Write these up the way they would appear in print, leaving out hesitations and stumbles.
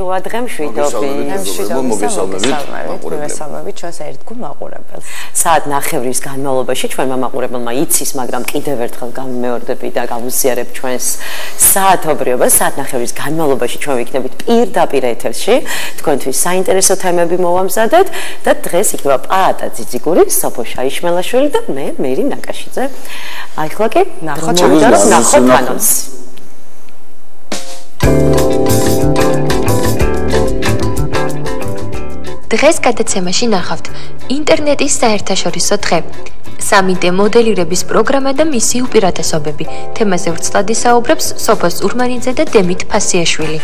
შუადღე მშვიდობით ჩვენს ერთგულ მაყურებელს. საათ ნახევრის განმავლობაში ჩვენმა მაყურებელმა იცის, მაგრამ კიდევ ერთხელ გამიმეორდები და გავუზიარებ ჩვენს საათობრიობას. საათ ნახევრის განმავლობაში ჩვენ ვიქნებით პირდაპირ ეთერში. თქვენთვის საინტერესო თემები მოვამზადეთ და დღეს იქნება პაატა ძიძიგური, სოფო შაიშმელაშვილი და მე მერი ნაკაშიძე. ახლა კი ნახოთ ანონსს. დღეს გადაცემაში ნახავთ ინტერნეტის საერთაშორისო დღე, 3D მოდელირების პროგრამა და მისი უპირატესობები. თემაზე ვრცლად ისაუბრებს სოფოს ურმანიძე და დემით ფასიაშვილი.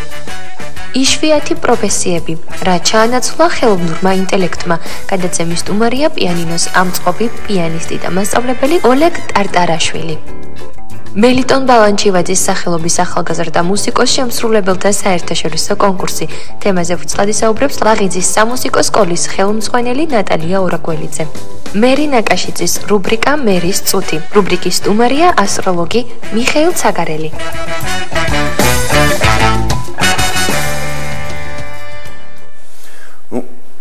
იშვიათი პროფესიები, რა ჩაანაცვლა ხელოვნურმა ინტელექტმა. გადაცემის სტუმარია პიანინოს ამწყობი, პიანისტი და მასწავლებელი ოლეგ ტარტარაშვილი. მელიტონ ბალანჩივაძის სახელობის ახალგაზრდა მუსიკოს შემსრულებელთა საერთაშორისო კონკურსი. თემაზე ვრცლად ისაუბრებს ლაღიძის სამუსიკო სკოლის ხელმძღვანელი ნატალია ორაკველიძე. მერი ნაკაშიძის რუბრიკა მერის წუთი. რუბრიკის სტუმარია ასტროლოგი მიხეილ ცაგარელი.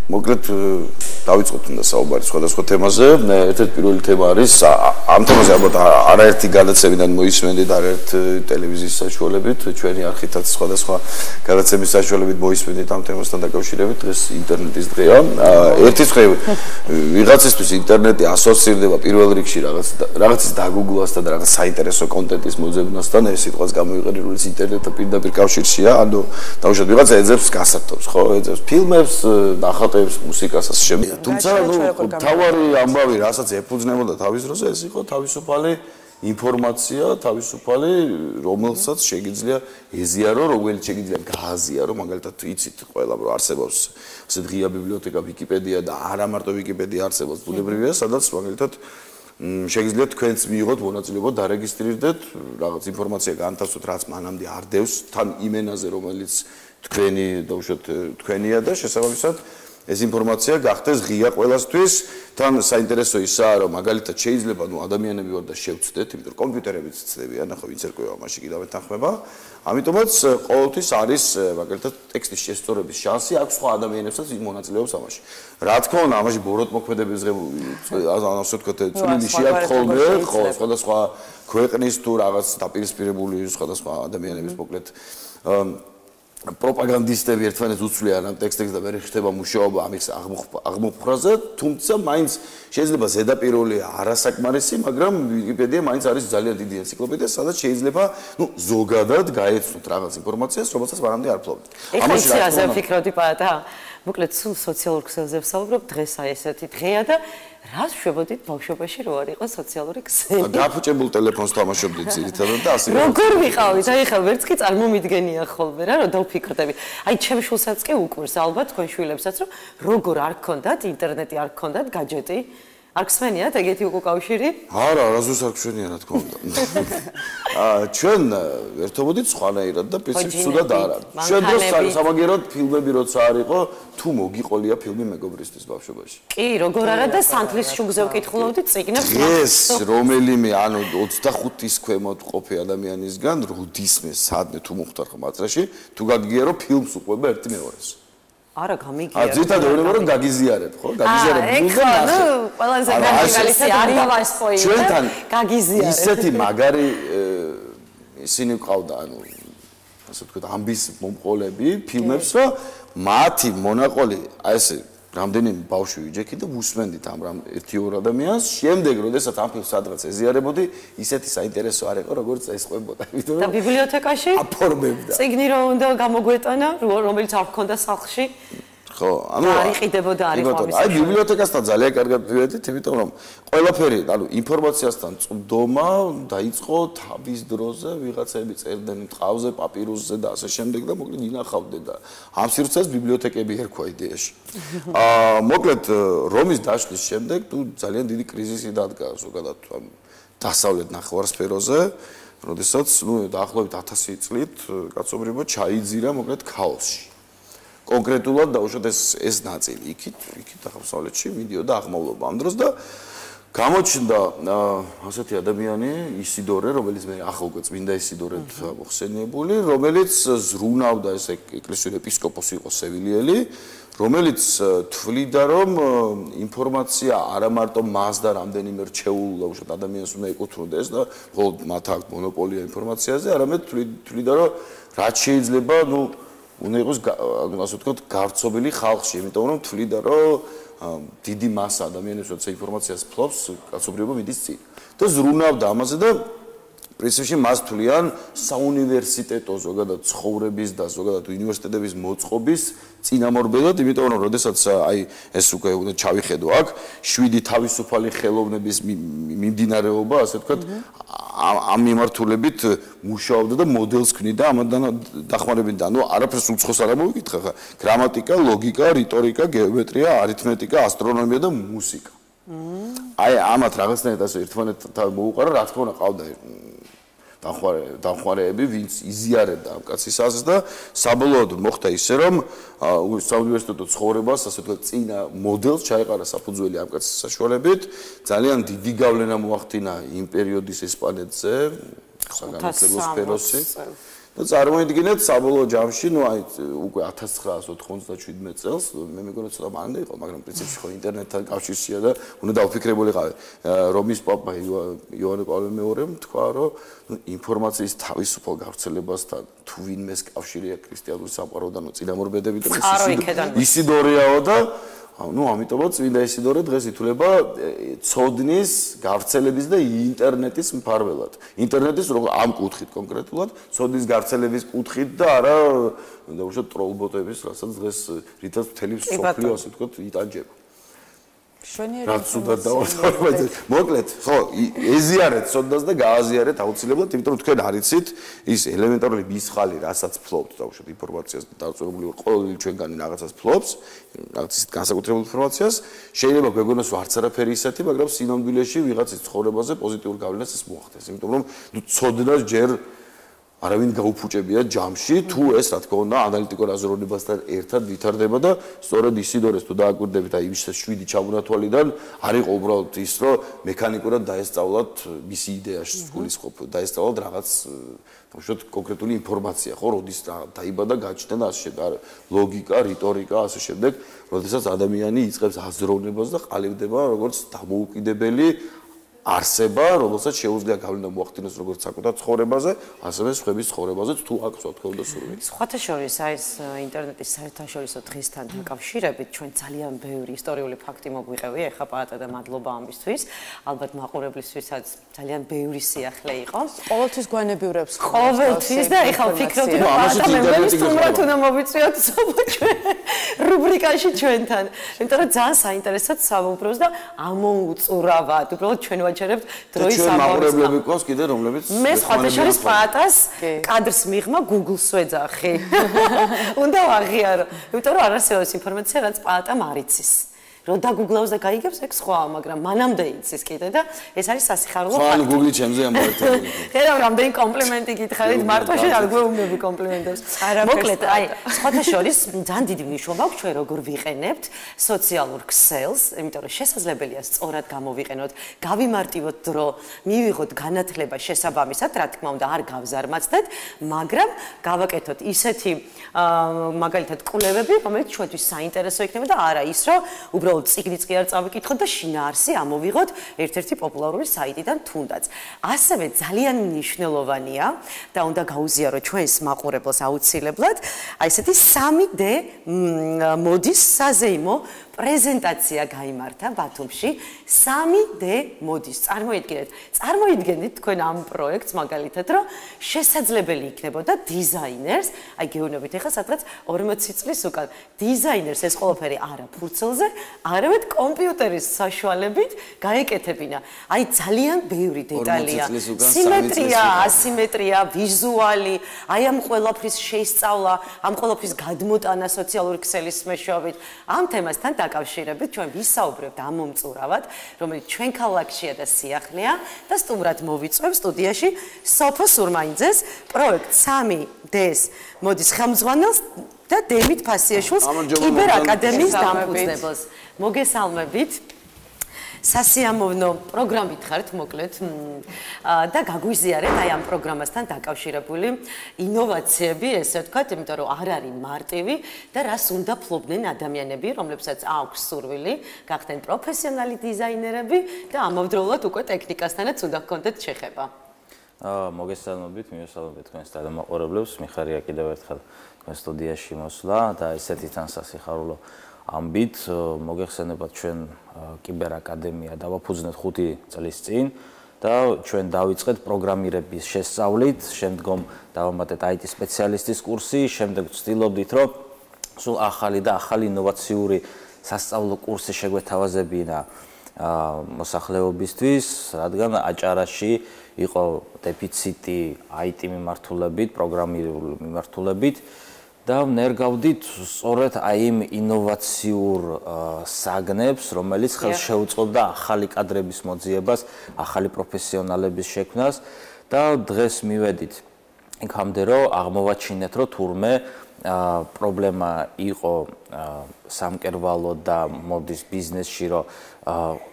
მოკლედ დავიწყოთ უნდა საუბარი სხვადასხვა თემაზე. ერთ-ერთი პირველი თემა არის ამ თემაზე ალბათ არაერთი გადაცემიდან მოისმენდით, არაერთ ტელევიზიის საშუალებით, ჩვენი არხითაც სხვადასხვა გადაცემის საშუალებით მოისმენდით ამ თემასთან დაკავშირებით. დღეს ინტერნეტის დღეა. ერთი დღე ვიღაცისთვის ინტერნეტი ასოცირდება პირველ რიგში რაღაცის დაგუგლასთან და რაღაც საინტერესო კონტენტის მოძებნასთან. ეს სიტყვაც გამოვიყენე, რომ ინტერნეტთან პირდაპირ კავშირშია. ანუ დაუშვათ ვიღაცა ეძებს გასართობს, ხო? ეძებს ფილმებს, ნახატებს, მუსიკას ასე შემდეგ. თუმცა თავარი ამბავი, რასაც ეფუძნებოდა თავის დროზე, ეს იყო თავისუფალი ინფორმაცია, თავისუფალი, რომელსაც შეგიძლია ეზიარო, რომელიც შეგიძლია გააზიარო, მაგალითად იცით ყველა რომ არსებობს ასე ღია ბიბლიოთეკა ვიკიპედია და არა მარტო ვიკიპედია არსებობს ბუნებრივია, სადაც მაგალითად შეგიძლიათ თქვენც მიიღოთ მონაწილეობა, დარეგისტრირდეთ, რაღაც ინფორმაცია განთავსოთ, რაც მანამდე არ დევს თან იმენაზე, რომელიც თქვენი დაუშვათ თქვენია და შესაბამისად ეს ინფორმაცია გახდეს ღია ყველასთვის. თან საინტერესო ისაა, რომ მაგალითად შეიძლება ადამიანები ვარ და შევცდეთ, იმიტომ რომ კომპიუტერებიც ცდებიან, ახლა ვინც ერკვევა, მაშინ კიდევ თანხმება. ამიტომაც ყოველთვის არის მაგალითად ტექსტის შესწორების შანსი აქვს სხვა ადამიანებსაც მონაწილეობს ამაში. რა თქმა უნდა, ამაში ბოროტ მოქმედების ასე ვთქვათ, წვლილი შეაქვს ხოლმე, ხო, სხვადასხვა ქვეყნის თუ რაღაც დაპირისპირებული სხვადასხვა ადამიანების მოკლედ პროპაგანდისტები ერთმანეთს უცვლიან ამ ტექსტებს და მე ხდება მუშაობა ამის აღმოფხრაზე, თუმცა მაინც შეიძლება ზედაპირული არასაკმარისი, მაგრამ ვიკიპედია მაინც არის ძალიან დიდი ენციკლოპედია, სადაც შეიძლება, ზოგადად გაეცნოთ რაღაც ინფორმაციას, რომელსაც მანამდე არ ფლობდით. ამაში რაზე ვფიქრობდი პაატა? მოკლედ სულ სოციალურ ქსელზე ვსაუბრობ, დღეს აი ესეთი დღეა და რას შვებოდით ბავშვობაში რო არ იყო სოციალური ქსელი? გაფუჭებულ ტელეფონს თამაშობდით ძირითადად და ასე. როგორ ვიყავით? აი ხა ვერც კი წარმომიდგენია ხოლმე რა, რომ დავფიქრდები. აი ჩემ შულსაც კი უკვირს ალბათ თქვენ შვილებსაც, რომ როგორ არ გქონდათ ინტერნეტი, არ გქონდათ გაჯეტი. არ გსმენიათ ეგეთი უკავშირი? არა, არასდროს არ გსმენია რა თქმა უნდა. ჩვენ ერთობოდით სხვანაირად და პიცით სულად არა. ჩვენ დროს სამაგეროდ ფილმები როცა არ იყო, თუ მოგიყოლია ფილმი მეგობრისთვის ბავშვობაში. კი, როგორ არა და სანთლის შუგზე ვკითხულობდით წიგნებს. ეს რომელიმე ანუ 25-ის ქვემოთ ყოფი ადამიანისგან როდისმე სადმე თუ მოხდარ ხმაწრაში, თუ გაგიგია რომ ფილმს უყვება ერთი მეორეს. არა გამიგია. ზედმეტად ეუბნება რომ გაგიზიარებ, ხო? გაგიზიარებ ბულგა. ყველაზე განსხვავებული არის სპოილერი. ჩვენთან გაგიზიარებ. ისეთი მაგარი ისინი ყავდა, ანუ ასე ვთქვათ, ამბის მომყოლები ფილმებს, რომ მათი მონაყოლი აი ესე რამდენიმე ბავშვი ვიჯექი და ვუსმენდით ამ ერთი-ორ ადამიანს. შემდეგ, როდესაც ამ ფილმს სადღაც ეზიარებოდი, ისეთი საინტერესო არ იყო, როგორც ეს ყვებოდა. და ბიბლიოთეკაში? აფორმებდა. წიგნი რომ უნდა გამოგვეტანა, რომელიც არ ჰქონდა სახლში. ხო, ანუ არ იყიდებოდა არის ამის. აი ბიბლიოთეკასთან ძალიან კარგად ვიდით, იმიტომ რომ ყველაფერი, ანუ ინფორმაციასთან წვდომა დაიწყო თავის დროზე, ვიღაცები წერდნენ ტყავზე, პაპირუსზე და ასე შემდეგ და მოკლედ ინახავდნენ და ამ სივრცეს ბიბლიოთეკები ერქვა იდეაში. მოკლედ რომის დაშლის შემდეგ თუ ძალიან დიდი კრიზისი დადგა ზოგადად დასავლეთ ნახევარსფეროზე, როდესაც დაახლოებით 1000 წლით კაცობრიობა ჩაიძირა მოკლედ ქაოსში. კონკრეტულად დაუშვათ ეს ნაწილი იქით აღმოსავლეთში მიდიოდა აღმავლობა ამ დროს და გამოჩნდა ასეთი ადამიანი ისიდორე, რომელიც მე ახლა უკვე წმინდა ისიდორედ მოხსენიებული, რომელიც ზრუნავდა ეს ეკლესიის ეპისკოპოსი იყო სევილიელი, რომელიც თვლიდა რომ ინფორმაცია არა მარტო მას და რამდენიმე რჩეულ უშუალოდ ადამიანს უნდა ეკუთვნოდეს და მხოლოდ მათ აქვს მონოპოლია ინფორმაციაზე, არამედ თვლიდა რომ რაც შეიძლება, უნდა იყოს ასე ვთქვათ, გავრცობილი ხალხში, იმიტომ რომ თვლიდა რომ დიდი მასა ადამიანებს როცა ინფორმაციას ფლობს, კაცობრიობა მიდის წინ. და ზრუნავდა ამაზე და პრინციპში მას თვლიან საუნივერსიტეტო ზოგადად ცხოვრების და ზოგადად უნივერსიტეტების მოწყობის წინამორბედად, იმიტომ რომ როდესაც აი ეს უკვე უნდა ჩავიხედო აქ 7 თავისუფალი ხელოვნების მიმდინარეობა, ასე ვთქვათ, ამ მიმართულებით მუშაობდა და მოდელს ქმნიდა ამადან დახმარებინდა. არაფერს უცხოს არ მოვიკითხა ხა. გრამატიკა, ლოგიკა, რიტორიკა, გეომეტრია, არითმეტიკა, ასტრონომია და მუსიკა. აი ამათ რაღაცნაირად ასე ერთმანეთთან მოუყარა, რა თქმა უნდა, ყავდა დამხმარეები, ვინც იზიარებდა ამ კაცის აზრს და საბოლოოდ მოხდა ისე, რომ საუნივერსიტეტო ცხოვრებას, ასე ვთქვათ, წინა მოდელს ჩაეყარა საფუძველი ამ კაცის საშუალებით, ძალიან დიდი გავლენა მოახდინა იმ პერიოდის ესპანეთზე, საგანმანათლებლო სფეროში. და წარმოიდგინეთ საბოლოო ჯამში, აი უკვე 1997 წელს, მე მეგონა ცოტა მანამდე იყო, მაგრამ პრინციპში ხო ინტერნეტთან კავშირშია და უნდა დაუფიქრებულიყავი. რომის პაპა იოანე პავლე მეორემ თქვა, რომ ინფორმაციის თავისუფალ გავრცელებასთან თუ ვინმეს კავშირია ქრისტიანული სამყაროდან წინამორბედებით ისიდორეაო და ამიტომაც წმინდა ისიდორე დღეს ითვლება ცოდნის გავრცელების და ინტერნეტის მფარველად. ინტერნეტის ამ კუთხით კონკრეტულად, ცოდნის გავრცელების კუთხით და არა უშუალოდ ტროლბოტების, რასაც დღეს რითაც მთელი სოფლიო ასე ვთქვათ იტანჯება. რაც უნდა დავასწავლოთ. მოკლედ, ხო, ეზიარეთ ცოდნას და გააზიარეთ აუცილებლად, იმიტომ რომ თქვენ არიცით ის ელემენტარული მისხალი, რასაც ფლობთ და უშუალოდ ინფორმაციას დაწურებული ვარ, ყოველი ჩვენგანი რაღაცას ფლობს, რაღაც ისეთ განსაკუთრებულ ინფორმაციას, შეიძლება გვეგონოს არც არაფერი ისეთი, მაგრამ სინამდვილეში ვიღაცის ცხოვრებაზე პოზიტიურ გავლენას ეს მოახდენს, იმიტომ რომ ცოდნას ჯერ არავინ გაუფუჭებია ჯამში, თუ ეს რა თქმა უნდა ანალიტიკურ აზროვნებასთან ერთად ვითარდება და სწორედ ისიდორეს თუ დააკვირდებით, აი ის 7 ჩამონათვალიდან არ იყო უბრალოდ ის, რომ მექანიკურად დაესწავლათ მისი იდეაში გულისხმობ, დაესწავლათ რაღაც უშუალოდ კონკრეტული ინფორმაცია, ხო, როდის დაიბადა, გაჩნდა და ასე შემდეგ, ლოგიკა, რიტორიკა, ასე შემდეგ, როდესაც ადამიანი იწყებს აზროვნებას და ყალიბდება როგორც დამოუკიდებელი არსება, რომელსაც შეუძლია გავლენა მოახდინოს როგორც საკუთარ ცხოვრებაზე, ასევე სხვების ცხოვრებაზე, თუ აქვს ოთხეულ და სურვილი. სხვათა შორის ეს ინტერნეტის საერთაშორისო დღესთან დაკავშირებით ჩვენ ძალიან ბევრი ისტორიული ფაქტი მოგვიყევია, ეხლა პაატა და მადლობა ამისთვის. ალბათ მაყურებლისთვისაც ძალიან ბევრი სიახლე იყო. ყოველთვის გვანებიურებს. ყოველთვის და ეხლა ვფიქრობთ, რომ პაატა მემბერს თუმრად უნდა მოვიწვიოთ ჩვენ რუბრიკაში ჩვენთან. იმიტომ რომ ძალიან საინტერესოდ საუბრობს და ამოუწურავად, უბრალოდ ჩვენ დროის ამბავი ყავს კიდე რომლებიც მე სხვათა შორის პაატას კადრს მიღმა Google-ს ვეძახი. უნდა ვაღიარო, იმიტომ რომ არ არსებობს ინფორმაცია, რაც პაატამ არ იცის. რომ დაგუგლავს და გაიგებს, ეგ სხვა, მაგრამ მანამდე იცის კიდე და ეს არის სასიხარულო ფაქტი. ხო, Google-ი ჩემზე ამოერთებული. ხედავ რამდენი კომპლიმენტი გითხარით, მარტოში არ გვეუბნები კომპლიმენტებს. მოკლედ, აი, სხვათა შორის ძალიან დიდი მნიშვნელობა აქვს ჩვენ როგორ ვიყენებთ სოციალურ ქსელს, იმიტომ რომ შესაძლებელია სწორად გამოვიყენოთ, გავიმარტივოთ დრო, მივიღოთ განათლება შესაბამისად, რა თქმა უნდა, არ გავზარმაცდეთ, მაგრამ გავაკეთოთ ისეთი მაგალითად კვლევები, რომელიც ჩვენთვის საინტერესო იქნება და არა ის, რომ უბრალოდ წიგნიც კი არ წავიკითხოთ და შინაარსი ამოვიღოთ ერთ-ერთი პოპულარული საიტიდან თუნდაც. ასევე ძალიან მნიშვნელოვანია და უნდა გაუზიაროთ ჩვენს მაყურებელს აუცილებლად, აი ესეთი 3D მოდის საზეიმო პრეზენტაცია გაიმართა ბათუმში 3D მოდის. წარმოიდგენთ თქვენ ამ პროექტს მაგალითად, რომ შესაძლებელი იქნებოდა დიზაინერს, აი გეუბნებით ახლა სადღაც 40 წლის უკან, დიზაინერს ეს ყველაფერი არა ფურცელზე, არამედ კომპიუტერის საშუალებით გაეკეთებინა. აი ძალიან ბევრი დეტალია. სიმეტრია, ასიმეტრია, ვიზუალი, აი ამ ყველაფრის შეისწავლა, ამ ყველაფრის გადმოტანა სოციალური ქსელის მეშვეობით. ამ თემასთან დაკავშირებით ჩვენ ვისაუბრებთ ამომწურავად, რომელიც ჩვენ ქალაქშია და სიახლეა და სტუმრად მოვიწვევს სტუდიაში სოფო სურმაინძეს, პროექტ 3D-ს მოდის ხელმძღვანელს და დემით ფასიაშვილს კიბერ აკადემიის დამფუძნებელს. მოგესალმებით. სასიამოვნო პროგრამით ხართ მოკლედ და გაგვიზიარეთ აი ამ პროგრამასთან დაკავშირებული ინოვაციები, ესე ვთქვათ, იმიტომ რომ არ არის მარტივი და რას უნდა ფლობდნენ ადამიანები, რომლებსაც აქვს სურვილი გახდნენ პროფესიონალი დიზაინერები და ამავდროულად უკვე ტექნიკასთანაც უნდა ჰქონდეთ შეხება. მოგესალმებით, მივესალმებით თქვენს თანამოყურებლებს, მიხარია კიდევ ერთხელ თქვენ სტუდიაში მოსვლა და ესეთი თან სასიხარულო ამბით მოგეხსენებათ ჩვენ კიბერაკადემია დავაფუძნეთ 5 წლის წინ და ჩვენ დავიწყეთ პროგრამირების შესწავლით, შემდგომ დავამატეთ IT სპეციალისტის კურსი, შემდეგ ვცდილობდით რომ სულ ახალი და ახალი ინოვაციური სასწავლო კურსი შეგვეთავაზებინა მოსახლეობისთვის, რადგან აჭარაში იყო დეფიციტი IT მიმართულებით, პროგრამირული მიმართულებით და ნერგავდით სწორედ აი იმ ინოვაციურ საგნებს, რომელიც ხელს შეუწყობდა ახალი კადრების მოძიებას, ახალი პროფესიონალების შექმნას და დღეს მივედით იქამდე, რომ აღმოვაჩინეთ, რომ თურმე პრობლემა იყო სამკერვალო და მოდის ბიზნესში, რომ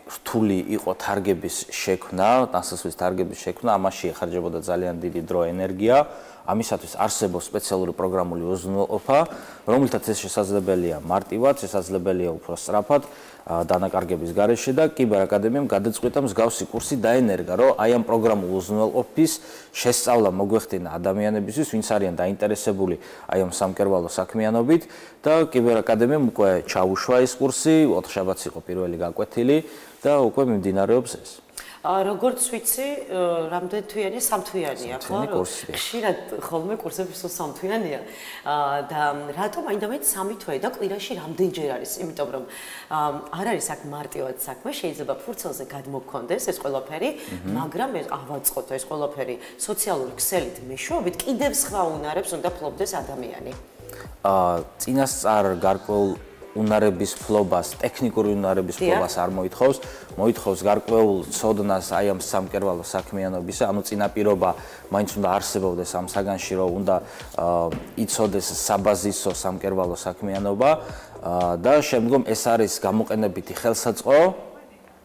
რთული იყო თარგების შექმნა, დასასვლის თარგების შექმნა, ამაში ეხარჯებოდა ძალიან დიდი დრო, ენერგია. ამისათვის არსებობს სპეციალური პროგრამული უზრუნველყოფა, რომელთაც ეს შესაძლებელია მარტივად, შესაძლებელია უფრო სწრაფად დანაკარგების გარეშე და კიბერაკადემიამ გადაწყვიტა მსგავსი კურსი დაენერგა, რომ აი ამ პროგრამულ უზრუნველყოფის შესწავლა მოგვეხდინა ადამიანებისთვის, ვინც არიან დაინტერესებული აი ამ სამკერვალო საქმიანობით და კიბერაკადემიამ უკვე ჩაუშვა ეს კურსი, ოთხშაბათს იყო პირველი გაკვეთილი და უკვე მიმდინარეობს ეს. როგორც ვიცი, რამდენი თვიანი, 3 თვიანია, ხო? ხშირად ხოლმე კურსები სულ 3 თვიანია. და რატომ აინდამეთ 3 თვე და კვირაში რამდენჯერ არის? იმიტომ რომ არ არის აქ მარტივად საქმე, შეიძლება ფურცელზე გადმოგქონდეს ეს ყველაფერი, მაგრამ ავაწყოთ ეს ყველაფერი სოციალური ქსელით მეშვეობით, კიდევ სხვა უნარებს უნდა ფლობდეს ადამიანი. წინასწარ გარკვეულ უნარების ფლობას, ტექნიკური უნარების ფლობას არ მოითხოვს, მოითხოვს გარკვეულ ცოდნას აი ამ სამკერვალო საქმიანობისა, ანუ წინაპირობა მაინც უნდა არსებობდეს ამ საგანში, რომ უნდა იცოდეს საბაზისო სამკერვალო საქმიანობა და შემდგომ ეს არის გამოყენებითი ხელსაწყო,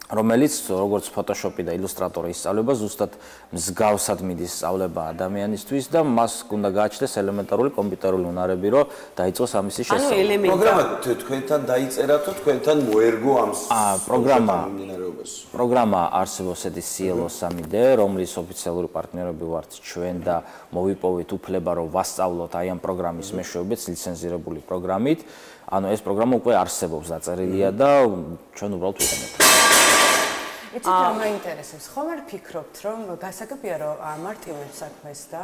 რომელიც როგორც Photoshop-ი და Illustrator-ი ისწავლება, ზუსტად მსგავსად მიდის სწავლება ადამიანისთვის და მას უნდა გააჩნდეს ელემენტარული კომპიუტერული უნარები, რომ დაიწყოს ამისი შესწავლა. პროგრამა თქვენთან დაიწერა თუ თქვენთან მოერგო ამ პროგრამას? პროგრამა არსებობს ესეთი CLO 3D, რომლის ოფიციალური პარტნიორები ვართ ჩვენ და მოვიპოვეთ უფლება, რომ ვასწავლოთ აი ამ პროგრამის მეშვეობით ლიცენზირებული პროგრამით. ანუ ეს პროგრამა უკვე არსებობს, დაწერილია და ჩვენ უბრალოდ ვიყენებთ. იცით რა მაინტერესებს? ხომ არ ფიქრობთ, რომ გასაგებია, რომ ამარტივებს საქმეს და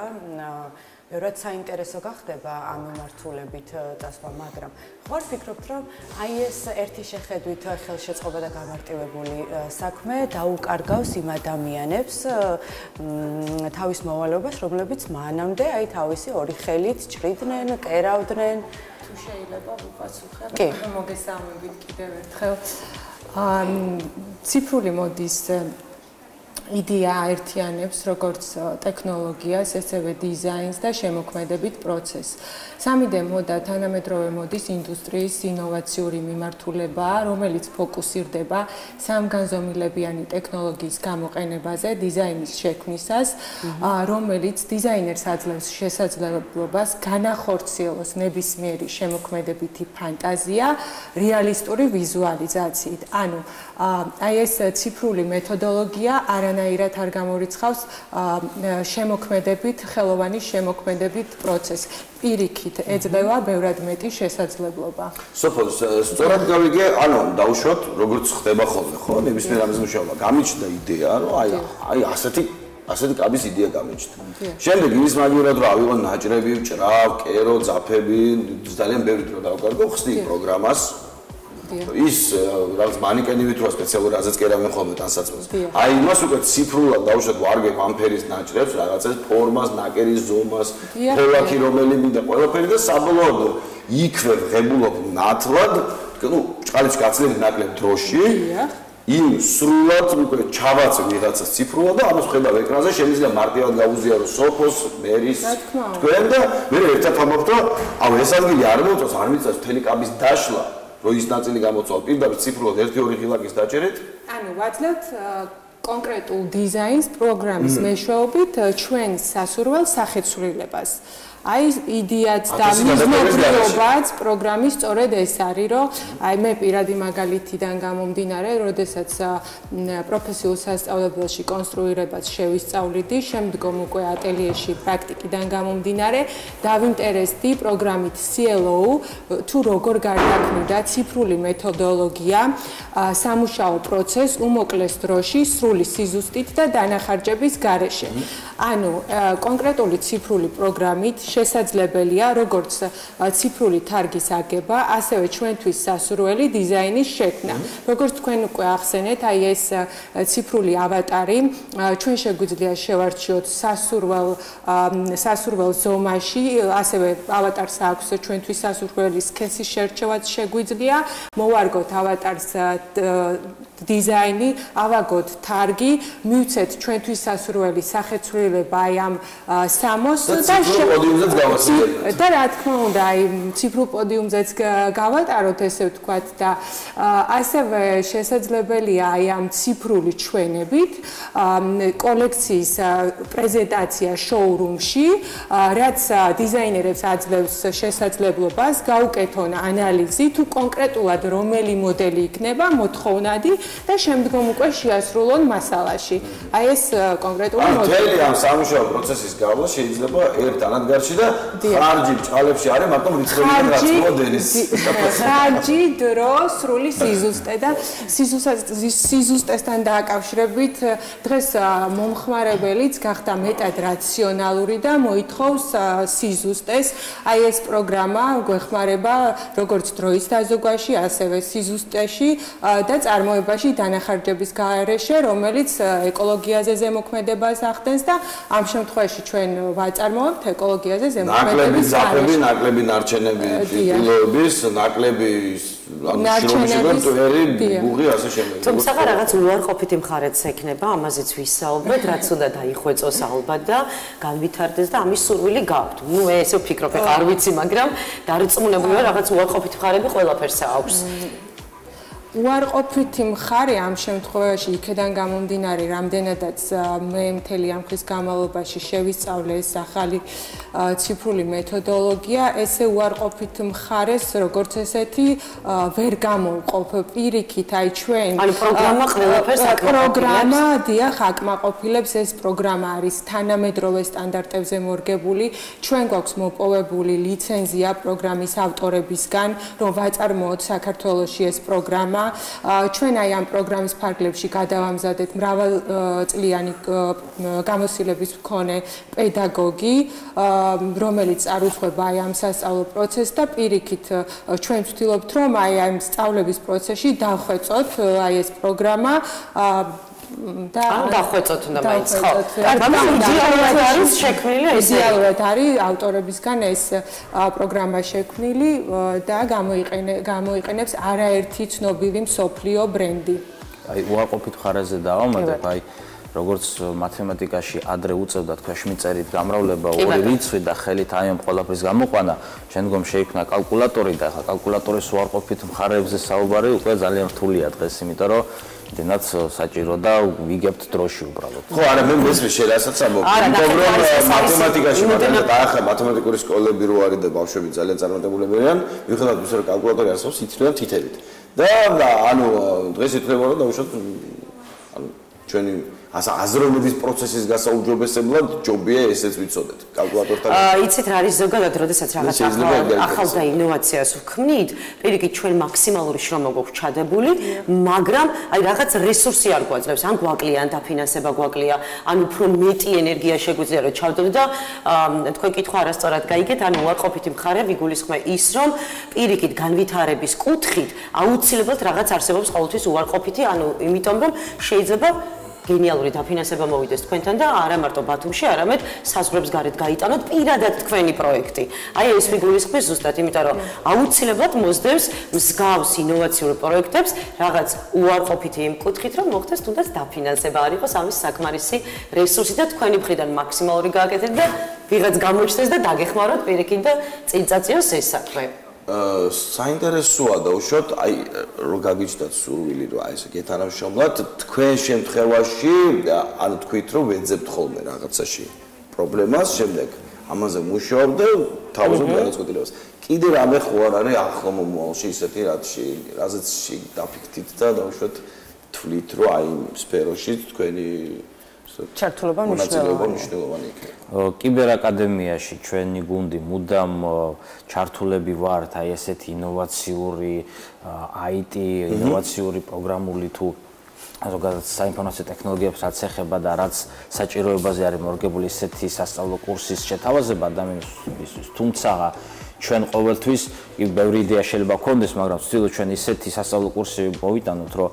ბევრად საინტერესო გახდება ამ მიმართულებით წასვლა, მაგრამ ხო არ ფიქრობთ, რომ აი ეს ერთი შეხედვით ხელშეწყობა და გამარტივებული საქმე დაუკარგავს იმ ადამიანებს თავის მოვალეობას, რომლებიც მანამდე აი თავისი ორი ხელით ჭრიდნენ, კერავდნენ? თუ შეიძლება ვუპასუხებ, მოგესალმებით კიდევ ერთხელ. ციფრული მოდის იდეა აერთიანებს როგორც ტექნოლოგიას, ესევე დიზაინს და შემოქმედებით პროცესს. 3D მოდა თანამედროვე მოდის ინდუსტრიის ინოვაციური მიმართულება, რომელიც ფოკუსირდება სამგანზომილებიანი ტექნოლოგიის გამოყენებაზე, დიზაინის შექმნისას, რომელიც დიზაინერს აძლევს შესაძლებლობას განახორციელოს ნებისმიერი შემოქმედებითი ფანტაზია რეალისტური ვიზუალიზაციით. ანუ აი ეს ციფრული მეთოდოლოგია არანაირად არ გამორიცხავს შემოქმედებით, ხელოვანი შემოქმედებით პროცესს. პირიქით ეძლევა ბევრად მეტი შესაძლებლობა. სოფოს, სწორად გავიგე, ანუ დავუშვათ, როგორც ხდება ხოლმე, ხო? ნებისმიერ ამის მუშაობა. გამიჩნდა იდეა, რომ აი ასეთი კაბის იდეა გამიჩნდა. შემდეგ ის მაგივრად რომ ავიღო ნაჭრები, ჭრავ, კერო, ძაფები, ძალიან ბევრი დრო დავკარგო, ხსნი პროგრამას. ის რაღაც მანიკენივით რო სპეციალურ რაზეც კერავენ ხოლმე თანსაცმელს. აი იმას უკვე ციფრულად დავუშვათ ვარგებ ამ ფერის ნაჭრებს, რაღაცას ფორმას, ნაკერის ზომას, ფოლაკი რომელი მინდა ყველაფერი და საბოლოოდ იქვე ღებულობ ნათლად, ну, ჭყალიც გაცლებით ნაკლებ დროში. იმ სრულად უკვე ჩავაწე ვიღაცას ციფრულად და ამას ხედავ ეკრანზე, შემიძლია მარტივად გავუზიარო სოფოს, მერის, თქვენ და მე ერთად ამბობთ, რომ ეს ადგილი არ მოწონს, არ მიწევს მთელი კაბის დაშლა. რომ ის ნაწილი გამოცვალ პირდაპირ ციფრულად 1-2 ღილაკის დაჭერით? ანუ ვაძლევთ კონკრეტულ დიზაინს პროგრამის მეშვეობით ჩვენ სასურველ სახეცვლილებას. აი იდეაც და მიზნობრიობაც პროგრამის სწორედ ეს არის, რომ აი მე პირადი მაგალითიდან გამომდინარე, როდესაც პროფესიულ სასწავლებელში კონსტრუირებას შევისწავლიდი, შემდგომ უკვე ატელიეში პრაქტიკიდან გამომდინარე, დავინტერესდი პროგრამით CLO, თუ როგორ გარდაქმნიდა ციფრული მეთოდოლოგია, სამუშაო პროცესს უმოკლეს დროში, სრული სიზუსტით და დანახარჯების გარეშე. ანუ კონკრეტული ციფრული პროგრამით შესაძლებელია როგორც ციფრული თარგის აგება, ასევე ჩვენთვის სასურველი დიზაინის შექმნა. როგორც თქვენ უკვე ახსენეთ, აი ეს ციფრული ავატარი ჩვენ შეგვიძლია შევარჩიოთ სასურველ ზომაში, ასევე ავატარს აქვს ჩვენთვის სასურველი სქესის შერჩევაც შეგვიძლია, მოვარგოთ ავატარს დიზაინი, ავაგოთ თარგი, მივცეთ ჩვენთვის სასურველი სახეცვლილება აი ამ სამოს და რა თქმა უნდა, აი ციფრულ პოდიუმზეც გავატაროთ, ესე ვთქვათ და ასევე შესაძლებელია აი ამ ციფრული ჩვენებით კოლექციის პრეზენტაცია შოურუმში, რაც დიზაინერებს აძლევს შესაძლებლობას გაუკეთონ ანალიზი, თუ კონკრეტულად რომელი მოდელი იქნება მოთხოვნადი და შემდგომ უკვე შეასრულონ მასალაში. აი ეს კონკრეტული მოდელი. მთელი ამ სამუშაო პროცესის გავლა შეიძლება ერთ ანადგარში და ხარჯი ბჭყალებში არის მარტო რიცხვებიდან რაცმოდელის. ხარჯი, დრო, სრული სიზუსტე და სიზუსტესთან დააკავშირებით დღეს მომხმარებელიც გახდა მეტად რაციონალური და მოითხოვს სიზუსტეს. აი ეს პროგრამა გვეხმარება როგორც დროის დაზოგვაში, ასევე სიზუსტეში და წარმოებაში დანახარჯების გარეშე, რომელიც ეკოლოგიაზე ზემოქმედებას ახდენს და ამ შემთხვევაში ჩვენ ვაწარმოებთ ეკოლოგიაზე ზემოქმედების გარეშე. ნაკლები ნარჩენები ტილოების, ნაკლები ნარჩენები ბუღი ასე შემდეგ. თუმცა რაღაც უარყოფითი მხარეც ექნება, ამაზეც ვისაუბრეთ, რაც უნდა დაიხვეწოს ალბათ და განვითარდეს და ამის სურვილი გაქვთ. ნუ ესე ვფიქრობ, არ ვიცი, მაგრამ დარწმუნებულია რაღაც უარყოფითი მხარეები ყველაფერს აქვს. უარყოფითი მხარე ამ შემთხვევაში იქიდან გამომდინარე, რამდენადაც მე მთელი ამ ხის განმავლობაში შევისწავლე ეს ახალი ციფრული მეთოდოლოგია, ესე უარყოფით მხარეს როგორც ესეთი ვერ გამოვყოფ პირიქით, აი ჩვენ ანუ პროგრამა ყველაფერს აკმაყოფილებს. პროგრამა დიახ აკმაყოფილებს, ეს პროგრამა არის თანამედროვე სტანდარტებზე მორგებული, ჩვენ გვაქვს მოპოვებული ლიცენზია პროგრამის ავტორებისგან, რომ ვაწარმოოთ საქართველოში ეს პროგრამა. ჩვენ აი ამ პროგრამის ფარგლებში გადავამზადეთ მრავალწლიანი გამოცდილების მქონე პედაგოგი, რომელიც წარუძღვება აი ამ სასწავლო პროცესს და პირიქით ჩვენ ვცდილობთ, რომ აი ამ სწავლების პროცესში დავხვეწოთ აი ეს პროგრამა და დახვეწოთ უნდა მაინც ხო. მაგრამ იდეალურად არის შექმნილი ეს. იდეალურად არის ავტორებისგან ეს პროგრამა შექმნილი და გამოიყენებს არაერთი ცნობილი მსოფლიო ბრენდი. აი უარყოფით მხარეზე დავამატებ, აი როგორც მათემატიკაში ადრე უწევდათ ქვეშმიწერით გამრავლება ორი რიცხვი და ხელით აი ამ ყველაფრის გამოყვანა, შემდგომ შეიქმნა კალკულატორი და ახლა კალკულატორის უარყოფით მხარეებზე საუბარი უკვე ძალიან რთულია დღეს, იმიტომ რომ დენაც საჭირო და ვიგებთ დროში უბრალოდ. ხო, არა, მე მესმის შენ რასაც ამბობ. იმიტომ რომ მათემატიკაში და ახლა მათემატიკური სკოლები რო არის და ბავშვები ძალიან წარმატებულები არიან, მიუხედავად იმისა, რომ კალკულატორი არსებობს, ითვლიან თითებით. და ანუ დღეს ითვლება რომ დაუშვათ ანუ ჩვენი აზროვნების პროცესის გასაუმჯობესებლად ჯობია ესეც ვიცოდეთ კალკულატორთან. იცით რა არის ზოგადად, როდესაც რაღაც ახალ და ინოვაციას ვქმნით, პირიქით ჩვენ მაქსიმალური შრომა გვაქვს ჩადებული, მაგრამ აი რაღაც რესურსი არ გვაძლევს, ან გვაკლია, ან დაფინანსება გვაკლია, ან უფრო მეტი ენერგია შეგვიძლია რომ ჩავდოთ და თქვენ კითხვა არასწორად გაიგეთ, ანუ უარყოფითი მხარე ვიგულისხმე ის, რომ პირიქით განვითარების კუთხით აუცილებლად რაღაც არსებობს ყოველთვის უარყოფითი, ანუ იმიტომ რომ შეიძლება გენიალური დაფინანსება მოვიდეს თქვენთან და არა მარტო ბათუმში, არამედ საზღვრებს გარეთ გაიტანოთ პირადად თქვენი პროექტი. აი ეს ვიგულისხმის ზუსტად, იმიტომ რომ აუცილებლად მოსდევს მსგავს ინოვაციურ პროექტებს რაღაც უარყოფითი იმ კუთხით, რომ მოხდეს თუნდაც დაფინანსება არ იყოს ამის საკმარისი რესურსი და თქვენი მხრიდან მაქსიმალური გააკეთეთ და ვიღაც გამოჩნდეს და დაგეხმაროთ პირიქით და წინ წაწიოს ეს საქმე. საინტერესოა და უშუალოდ აი რო გაგიჩნდათ სურვილი რომ აი ესე გეთანამშრომლად თქვენ შემთხვევაში ანუ თქვით რომ ვეძებთ ხოლმე რაღაცაში პრობლემას შემდეგ ამაზე მუშაობ და თავზე გადაწყვეტილებას კიდე რამე ხო არ არის ახლო მომავალში ისეთი რაზეც დაფიქრდით და უშუალოდ თვლით რომ აი იმ სფეროში თქვენი ჩართულობა მნიშვნელოვანია. კიბერ აკადემიაში ჩვენი გუნდი მუდამ ჩართულები ვართ აი ესეთი ინოვაციური IT ინოვაციური პროგრამული თუ ზოგადად საინფორმაციო ტექნოლოგიებსაც ეხება და რაც საჭიროებაზე არის მორგებული ისეთი სასწავლო კურსის შეთავაზება ადამიანისთვის თუმცა ჩვენ ყოველთვის ბევრი იდეა შეიძლება გქონდეს, მაგრამ ვცდილობთ ჩვენ ისეთი სასწავლო კურსი მოვიტანოთ, რომ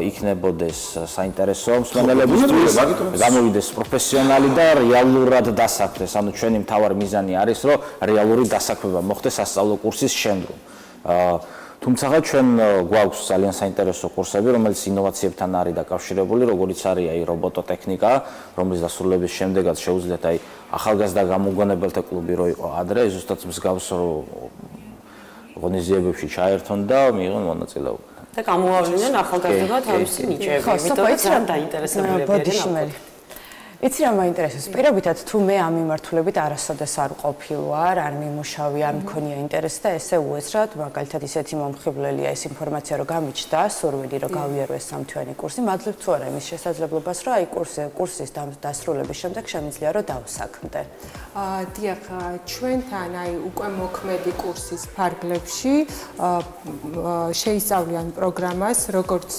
იქნებოდეს საინტერესო მსმენელებისთვის, გამოვიდეს პროფესიონალი და რეალურად დასაქმდეს. ანუ ჩვენი მთავარი მიზანი არის, რომ რეალური დასაქმება მოხდეს სასწავლო კურსის შემდგომ. თუმცა ჩვენ გვაქვს ძალიან საინტერესო კურსები, რომელიც ინოვაციებთან არის დაკავშირებული, როგორიც არის აი რობოტოტექნიკა, რომლის დასრულების შემდეგაც შეუძლიათ აი ახალგაზრდა გამოგონებელთა კლუბი რო იყო ადრე, ზუსტად მსგავს ღონისძიებებში ჩაერთონ და მიიღონ მონაწილეობა. და გამოავლინენ ახალგაზრდობა თავისი ნიჭები, ამიტომაც რა დაინტერესებული არიან. იცი რა მაინტერესებს? პირობითად თუ მე ამ მიმართულებით არასოდეს არ ყოფილვარ, არ მიმუშავე, არ მქონია ინტერესი და ესე უეცრად, მაგალითად ისეთი მომხიბვლელია ეს ინფორმაცია, რომ გამიჩნდა, სურვილი რომ გავიარო ეს სამთვიანი კურსი, მადლობ თუ არა იმის შესაძლებლობას, რომ აი კურსის დასრულების შემდეგ შემიძლია რომ დავსაქმდე. დიახ, ჩვენთან აი უკვე მოქმედი კურსის ფარგლებში შეისწავლიან პროგრამას, როგორც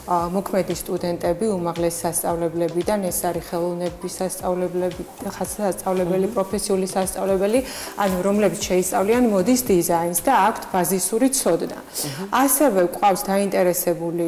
მოქმედი სტუდენტები, უმაღლეს სასწავლებლებიდან, ეს არის ხელოვნების სასწავლებელი, პროფესიული სასწავლებელი, ანუ რომლებიც შეისწავლიან მოდის დიზაინს და აქვთ ბაზისური ცოდნა. ასევე გვყავს დაინტერესებული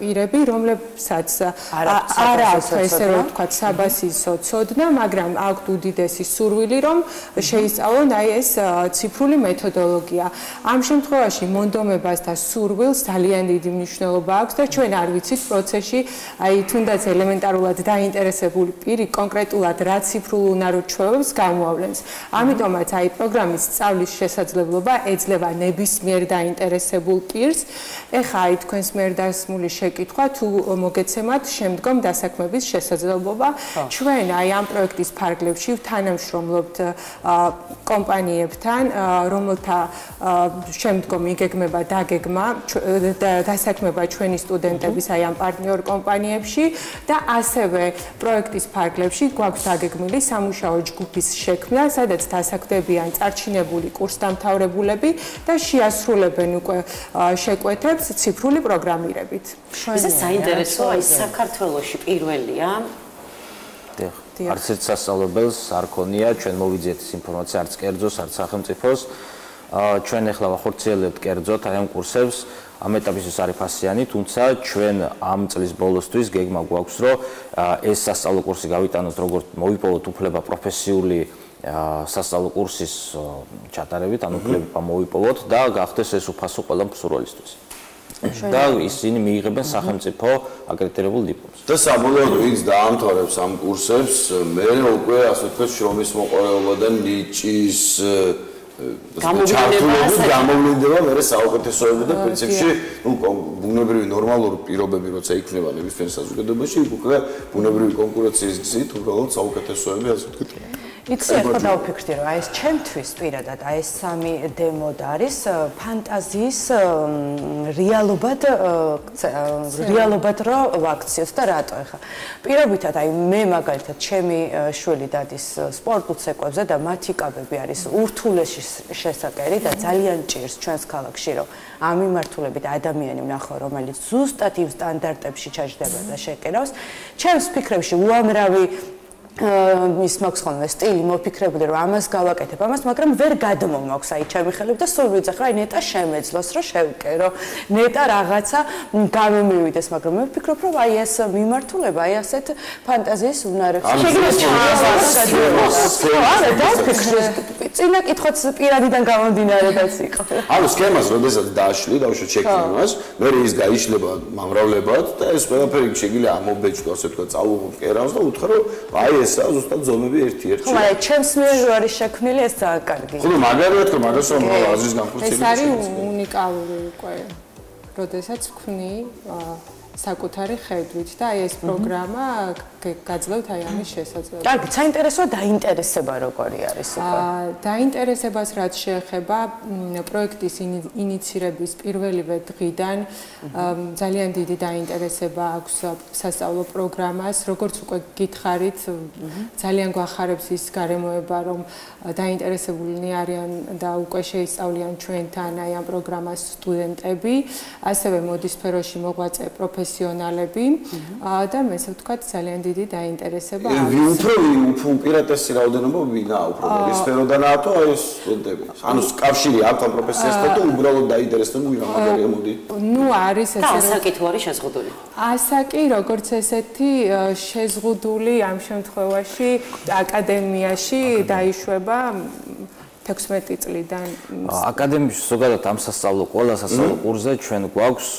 პირები, რომლებსაც არ აქვს ესე რომ ვთქვათ საბაზისო ცოდნა, მაგრამ აქვთ უდიდესი სურვილი, რომ შეისწავლონ აი ეს ციფრული მეთოდოლოგია. ამ შემთხვევაში მონდომებას და სურვილს ძალიან დიდი მნიშვნელობა აქვს და ჩვენ არ ვიცით პროცესში, აი თუნდაც ელემენტარულად დაინტერესებული პირი კონკრეტულად რა ციფრულ უნაროდ ჩვევებს გამოავლენს. ამიტომაც აი პროგრამის სწავლის შესაძლებლობა ეძლევა ნებისმიერ დაინტერესებულ პირს. ეხლა აი თქვენს მიერ დასმული შეკითხვა თუ მოგეცემათ შემდგომ დასაქმების შესაძლებლობა. ჩვენ აი ამ პროექტის ფარგლებში თანამშრომლობთ კომპანიებთან, რომელთა შემდგომ იგეგმება დაგეგმა დასაქმება ჩვენი სტუდენტების აი ამ პარტნიორ კომპანიებში და ასევე პროექტის ფარგლებში გვაქვს დაგეგმილი სამუშაო ჯგუფის შექმნა, სადაც დასაქმდებიან წარჩინებული კურსდამთავრებულები და შეასრულებენ უკვე შეკვეთებს ციფრული პროგრამირებით. ეს საინტერესოა, ის საქართველოში პირველია. არც ერთ სასწავლებელს არ ქონია, ჩვენ მოვიძიეთ ეს ინფორმაცია არც კერძოს, არც სახელმწიფოს. ჩვენ ახლა ვახორციელებთ კერძოთ აი ამ კურსებს. ამ ეტაპისთვის არის ფასიანი, თუმცა ჩვენ ამ წლის ბოლოსთვის გეგმა გვაქვს, რომ ეს სასწავლო კურსი გავიტანოთ, როგორც მოვიპოვოთ უფლება პროფესიული სასწავლო კურსის ჩატარებით, ანუ უფლება მოვიპოვოთ და გახდეს ეს უფასო ყველა მსურველისთვის. და ისინი მიიღებენ სახელმწიფო აკრედიტებულ დიპლომს. და საბოლოოდ ვინც დაამთავრებს ამ კურსებს, მე უკვე ასე ვთქვათ, შრომის მოყვარეობა და ნიჭის გამოვლინდება მე საუკეთესოები და პრინციპში ბუნებრივი ნორმალური პირობები როცა იქნება ნებისმიერ საზოგადოებაში, უკვე ბუნებრივი კონკურენციის გზით უბრალოდ საუკეთესოები ასე ვთქვით. იცი ახლა დავფიქრდი რომ აი ეს ჩემთვის პირადად აი ეს სამი დემოდ არის ფანტაზიის რეალობად რო ვაქციოთ და რატო ახლა პირობითად აი მე მაგალითად ჩემი შვილი დადის სპორტულ ცეკვებზე და მათი კაბები არის ურთულესი შესაკერი და ძალიან ჭირს ჩვენს ქალაქში რომ ამ მიმართულებით ადამიანი ვნახო რომელიც ზუსტად იმ სტანდარტებში ჩაჯდება და შეკერავს ჩემს ფიქრებში უამრავი ის მაქვს ხოლმე სტილი მოფიქრებული რომ ამას გავაკეთებ ამას მაგრამ ვერ გადმომაქვს აი ჩემი ხელით და სულ ვიცახ რა ნეტა შემეძლოს რომ შევკერო ნეტა რაღაცა გამომივიდეს მაგრამ მე ვფიქრობ რომ აი ეს მიმართულება აი ასეთ ფანტაზიის უნარებს შეგიძლიათ წინა კითხვაც პირადიდან გამომდინარეაც იყო. ანუ სქემას როდესაც დააშლი, დავუშვათ შექმნას, მე ის გაიშლება მომრავლებად და ეს ყველაფერი შეგვიძლია ამობეჭდო, ასე ვთქვათ, წავუღო კერავს და უთხრა, აი ესაა ზუსტად ზომები ერთი-ერთი. ხო, მაგრამ ჩემს მიერ რო არის შექმნილი ეს ძალიან კარგი. ხო, მაგარი ვთქვა, მაგას რომ აზრის განხორციელება. ეს არის უნიკალური უკვე. როდესაც ვქმნი საკუთარი ხედვით და აი ეს პროგრამა გაძლევთ აი ამის შესაძლებლობას. კარგი, საინტერესოა დაინტერესება როგორი არის უკვე. დაინტერესებას რაც შეეხება პროექტის ინიცირების პირველივე დღიდან ძალიან დიდი დაინტერესება აქვს სასწავლო პროგრამას, როგორც უკვე გითხარით, ძალიან გვახარებს ის გარემოება, რომ დაინტერესებულნი არიან და უკვე შეისწავლიან ჩვენთან აი ამ პროგრამას სტუდენტები, ასევე მოდის სფეროში მოღვაწე პროფესიონალები და მესე ვთქვათ ძალიან დიდი დაინტერესება აქვს. უფრო უპირატესი რაოდენობა ვინაა უფრო მოდის სფეროდანაა თუ აი სტუდენტები. ანუ კავშირი აქვს ამ პროფესიასთან და უბრალოდ დაინტერესდება ვინ მაგარია მოდი. ნუ არის ესე რომ ასაკით არის შეზღუდული. ასაკი როგორც ესეთი შეზღუდული ამ შემთხვევაში აკადემიაში დაიშვება 16 წლიდან. აკადემიაში ზოგადად ამ სასწავლო ყველა სასწავლო კურსზე ჩვენ გვაქვს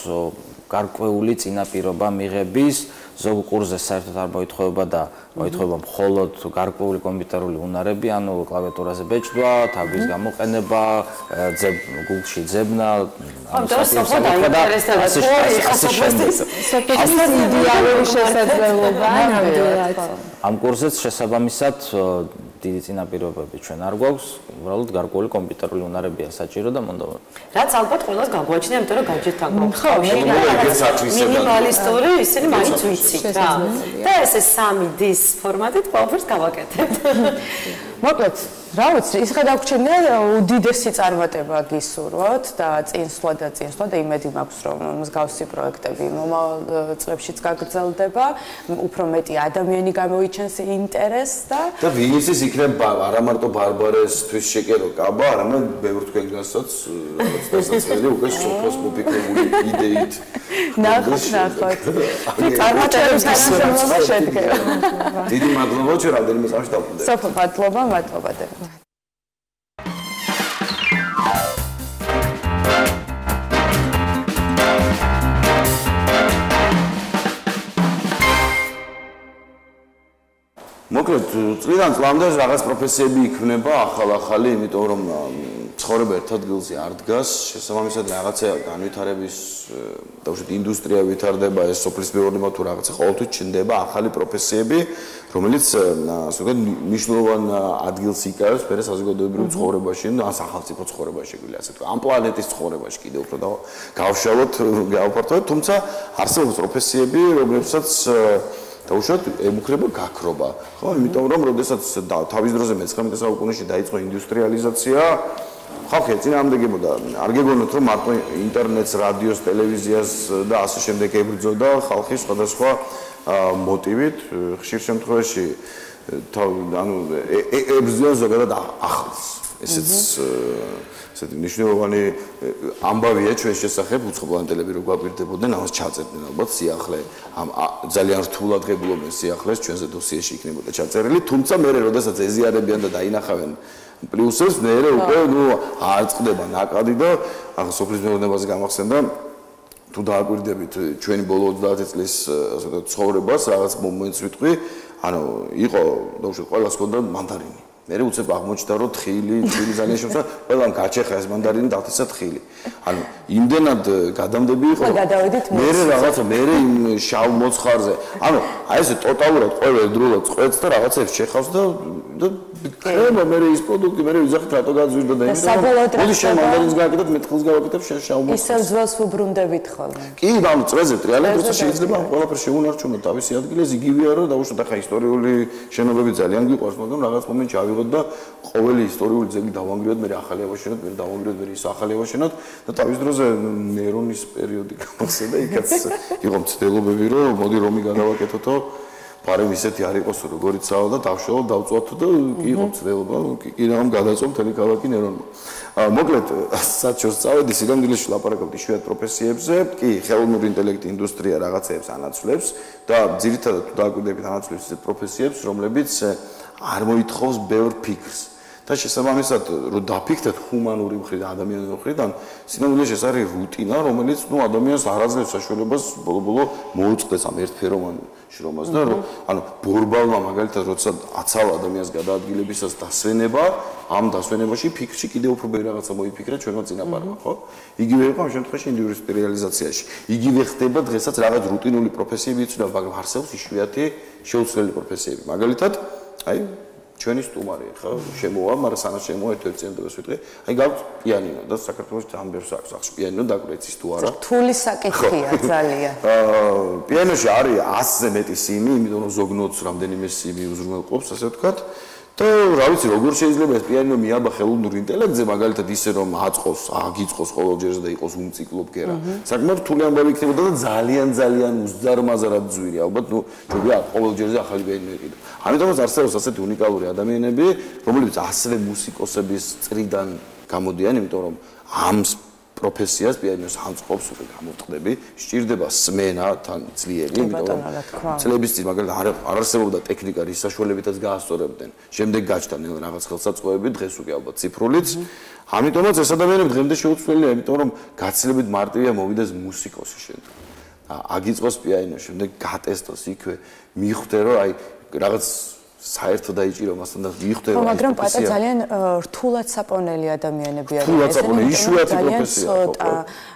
გარკვეული წინაპირობა მიღების, ზოგ კურსზე საერთოდ არ მოითხოვება და მოითხოვება მხოლოდ გარკვეული კომპიუტერული უნარები, ანუ კლავიატურაზე ბეჭდვა, თაბის გამოყენება, Google-ში ძებნა, იდეალური შესაძლებლობა ნამდვილად. ამ კურსზეც შესაბამისად დიდი წინაპირობები ჩვენ არ გვაქვს, უბრალოდ გარკვეული კომპიუტერული უნარებია საჭირო და მონდომები. რაც ალბათ ყველას გაგვაჩნია, იმიტომ რომ გაჯეთთან გვაქვს მინიმალისტური, ისინი მაინც ვიცით რა. და ესე 3D-ის ფორმატით ყველაფერს გავაკეთებთ. მოკლედ, რა ვიცი, ის გადაგვრჩენია უდიდესი წარმატება გისურვოთ და წინსვლა და იმედი მაქვს, რომ მსგავსი პროექტები მომავალ წლებშიც გაგრძელდება, უფრო მეტი ადამიანი გამოიჩენს ინტერესს და ვინც ის იქნება არა მარტო ბარბარესთვის შეკერო კაბა, არამედ ბევრ თქვენგანსაც რაღაც დასაწყისი უკვე სოფოს მოფიქრებული იდეით. ნახოთ. წარმატებების გასაუბრება შედგება. დიდი მადლობა ჩვენ რამდენიმე წამში დავკვდებით. სოფო, მადლობა. მოკლედ, წლიდან წლამდე რაღაც პროფესიები იქმნება ახალ-ახალი, იმიტომ რომ ცხოვრება ერთ ადგილზე არ დგას, შესაბამისად რაღაცა განვითარების დავუშვათ ინდუსტრია ვითარდება, ეს სოფლის მეურნეობა თუ რაღაცა ყოველთვის ჩნდება ახალი პროფესიები, რომელიც ასე ვთქვათ მნიშვნელოვან ადგილს იკავებს მე საზოგადოებრივ ცხოვრებაში და სახელმწიფო ცხოვრებაში შეგვიძლია ასე ვთქვათ, ამ პლანეტის ცხოვრებაში კიდევ უფრო გავშალოთ, გავფართოვოთ, თუმცა არსებობს პროფესიები, რომლებსაც დაუშვათ ემუქრება გაქრობა. ხო, იმიტომ რომ როდესაც თავის დროზე მე-19 საუკუნეში დაიწყო ინდუსტრიალიზაცია, ხალხი წინააღმდეგებოდა, არ გეგონოთ რომ მარტო ინტერნეტს, რადიოს, ტელევიზიას და ასე შემდეგ ებრძოდა ხალხი სხვადასხვა მოტივით, ხშირ შემთხვევაში ანუ ებრძოდა ზოგადად ახლს. ესეც ესეთი მნიშვნელოვანი ამბავია ჩვენ შესახებ უცხოპლანეტელები რო გვაკვირდებოდნენ, ამას ჩაწერდნენ ალბათ სიახლე, ძალიან რთულად ღებულობენ სიახლეს, ჩვენზე დოსიეში იქნებოდა ჩაწერილი, თუმცა მე როდესაც ეზიარებიან და დაინახავენ პლუსებს, მე უკვე არ წყდება ნაკადი და ახლა სოფლის მეურნეობაზე გამახსენდა თუ დააკვირდებით ჩვენი ბოლო 30 წლის ასე ვთქვათ ცხოვრებას, რაღაც მომენტს ვიტყვი, ანუ იყო დაუშვათ ყველას ჰქონდა მანდარინი. მე უცებ აღმოჩნდა რომ თხილი ძალიან შემოსა, ყველამ გაჩეხა ეს მანდარინი დათესა თხილი. ანუ იმდენად გადამდები იყო. მე რაღაცა მე იმ შავ მოცხარზე. ანუ აი ესე ტოტალურად ყოველდღურად წყვეტს და რაღაცებს შეხავს და ხება მე ის პროდუქტი მე ვიზახით რატო გაძვირდა და იმით. მოდი შენ მანდარინს გააკეთებ, მე თხილს გავაკეთებ, შენ შავ მოცხარს. ისევ ძველს უბრუნდებით ხოლმე. კი, ანუ წვეზე რეალურად როცა შეიძლება ყველაფერს შეუნარჩუნოთ თავისი ადგილი, ეს იგივეა რომ დაუშვათ ახლა ისტორიული შენობები ძალიან გვიყვარს, მაგრამ რაღაც მომენტში ავიღოთ და ყოველი ისტორიული ძეგლი დავანგრიოთ, მე ახალი ავაშენოთ, მე დავანგრიოთ, მე ის ახალი ავაშენოთ და თავის დროზე ნერონის პერიოდი გამოსცდა, იქაც იყო მცდელობები, რომ მოდი რომი გადავაკეთოთო, პარემ ისეთი არ იყოს, როგორიცაა და დავშალოთ, დავწვათო და კი იყო მცდელობა, კი რამ გადაწვა მთელი ქალაქი ნერონმა. მოკლედ, საჩოს წავედი სიგანდილეში ლაპარაკობთ იშვიათ პროფესიებზე, კი, ხელოვნური ინტელექტი ინდუსტრია რაღაცეებს ანაცვლებს და ძირითადად თუ დააკვირდებით ანაცვლებს ისეთ პროფესიებს, რომლებიც არ მოითხოვს ბევრ ფიქრს და შესაბამისად რომ დაფიქრდეთ ჰუმანური მხრიდან, ადამიანური მხრიდან, სინამდვილეში ეს არის რუტინა, რომელიც ადამიანს არ აძლევს საშუალებას ბოლო-ბოლო მოუწყდეს ამ ერთფეროვან შრომას და რომ ბორბალმა მაგალითად როცა აცავა ადამიანს გადაადგილებისას დასვენება, ამ დასვენებაში ფიქრში კიდევ უფრო ბევრი რაღაცა მოიფიქრა ჩვენმა წინაპარმა, ხო? იგივე იყო ამ შემთხვევაში ინდუსტრიალიზაციაში. იგივე ხდება დღესაც რაღაც რუტინული პროფესიები იცვლება, მაგრამ არსებობს იშვიათი შეუცვლელი პროფესიები. მაგალითად, აი ჩვენი სტუმარი ხო შემოვა, მაგრამ სანამ შემოვა ერთ-ერთ წინდებას ვიტყვი, აი გავთ პიანინო და საქართველოს ძალიან ბევრს აქვს ახს პიანინო დაკვრეცის თუ არა. რთული საკითხია ძალიან. პიანინოში არის 100-ზე მეტი სიმი, იმიტომ რომ ზოგ ნოტს რამდენიმე სიმი უზრუნველყოფს, ასე ვთქვათ. და რა ვიცი, როგორ შეიძლება ეს პიანინო მიაბა ხელოვნურ ინტელექტზე, მაგალითად ისე რომ აწყოს, აგიწყოს ყოველჯერზე და იყოს უმციკლო ბგერა. საკმაოდ რთული ამბავი იქნებოდა და ძალიან უზარმაზრად ძვირი, ალბათ, ჯობია ყოველჯერზე ახალი პიანინო იყიდო. ამიტომაც არსებობს ასეთი უნიკალური ადამიანები, რომლებიც ასევე მუსიკოსების წრიდან გამოდიან, იმიტომ რომ ამ პროფესიას პიანინოს ამწყობს უკვე გამოვტყდები, სჭირდება სმენა თან ძლიერი, იმიტომ რომ წლების წინ მაგალითად არ არსებობდა ტექნიკა, რის საშუალებითაც გაასწორებდნენ. შემდეგ გაჩნდა რაღაც ხელსაწყოები, დღეს უკვე ალბათ ციფრულიც. ამიტომაც ეს ადამიანები დღემდე შეუცვლელია, იმიტომ რომ გაცილებით მარტივია მოვიდეს მუსიკოსი შემდეგ. აგიწყოს პიანინო, შემდეგ გატესტოს იქვე, მიხვდე რომ აი რაღაც საერთო დაიჭირო მასთან და მიხვდე რომ მაგრამ პატა ძალიან რთულად sapონელი ადამიანები არიან. რთულად sapონელი, იშვიათი პროფესია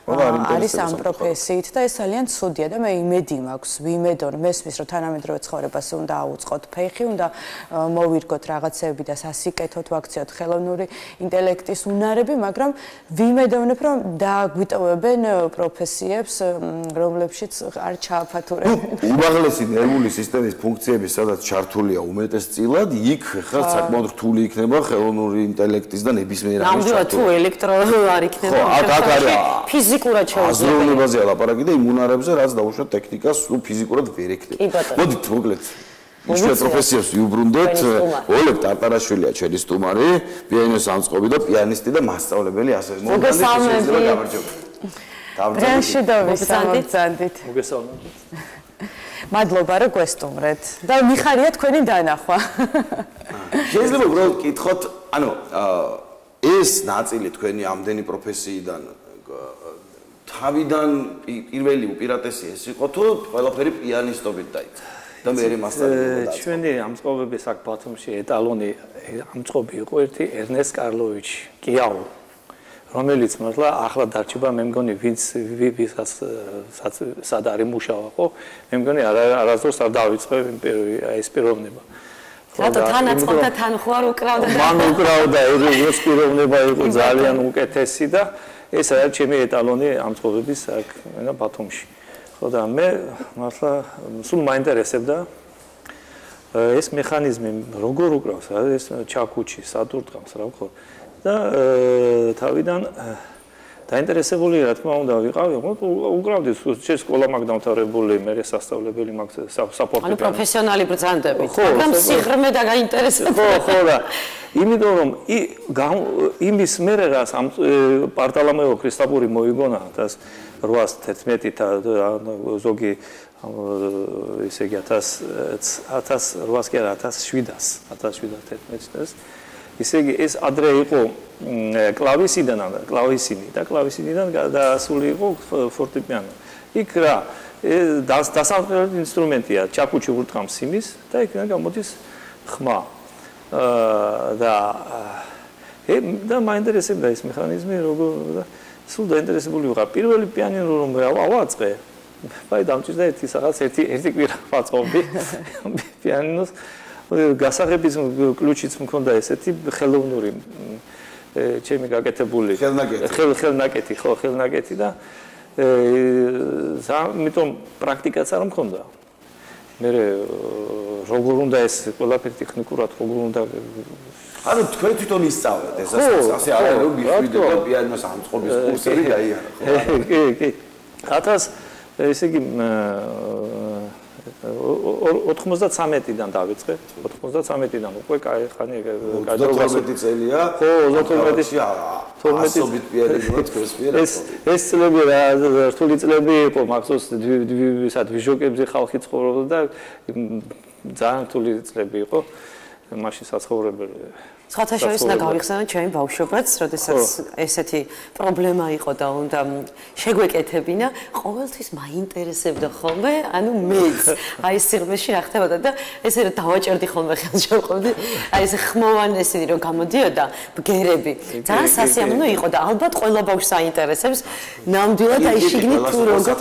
არის ამ პროფესიით და ეს ძალიან ცუდია და მე იმედი მაქვს, ვიმედო რომ მესმის რომ თანამედროვე ცხოვრებას უნდა აუწყოთ ფეხი, უნდა მოვირგოთ რაღაცეები და სასიკეთოთ, ვაქციოთ ხელოვნური ინტელექტის უნარები, მაგრამ ვიმედოვნებ რომ დააგვიტოვებენ პროფესიებს, რომლებშიც არ ჩააფათურებენ. უმაღლესი ნერვული სისტემის ფუნქციები, სადაც ჩართულია უმეტესწილად, იქ ხა საკმაოდ რთული იქნება ხელოვნური ინტელექტის და ნებისმიერ ამის ჩართულობა. ნამდვილად თუ ელექტრო არ იქნება, ფიზიკურად შეუძლებელი. აზროვნებაზეა ლაპარაკი და იმ უნარებზე, რაც დაუშვათ ტექნიკას, ფიზიკურად ვერ ექნება. მოდით, მოკლედ. იშვიათ პროფესიებს ვიუბრუნდეთ. ოლეგ ტარტარაშვილია ჩვენი სტუმარი, პიანინოს ამწყობი და პიანისტი და მასწავლებელი ასე. მოგესალმებით. მოგესალმებით. მოგესალმებით. მადლობა რომ გვესტუმრეთ და მიხარია თქვენი დანახვა. შეიძლება უბრალოდ კითხოთ, ანუ ეს ნაწილი თქვენი ამდენი პროფესიიდან თავიდან პირველი უპირატესი ეს იყო თუ ყველაფერი პიანისტობით დაიწყო და მე მასწავლებლად ჩვენი ამწყობების აქ ბათუმში ეტალონი ამწყობი იყო ერთი ერნესტ კარლოვიჩი კიაო, რომელიც მართლა ახლა დარჩება, მე მგონი ვისაც სად არის მუშაობა ხო, მე მგონი არასდროს არ დავიწყე ეს პიროვნება. რატო თანაწყობდა თან ხო არ უკრავდა? მან უკრავდა, ეს პიროვნება იყო ძალიან უკეთესი და ეს არის ჩემი ეტალონი ამწყობების აქ ბათუმში. ხო და მე მართლა სულ მაინტერესებდა ეს მექანიზმი როგორ უკრავს, ეს ჩაკუჩი, სატურტყამს რა ხო და თავიდან დაინტერესებული რა თქმა უნდა ვიყავი, უკრავდი ჩემს სკოლა მაგ დამთავრებული, მე სასწავლებელი მაგ საფორტეპიანო. ანუ პროფესიონალი ბრძანდებით, მაგრამ სიღრმე და გაინტერესებული. ხო და იმიტომ რომ იმის მერე რაც ამ პარტალამეო ქრისტაბური მოიგონა 1811 და ზოგი ესე იგი 1800 კი არა 1711 წელს ისე იგი ეს ადრე იყო კლავისინიდან გადასული იყო ფორტეპიანო. იქ რა დასავლეთ ინსტრუმენტია, ჩაკუჩი ურტყამს სიმის და იქიდან გამოდის ხმა. და მაინტერესებდა ეს მექანიზმი, როგორ და სულ დაინტერესებული ვიყავ. პირველი პიანინო რომ ავაწყე, აი დამჭირდა ერთი კვირა ვაწყობდი პიანინოს. გასაღების კლუჩიც მქონდა ესეთი ხელოვნური ჩემი გაკეთებული ხელნაკეთი ხო ხელნაკეთი და ამიტომ პრაქტიკაც არ მქონდა. მე როგორ უნდა ეს ყველაფერი ტექნიკურად როგორ უნდა ანუ თქვენ თვითონ ისწავლეთ ეს ასე არა რომ მიხვიდეთ და პიანინოს ამწყობის კურსები დაიარა ხო? კი. ესე იგი 93-დან დავიწყე, 93-დან უკვე ხანი გადაგვასწოდი წელია. ხო, 92-ში 12 პიანინო თქვენს მიერ. ეს წლები რა რთული წლები იყო, მახსოვს ვისად ვიჟოკებზე ხალხი ცხოვრობდა და ძალიან რთული წლები იყო. მაშინ საცხოვრებელი სხვათა შორის უნდა გავიხსენოთ ჩემი ბავშვობაც, როდესაც ესეთი პრობლემა იყო და უნდა შეგვეკეთებინა, ყოველთვის მაინტერესებდა ხოლმე, ანუ მეც აი სიღრმეში რა ხდებოდა და ესე რომ დავაჭერდი ხოლმე ხელს შევყვებდი, აი ეს ხმოვანესი რომ გამოდიოდა ბგერები. ძალიან სასიამოვნო იყო და ალბათ ყველა ბავშვს აინტერესებს ნამდვილად აი შიგნით თუ როგორ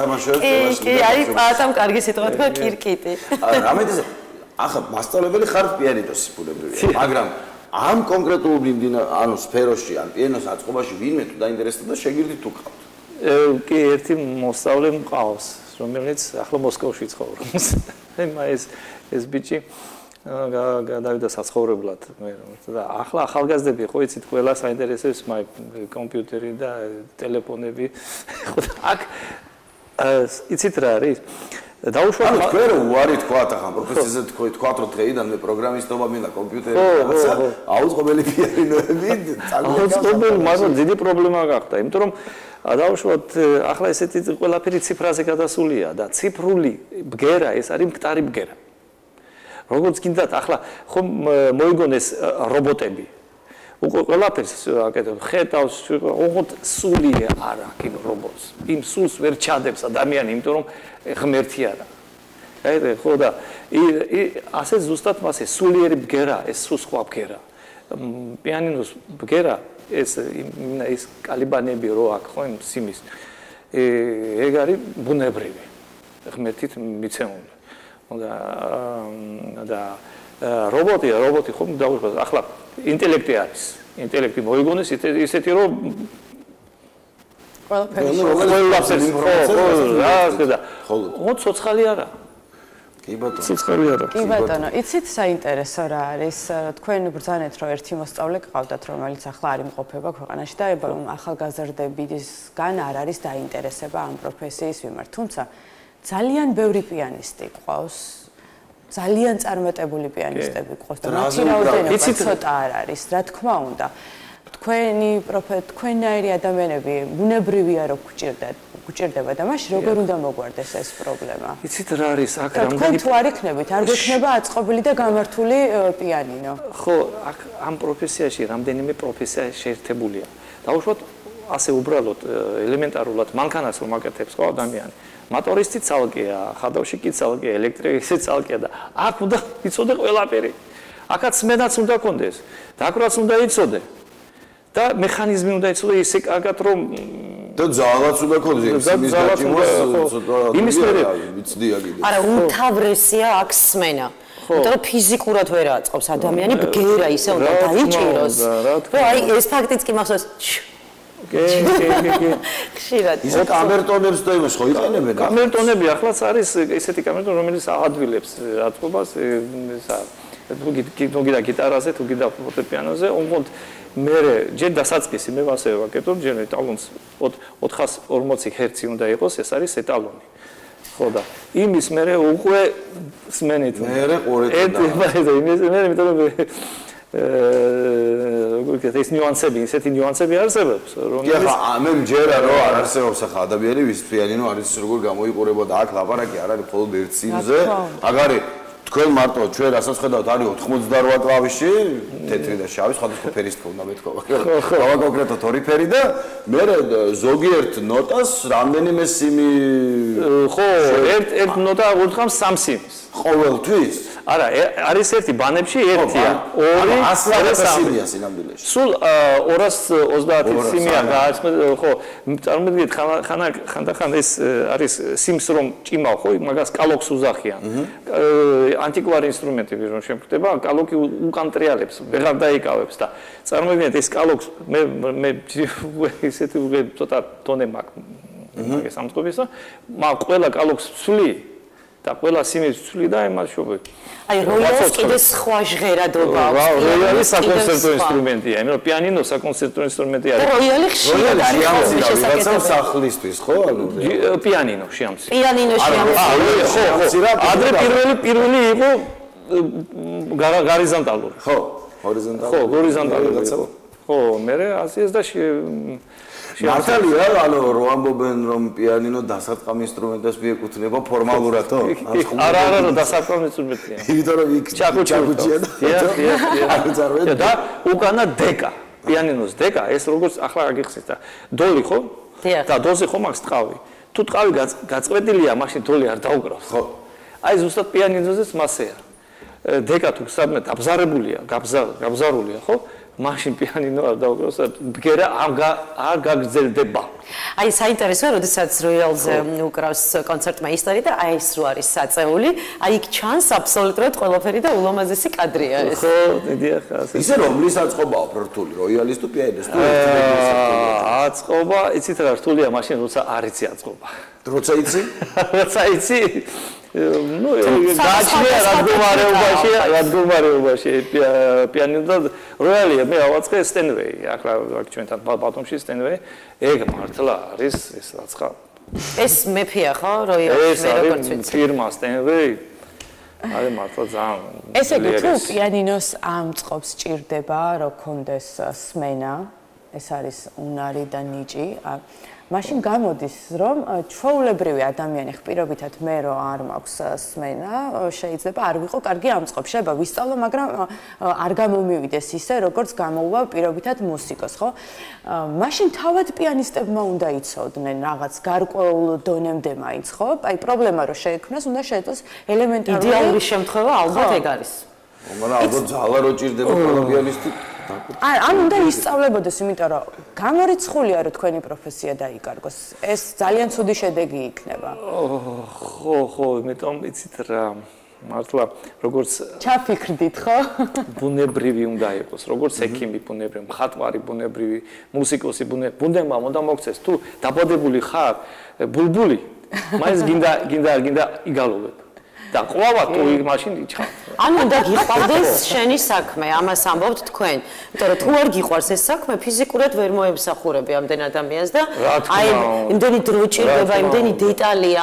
კი, აი პატამ კარგი სიტყვა თქვა კირკიტი. რამეთზე ახლა მასწავლებელი ხარ პიანინოსი ბუნებრივია, მაგრამ ამ კონკრეტულ ანუ სფეროში, ან პიანინოს აწყობაში ვინმე თუ დაინტერესდა და შეგირდით თუ ყავთ? კი, ერთი მოსწავლე მყავს, რომელიც ახლა მოსკოვში ცხოვრობს. ეს ბიჭი გადავიდა საცხოვრებლად და ახლა ახალგაზრდები ხო იცით ყველა საინტერესებს კომპიუტერი და ტელეფონები. აქ იცით რა არის? დაუშვათ თქვენ რო უარი თქვათ ახლა პროფესიაზე თქვათ რომ დღეიდან მე პროგრამისტობა მინდა კომპიუტერი რაღაცა აუწყობელი პიანინოები აუწყობელი მაგრამ დიდი პრობლემა გახდა იმიტომ რომ დაუშვათ ახლა ესეთი ყველაფერი ციფრაზე გადასულია და ციფრული ბგერა ეს არის მკვდარი ბგერა როგორც გინდათ ახლა ხომ მოიგონეს რობოტები უკვე ყველაფერს აკეთებ ხედავს ოღონდ სული არ აქვს იმ რობოტს იმ სულს ვერ ჩადებს ადამიანი იმიტომ რომ ღმერთი არა აი ხო და ასე ზუსტად მასე სულიერი ბგერა ეს სულ სხვა ბგერა პიანინოს ბგერა ეს კალიბანები რო აქვს ხო იმ სიმის ეგ არის ბუნებრივი ღმერთით მიცემული და რობოტი ხომ დაუშვათ ახლა ინტელექტი არის ინტელექტი მოიგონეს ისეთი რომ ხო ცოცხალი არა კი ბატონო იცით საინტერესო რა არის თქვენ ბრძანეთ რომ ერთი მოსწავლე გყავდათ რომელიც ახლა არ იმყოფება ქვეყანაში და ახალგაზრდებისგან არ არის დაინტერესება ამ პროფესიის მიმართ თუმცა ძალიან ბევრი პიანისტი ყავს ძალიან წარმატებული პიანისტები ყავს და მათი რაოდენობა ცოტა არ არის რა თქმა უნდა თქვენნაირი ადამიანები ბუნებრივია რომ გჭირდება და მაშინ როგორ უნდა მოგვარდეს ეს პრობლემა იცით რა არის აქ რამდენი თქვენ თუ არ იქნებით არ გვექნება აწყობილი და გამართული პიანინო ხო აქ ამ პროფესიაში რამდენიმე პროფესია შეერთებულია დაუშვათ ასე უბრალოდ ელემენტარულად მანქანას რომ აკეთებს ხო ადამიანი მოტორისტი ცალკეა, ხადავში ცალკეა, ელექტრიკი ცალკეა და აქ უნდა იცოდე ყველაფერი. აქაც სმენაც უნდა კონდეს, დაკვრაც უნდა იცოდე. და მექანიზმი უნდა იცოდე ისე კარგად რომ და ძალაც უნდა კონდეს, იმის დაჭიმოს იმის მერე ვიცდია კიდე. არა, უმთავრესია აქ სმენა. იმიტომ რომ ფიზიკურად ვერ აწყობს ადამიანი ბგერა ისე უნდა დაიჭიროს. რომ აი ეს ფაქტიც კი მახსოვს ხშირად ისე კამერტონებს და იმას ხო იყენებენ? კამერტონები ახლაც არის ესეთი კამერტონი რომელიც აადვილებს აწყობას თუ გიდა გიტარაზე თუ გიდა ფორტეპიანოზე ოღონდ მე ჯერ დასაწყისი მე ასე ვაკეთებ ჯერ ეტალონს 440 ჰერცი უნდა იყოს ეს არის ეტალონი ხო და იმის მე უკვე სმენით მე ყურეთ ეს ნიუანსები, ისეთი ნიუანსები არსებობს, რომელიც მე მჯერა რომ არ არსებობს ახლა ადამიანი ვის პიანინო არის როგორ გამოიყურება და აქ ლაპარაკი არ არის მხოლოდ ერთ სიმზე, აგარი თქვენ მარტო ჩვენ რასაც ხედავთ არის 88 კლავიში, თეთრი და შავი, სხვადასხვა ფერის თქო უნდა მეთქვა. ხო, კონკრეტულად ორი ფერი და მე ზოგიერთ ნოტას რამდენიმე სიმი ხო, ერთ ნოტა უთხრავს 3 სიმს. ყოველთვის? არა, არის ერთი ბანებში ერთია, ორი, 100 სიმია სინამდვილეში. სულ 230 სიმია გააცნო, ხო, წარმოგიდგენთ ხანდახან ეს არის სიმს რომ ჭიმავ, ხო, მაგას კალოქს უზახიან. ანტიკვარი ინსტრუმენტები რომ შემოხდება, კალოქი უკან ტრიალებს, ვეღარ დაიკავებს და წარმოგიდგენთ ეს კალოქს მე ისეთი ცოტა ტონე მაგ სამწყობისა, მაგ ყველა კალოქს ვცვლი და ყველა სიმის ვცვლი და იმაშობე. აი როიალს კიდე სხვა ჟღერადობა აქვს. როიალი საკონცერტო ინსტრუმენტია, იმიტომ პიანინო საკონცერტო ინსტრუმენტია. როიალი ხშირად არის რაღაცა სახლისთვის, ხო? პიანინო შეამცი. პიანინო შეამცი. ადრე პირველი იყო გარიზონტალური. ხო, ჰორიზონტალური. ხო, ჰორიზონტალური რაღაცა. ხო, მე აზიეს და მართალია, ანუ რო ამბობენ რომ პიანინო დასარტყამ ინსტრუმენტებს მიეკუთვნება ფორმალურადო? არა, დასარტყამ ინსტრუმენტია. იმიტომ რომ იქ ჩაკუჩია და უკანა დეკა, პიანინოს დეკა, ეს როგორც ახლა გიხსნით და დოლი ხო? და დოზე ხო მაქვს ტყავი. თუ ტყავი გაწყვეტილია, მაშინ დოლი არ დაუკრავს. ხო. აი ზუსტად პიანინოზეც მასეა. დეკა თუ სამეთ აბზარებულია, გაბზარულია, ხო? მაშინ პიანინო არ დაუკრავს, ბგერა არ გაგრძელდება. აი საინტერესოა, როდესაც როიალზე უკრავს კონცერტმა ისტორია და აი ეს რო არის საწეული, აი იქ ჩანს აბსოლუტურად ყველაფერი და ულამაზესი კადრია ეს. ხო, დედია ხა. ისე რომლის აწყობაა რთული, როიალის თუ პიანინოს თუ აწყობა, იცით რა რთულია მაშინ როცა არ იცი აწყობა. როცა იცი? როცა იცი ну, გაჩნია რადგომარეობაში პიანინო და როიალია მე ავაწყე სტენვეი, ახლა ჩვენთან ბათუმში სტენვეი, ეგ მართლა არის ეს რაცხა. ეს მეფეა ხო, როიალში მე როგორც ვიცი. ეს ფირმა სტენვეი არის მართლა ძალიან. ესე იგი თუ პიანინოს ამწყობს ჭირდება, რომ კონდეს სმენა, ეს არის უნარი და ნიჭი. მაშინ გამოდის რომ ჩვეულებრივი ადამიანი ხპირობითად მე რო არ მაქვს სმენა შეიძლება არ ვიყო კარგი ამწყობ შეიძლება ვისწავლო მაგრამ არ გამომივიდეს ისე როგორც გამოუვა პირობითად მუსიკოს ხო მაშინ თავად პიანისტებმა უნდა იცოდნენ რაღაც გარკვეულ დონემდე მაინც ხო აი პრობლემა რო შეექმნას უნდა შეეძლოს ელემენტარული იდეალური შემთხვევა ალბათ ეგ არის მაგრამ ალბათ ძალა რო ჭირდება პიანისტი ან უნდა ისწავლებოდეს, იმიტომ რომ გამორიცხულია რომ თქვენი პროფესია დაიკარგოს. ეს ძალიან ცუდი შედეგი იქნება. ხო, იმიტომ იცით რა, მართლა როგორც ჩაფიქრდით, ხო? ბუნებრივი უნდა იყოს, როგორც ექიმი ბუნებრივი, მხატვარი ბუნებრივი, მუსიკოსი ბუნებრივი, უნდა მოგცეს თუ დაბადებული ხარ ბულბული, მაინც გინდა იგალობებ. და ყვავა თუ მაშინ იჩხარ. ანუ უნდა გიყვარდეს შენი საქმე, ამას ამბობთ თქვენ. იმიტომ რომ თუ არ გიყვარს ეს საქმე, ფიზიკურად ვერ მოემსახურები ამდენ ადამიანს და აი იმდენი დრო ჭირდება, იმდენი დეტალია.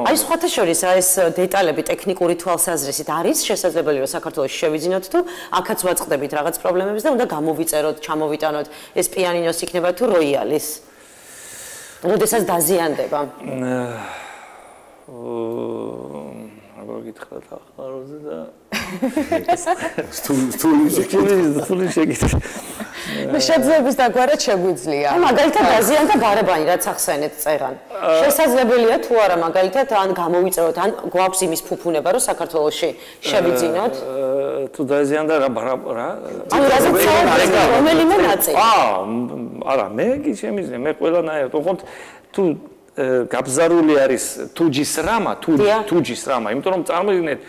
აი სხვათა შორის ეს დეტალები ტექნიკური თვალსაზრისით არის შესაძლებელი რომ საქართველოში შევიძინოთ თუ აქაც ვაწყდებით რაღაც პრობლემებს და უნდა გამოვიწეროთ, ჩამოვიტანოთ ეს პიანინოს იქნება თუ როიალის. როდესაც დაზიანდება. გითხრათ ახალზე და სტული შეგიძლია. მე შეძლებს დაგვარად შეგვიძლია. მაგალითად დაზიანდა გარებანი რაც ახსენეთ წერან. შესაძლებელია თუ არა მაგალითად ან გამოვიწეროთ ან გვაქვს იმის ფუფუნება რომ საქართველოში შევიძინოთ? თუ დაზიანდა რა ანუ რაზეც რომელიმე ნაწილი. არა მე კი შემიძლია მე ყველანაირად თქო თუ გაბზარული არის თუჯის რამა, თუჯის რამა, იმიტომ რომ წარმოიდგინეთ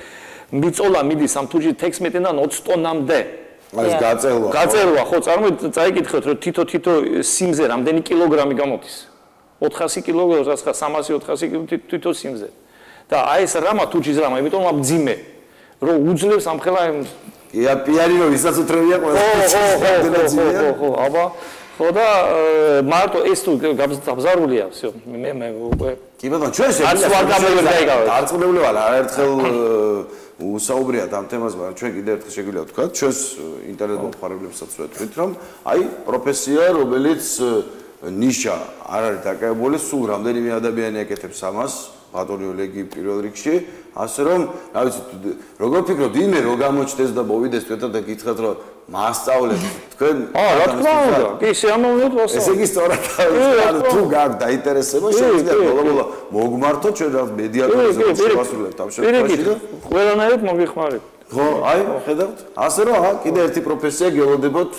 მიწოლა მიდის ამ თუჯის 16-დან 20 ტონამდე. ეს გაწელვა. გაწელვა, ხო, წაიკითხეთ რომ თითო სიმზე რამდენი კილოგრამი გამოდის. 400 კილოგრამი, 300-400 კილოგრამი თითო სიმზე. და აი ეს რამა თუჯის რამა, იმიტომ რომ მძიმე, რომ უძლებს ამხელა პიანინო ვისაც უთრევია ყველა. ხო, აბა ხო და მარტო ეს თუ გაბზარულია, всё, მე უკვე კი ბატონო, ჩვენ შეგვიძლია დარწმუნებული ვარ, არაერთხელ უსაუბრიათ ამ თემაზე, მაგრამ ჩვენ კიდევ ერთხელ შეგვიძლია ვთქვათ, ჩვენს ინტერნეტ მომხმარებლებსაც ვეთქვით, რომ აი პროფესია, რომელიც ნიშა არ არის დაკავებული, სულ რამდენიმე ადამიანი აკეთებს ამას, ბატონიოლეგი პირველ რიგში, ასე რომ, რა ვიცი, როგორ ფიქრობთ, იმე რო გამოჩნდეს და მოვიდეს თქვენთან და გითხრათ, რომ მასწავლეთ თქვენ რა თქმა უნდა კი შეამოვნოთ მოსწავლე ესე იგი სწორად ანუ თუ გაქვთ დაინტერესება შეიძლება ბოლო მოგმართოთ ჩვენ რაღაც მედიატორზე შევასრულებთ ამ შემთხვევაში და ყველანაირად მოგიხმარებთ ხო აი ხედავთ ასე რომ აჰა კიდე ერთი პროფესია გელოდებოთ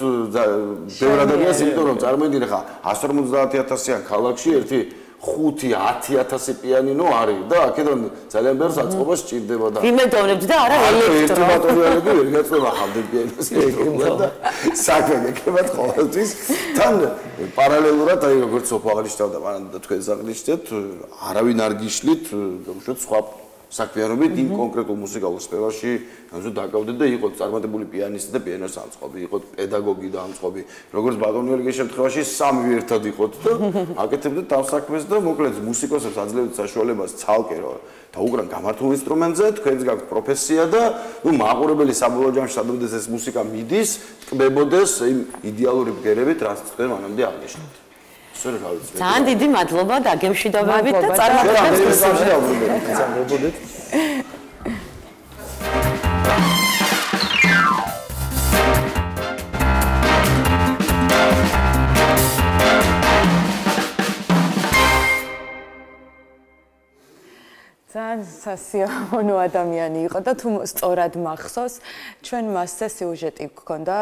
ბევრ ადამიანს იმიტომ რომ წარმოიდგინე ხა 150,000-იან ქალაქში ერთი 5-10,000 პიანინო არის და აქედან ძალიან ბევრს აწყობას სჭირდება და ვიმედოვნებთ და არა ელექტრო ბატონიოლეგი ვერ გაწევა ხალხი პიანინოს და საქმე გეკებათ ყოველთვის თან პარალელურად აი როგორც სოფო აღნიშნავდა მანამდე თქვენ აღნიშნეთ არავინ არ გიშლით უშუალოდ სხვა საქმიანობით იმ კონკრეტულ მუსიკალურ სფეროში დაკავდეთ და იყო წარმატებული პიანისტი და პიანოს ამწყობი, იყო პედაგოგი და ამწყობი. როგორც ბატონი ელგის შემთხვევაში სამივე ერთად იყოთ და აკეთებდეთ ამ საქმეს და მოკლედ მუსიკოსებს აძლევთ საშუალებას ცალკე დაუკრან გამართულ ინსტრუმენტზე, თქვენს გაქვთ პროფესია და მაყურებელი საბოლოო ჯამში სადაც ეს მუსიკა მიდის, ტკბებოდეს იმ იდეალური ბგერებით, რაც თქვენ მანამდე აღნიშნეთ. ძალიან დიდი მადლობა დაგემშვიდობებით და წარმატებებს. ძალიან სასიამოვნო ადამიანი იყო და თუ სწორად მახსოვს, ჩვენ მასზე სიუჟეტი გქონდა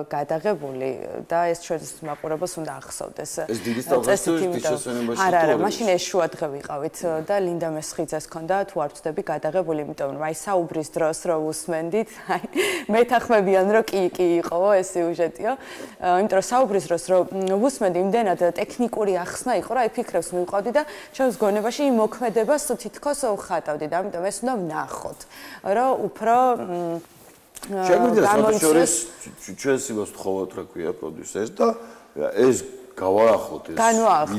გადაღებული და ეს ჩვენს მაყურებელს უნდა ახსოვდეს. ეს დიდი სტალღასტის არა, მაშინ ეს შუადღე ვიყავით და ლინდა მესხიძეს ჰქონდა, თუ არ ვწდები გადაღებული, იმიტომ რომ აი საუბრის დროს რო უსმენდით, აი მეთანხმებიან რომ კი იყო ეს სიუჟეტიო. იმიტომ რომ საუბრის დროს რო უსმენდი, იმდენად ტექნიკური ახსნა იყო, რომ აი ფიქრებს მივყავდი და ჩვენს გონებაში იმ მოქმედებას თითქოს ვხატავდი და ამიტომ ეს უნდა ვნახოთ, რომ უფრო გამოიწვიოს ჩვენს იმას ვთხოვოთ, რა ქვია, პროდიუსერს და ეს გავაახლოთ ეს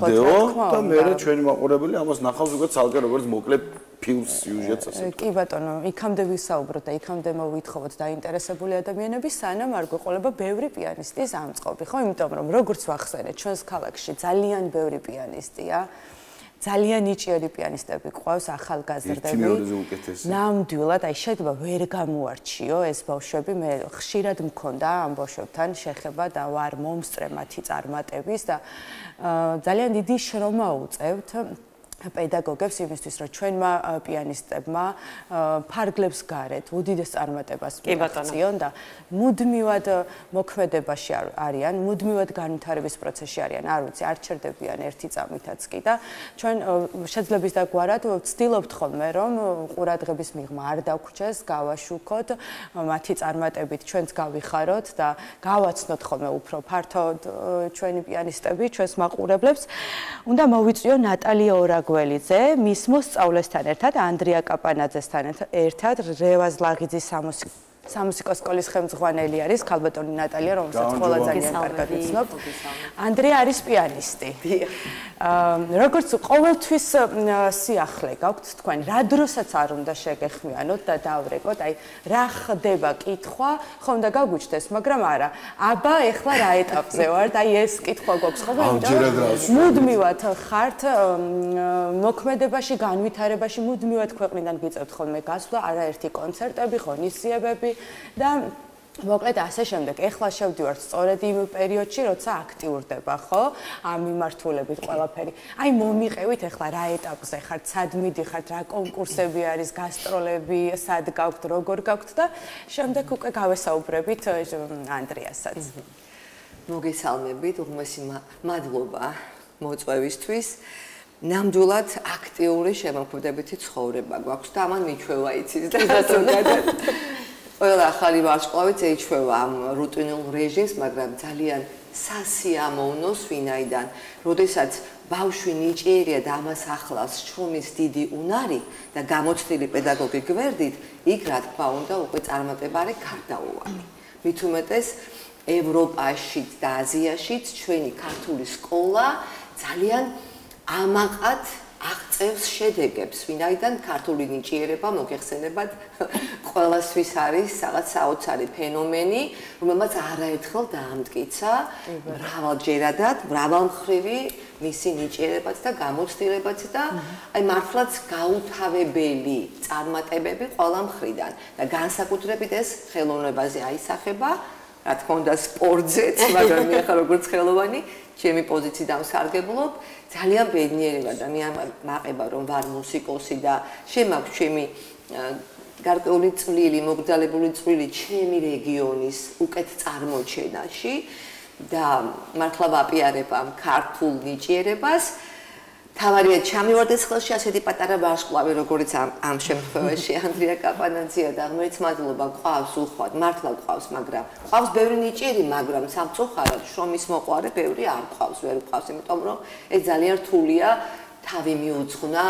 ვიდეო და მე ჩვენი მაყურებელი ამას ნახავს უკვე ცალკე როგორც მოკლე ფილმს სიუჟეტს ასე. კი ბატონო, იქამდე ვისაუბროთ და იქამდე მოვითხოვოთ დაინტერესებული ადამიანები, სანამ არ გვეყოლება ბევრი პიანისტის ამწყობი, ხო? იმიტომ რომ როგორც ვახსენეთ, ჩვენს ქალაქში ძალიან ბევრი პიანისტია. ძალიან ნიჭიერი პიანისტები ყავს, ახალგაზრდები. ნამდვილად, აი შეიძლება ვერ გამოარჩიო ეს ბავშვები, მე ხშირად მქონდა ამ ბავშვებთან შეხება და ვარ მომსწრე მათი წარმატების და ძალიან დიდი შრომა უწევთ პედაგოგებს imისთვის, რომ ჩვენმა პიანისტებმა ფარგლებს გარეთ უდიდეს წარმატებას მიაღწიონ და მუდმივად მოქმედებაში არიან, მუდმივად განვითარების პროცესში არიან, არ ვიცი, არ ჩერდებიან ერთი წამითაც კი და ჩვენ შეძლების დაგვარად ვცდილობთ ხოლმე, რომ ყურადღების მიღმა არ დაგვრჩეს, გავაშუქოთ, მათი წარმატებით ჩვენც გავიხაროთ და გავაცნოთ ხოლმე უფრო ფართოდ ჩვენი პიანისტები, ჩვენს მაყურებლებს. უნდა მოვიწვიო ნატალია ორაგველიძე, მის მოსწავლესთან ერთად, ანდრია კაპანაძესთან ერთად, რევაზ ლაღიძის სამუსიკო სკოლის ხელმძღვანელი არის ქალბატონი ნატალია, რომელსაც ყველა ძალიან კარგად იცნობთ. ანდრია არის პიანისტი. როგორც ყოველთვის სიახლე გაქვთ თქვენ, რა დროსაც არ უნდა შეგეხმიანოთ და დავრეკოთ, აი რა ხდება კითხვა, ხომ და გაგვიჩნდეს, მაგრამ არა. აბა, ეხლა რა ეტაპზე ვართ? აი ეს კითხვა გვაქვს ხოლმე, მუდმივად ხართ მოქმედებაში, განვითარებაში, მუდმივად ქვეყნიდან გიწევთ ხოლმე გასვლა, არაერთი კონცერტები, ღონისძიებები და მოკლედ ასე შემდეგ. ეხლა შევდივართ სწორედ იმ პერიოდში, როცა აქტიურდება, ხო? ამ მიმართულებით ყველაფერი. აი მომიყევით ეხლა რა ეტაპზე ხართ, სად მიდიხართ, რა კონკურსები არის, გასტროლები, სად გაქვთ, როგორ გაქვთ და შემდეგ უკვე გავესაუბრებით ანდრიასაც. მოგესალმებით, უღმესი მადლობა მოწვევისთვის. ნამდვილად აქტიური შემოქმედებითი ცხოვრება გვაქვს და ამან მიჩვევა იცით და ზოგადად ყველა ახალი ვარსკვლავი წეიჩვევა ამ რუტინულ რეჟიმს, მაგრამ ძალიან სასიამოვნოს, ვინაიდან როდესაც ბავშვი ნიჭიერია და ამას ახლავს შრომის დიდი უნარი და გამოცდილი პედაგოგი გვერდით, იქ რა თქმა უნდა უკვე წარმატება არის გარდაუვალი. მით უმეტეს ევროპაშიც და აზიაშიც ჩვენი ქართული სკოლა ძალიან ამაყად აღწევს შედეგებს, ვინაიდან ქართული ნიჭიერება მოგეხსენებათ ყველასთვის არის რაღაც საოცარი ფენომენი, რომელმაც არაერთხელ დაამტკიცა მრავალჯერადად, მრავალმხრივი მისი ნიჭიერებაც და გამოცდილებაც და აი მართლაც გაუთავებელი წარმატებები ყველა მხრიდან და განსაკუთრებით ეს ხელოვნებაზე აისახება, რა თქმა უნდა სპორტზეც, მაგრამ მე ახლა როგორც ხელოვანი ჩემი პოზიციიდან ვსარგებლობ, ძალიან ბედნიერება და მე მაყება რომ ვარ მუსიკოსი და შემაქვს ჩემი გარკვეული წვლილი, მოგრძალებული წვლილი ჩემი რეგიონის უკეთ წარმოჩენაში და მართლა ვაპიარებ ამ ქართულ ნიჭიერებას. თავარია ჩამივარდეს ხელში ასეთი პატარა ვარსკვლავი, როგორც ამ შემთხვევაში ანდრია კაპანაძეა და ღმერთს მადლობა ყავს უხვად, მართლა ყავს, მაგრამ ყავს ბევრი ნიჭიერი, მაგრამ სამწუხაროდ შრომის მოყვარე ბევრი არ ყავს, ვერ ყავს, იმიტომ რომ ეს ძალიან რთულია თავი მიუძღვნა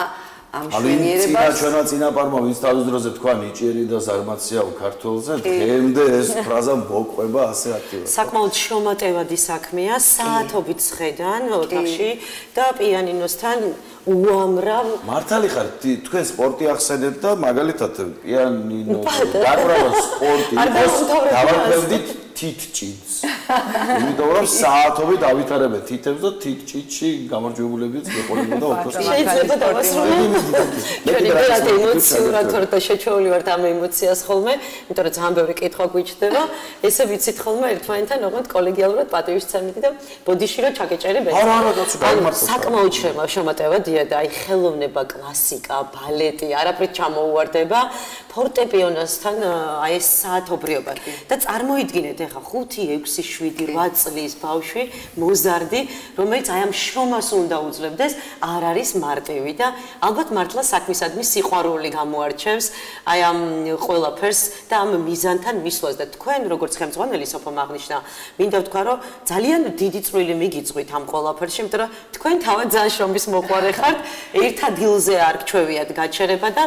ამ შვენიერებას ჩვენმა წინაპარმა ვინც თავის დროზე თქვა ნიჭიერი და ზარმაცია ქართველზე დღემდე ეს ფრაზა მოყვება ასე აქტიურად საკმაოდ შრომატევადი საქმეა საათობით ხედან ოთახში და პიანინოსთან უამრავ მართალი ხარ თქვენ სპორტი ახსენებთ და მაგალითად პიანინო დაკვრავა სპორტი დავარქვევდით თითჭიდს იმიტომ რომ საათობით ავითარებენ თითებს და თითჭიდში გამარჯვებულებიც მეყოლებოდა ოქროს შეიძლება დავასრულო ჩვენი ბერად ემოციურად ვარ და შეჩეული ვართ ამ ემოციას ხოლმე იმიტომ რომ ძალიან ბევრი კითხვა გვიჩნდება ესე ვიცით ხოლმე ერთმანეთთან ოღონდ კოლეგიალურად პატივისცემითი და ბოდიში რომ ჩაგეჭერებენ საკმაოდ შრომატევადია და აი ხელოვნება კლასიკა ბალეტი არაფრით ჩამოუვარდება ფორტეპიანოსთან აი ეს საათობრიობა და წარმოიდგინეთ ეხა 5, 6, 7, 8 წლის ბავშვი მოზარდი რომელიც აი ამ შრომას უნდა უძლებდეს არ არის მარტივი და ალბათ მართლა საქმისადმი სიყვარული გამოარჩევს აი ამ ყველაფერს და ამ მიზანთან მისვლას და თქვენ როგორც ხელმძღვანელი სოფო აღნიშნა მინდა ვთქვა რომ ძალიან დიდი წვლილი მიგიწვით ამ ყველაფერში იმიტომ რომ თქვენ თავად ძალიან შრომის მოყვარე ხართ ერთ ადგილზე არ გჩვევიათ გაჩერება და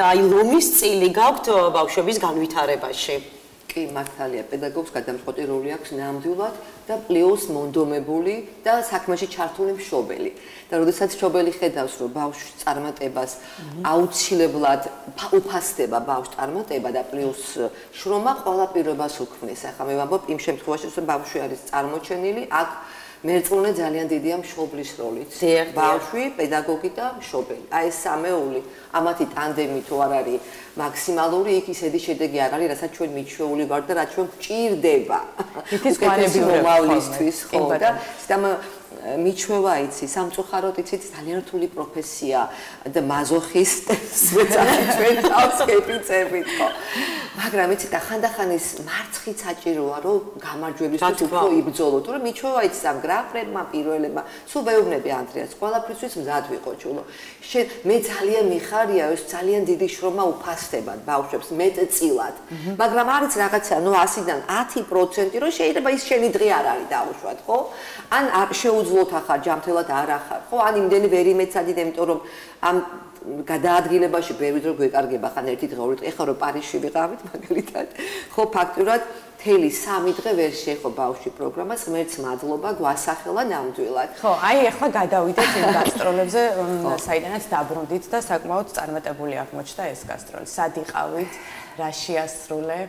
აი ლომის წილი გაქვთ ბავშვების განვითარებაში კი მართალია პედაგოგს გადამწყვეტი როლი აქვს ნამდვილად და პლუს მონდომებული და საქმეში ჩართული მშობელი და როდესაც მშობელი ხედავს რომ ბავშვის წარმატებას აუცილებლად უფასდება ბავშვის წარმატება და პლუს შრომა ყველა პირობას უქმნის ახლა მე ვამბობ იმ შემთხვევაში რომ ბავშვი არის წარმოჩენილი აქ მერწმუნე ძალიან დიდია მშობლის როლიც ბავშვი პედაგოგი და მშობელი აი ეს სამეული ამათი ტანდემი თუ არ არის მაქსიმალური იქ ისეთი შედეგი არ არის რასაც ჩვენ მიჩვეული ვართ და რაც ჩვენ გვჭირდება ითის გვანებრივისთვის ხო და მიჩვევა იცი სამწუხაროდ იცით ძალიან რთული პროფესია და მაზოხისტებს ჩვენ თავს გეპიცებით ხო მაგრამ იცით ახანდახან ის მარცხი საჭიროა რომ გამარჯვებისთვის უფრო იბრძოლო თუ რომ მიჩვევა იცი ამ გრაფრებმა პირველებმა სულ ვეუბნები ანდრიას ყველაფრისთვის მზად ვიყო ჩულო მე ძალიან მიხარია ეს ძალიან დიდი შრომა უფასდებათ ბავშვებს მეტწილად მაგრამ არის რაღაცა ნუ 100-დან 10% რომ შეიძლება ის შენი დღე არ არის დაუშვათ ხო ან შეუძლოთ ახარ ჯამთელად არ ახარ ხო ან იმდენი ვერ იმეცადით იმიტომ რომ ამ გადაადგილებაში ბევრი დრო გვეკარგება ხან ერთი დღე ორი დღე ეხლა რომ პარიზში ვიყავით მაგალითად ხო ფაქტურად მთელი 3 დღე ვერ შეეხო ბავშვი პროგრამას ღმერთს მადლობა გვასახელა ნამდვილად ხო აი ეხლა გადავიდეთ იმ გასტროლებზე საიდანაც დაბრუნდით და საკმაოდ წარმატებული აღმოჩნდა ეს გასტროლი სად იყავით რა შეასრულე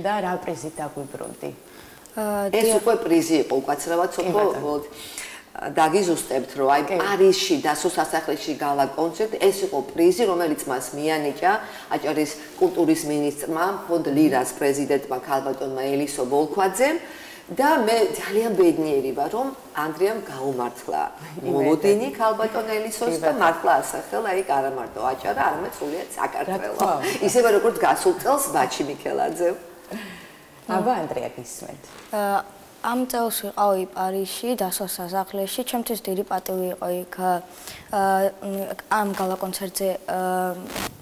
და რა პრიზით დაგვიბრუნდი ეს უკვე პრიზი იყო უკაცრავად სოფო დაგიზუსტებთ რომ აი პარიზში დასო სასახლეში გალა კონცერტი ეს იყო პრიზი რომელიც მას მიანიჭა აჭარის კულტურის მინისტრმა ფონდ ლირას პრეზიდენტმა ქალბატონმა ელისო ვოლქვაძემ და მე ძალიან ბედნიერი ვარ რომ ანდრიამ გაუმართლა მოლოდინი ქალბატონ ელისოს და მართლა ასახელა იქ არა მარტო აჭარა არამედ სულიად საქართველო ისევე როგორც გასულ წელს ბაჩი მიქელაძემ აბა ანდრია გისმენთ ამ წელს ვიყავი პარიზში დასო სასახლეში ჩემთვის დიდი პატივი იყო იქ ამ გალა კონცერტზე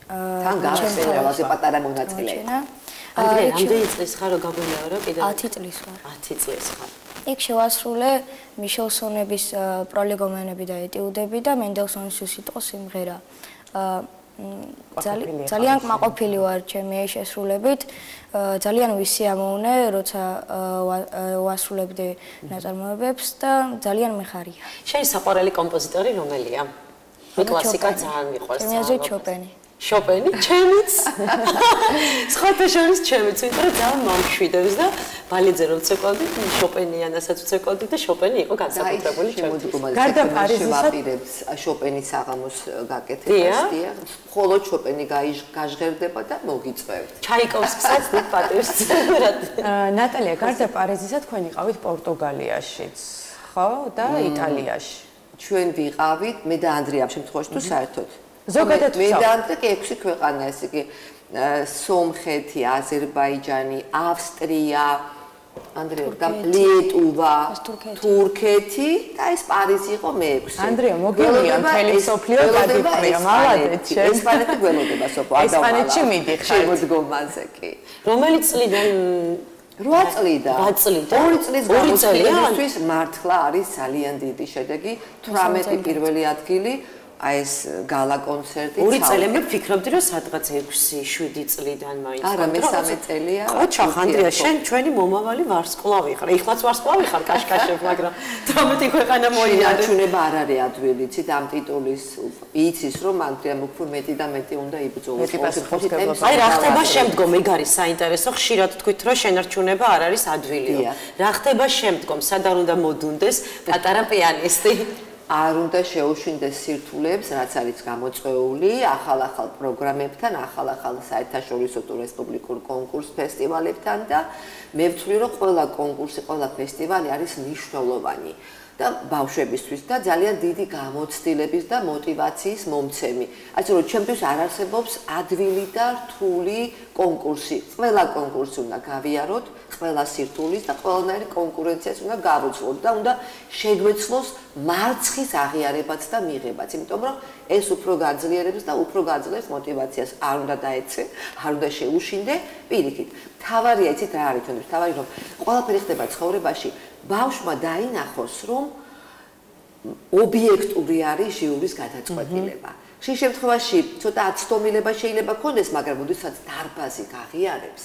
თან გასწრებაზე პატარა მონაწილე ანდრია რამდენი წლის ხარ რომ გაგვიმეორო კიდევ 10 წლის ვარ 10 წლის ხარ იქ შევასრულე მიშელსონების პროლეგომენები და ეტიუდები და მენდელსონის სიტყვა სიმღერა ძალიან კმაყოფილი ვარ ჩემი შესრულებით ძალიან ვისიამოვნე როცა ვასრულებდი ნაწარმოებებს და ძალიან მეხარია შენი საყვარელი კომპოზიტორი რომელია მე კლასიკა ძალიან მიყვარს ჩემი ჩოპენი შოპენი ჩემიც სხვათა შორის ჩემიც იმიტომ რომ ძალიან მომშვიდებს და ბალეტზე რომ ვცეკვავდი შოპენიანასაც ვცეკვავდი და შოპენი იყო განსაკუთრებული ჩემთვის გარდა პარიზისაპირებს შოპენის საღამოს გაკეთებას დია მხოლოდ შოპენი გაჟღერდება და მოგიწევთ ჩაიკოვსკისაც დიდ პატივს ვცემთ ნატალია გარდა პარიზისა თქვენ იყავით პორტუგალიაშიც ხო და იტალიაში ჩვენ ვიყავით მე და ანდრია ამ შემთხვევაში თუ საერთოდ ზოგადად მე და ანდრია 6 ქვეყანა ეს იგი სომხეთი, აზერბაიჯანი, ავსტრია, ანდრია და ლიტვა, თურქეთი და ეს პარიზი იყო მე-6. ანდრია მოგელია მთელი სოფლიო გადიფრია, მალადეთ. ესპანეთი გველოდება სოფო ადავალა. ესპანეთში მიდიხარ. შემოდგომაზე კი. რომელი წლიდან 8 წლიდან 8 წლიდან 2 წლის გამოცდილებისთვის მართლა არის ძალიან დიდი შედეგი 18 პირველი ადგილი აი ეს გალა კონცერტი. ორი წელი მე ვფიქრობდი რომ სადღაც 6-7 წლიდან მაინც. არა, მე 3 წელია. კოჩახ ანდრია, შენ ჩვენი მომავალი ვარსკვლავი ხარ. ეხლაც ვარსკვლავი ხარ კაშკაშებ, მაგრამ 18 ქვეყანა მოიარე. ნაჩვენება არ არის ადვილი, იცით, ამ ტიტულის იცის რომ ანდრიამ უფრო მეტი და მეტი უნდა იბრძოლოს. აი რა ხდება შემდგომ, ეგ არის საინტერესო, ხშირად თქვით რომ შენარჩუნება არ არის ადვილიო. რა ხდება შემდგომ, სად არ უნდა მოდუნდეს პატარა პიანისტი? არ უნდა შეუშინდეს სირთულეებს, რაც არის გამოწვეული ახალ-ახალ პროგრამებთან, ახალ-ახალ საერთაშორისო თუ რესპუბლიკურ კონკურს ფესტივალებთან და მე ვთვლი რომ ყველა კონკურსი, ყველა ფესტივალი არის მნიშვნელოვანი და ბავშვებისთვის და ძალიან დიდი გამოცდილების და мотиваციის მომცემი. ასე რომ ჩემთვის არ არსებობს ადვილი და რთული კონკურსი. ყველა კონკურსი უნდა გავიაროთ, ყველა სირთულის და ყველანაირი კონკურენციას უნდა გავუძლოთ და უნდა შეგვეცლოს მარცხის აღიარებაც და მიღებაც, იმიტომ რომ ეს უფრო გაძლიერებს და უფრო გაძლიერებს мотиваციას. არ უნდა დაეცე, არ უნდა შეუშინდე, პირიქით. თავარია, იცით რა არის თუნდაც, თავარი რომ ყველაფერი ხდება ცხოვრებაში, ბავშვმა დაინახოს, რომ ობიექტური არის ჟიურის გადაწყვეტილება. ხშირ შემთხვევაში ცოტა აცდომილება შეიძლება ქონდეს, მაგრამ ოდესაც დარბაზი გაღიარებს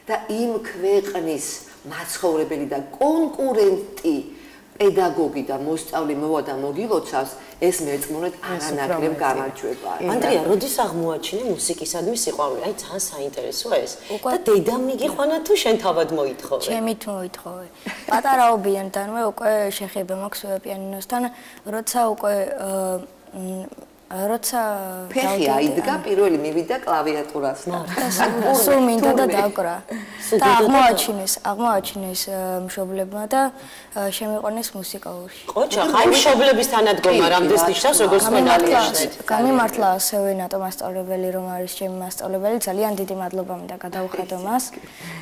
და იმ ქვეყნის მაცხოვრებელი და კონკურენტი პედაგოგი და მოსწავლე მოვა და მოგილოცავს, ეს მეწმუნეთ არანაკლებ გამარჯვებაა. ანდრია, როდის აღმოაჩინე მუსიკისადმი სიყვარული? აი ძალიან საინტერესოა ეს. და დედამ მიგიყვანა თუ შენ თავად მოითხოვე? ჩემით მოითხოვე. პატარაობიდანვე უკვე შეხება მაქვს პიანინოსთან, როცა უკვე როცა ფეხი აიდგა, პირველი მივიდა კლავიატურასთან. სულ მინდა და დაკვრა. და აღმოაჩინეს მშობლებმა და შემიყვანეს მუსიკალურში. ყოჩახ, აი მშობლების თანადგომა რამდენს ნიშნავს, როგორც მონალიაში. გამიმართლა ასევე ნატო მასწავლებელი, რომ არის ჩემი მასწავლებელი, ძალიან დიდი მადლობა მინდა გადავუხადო მას.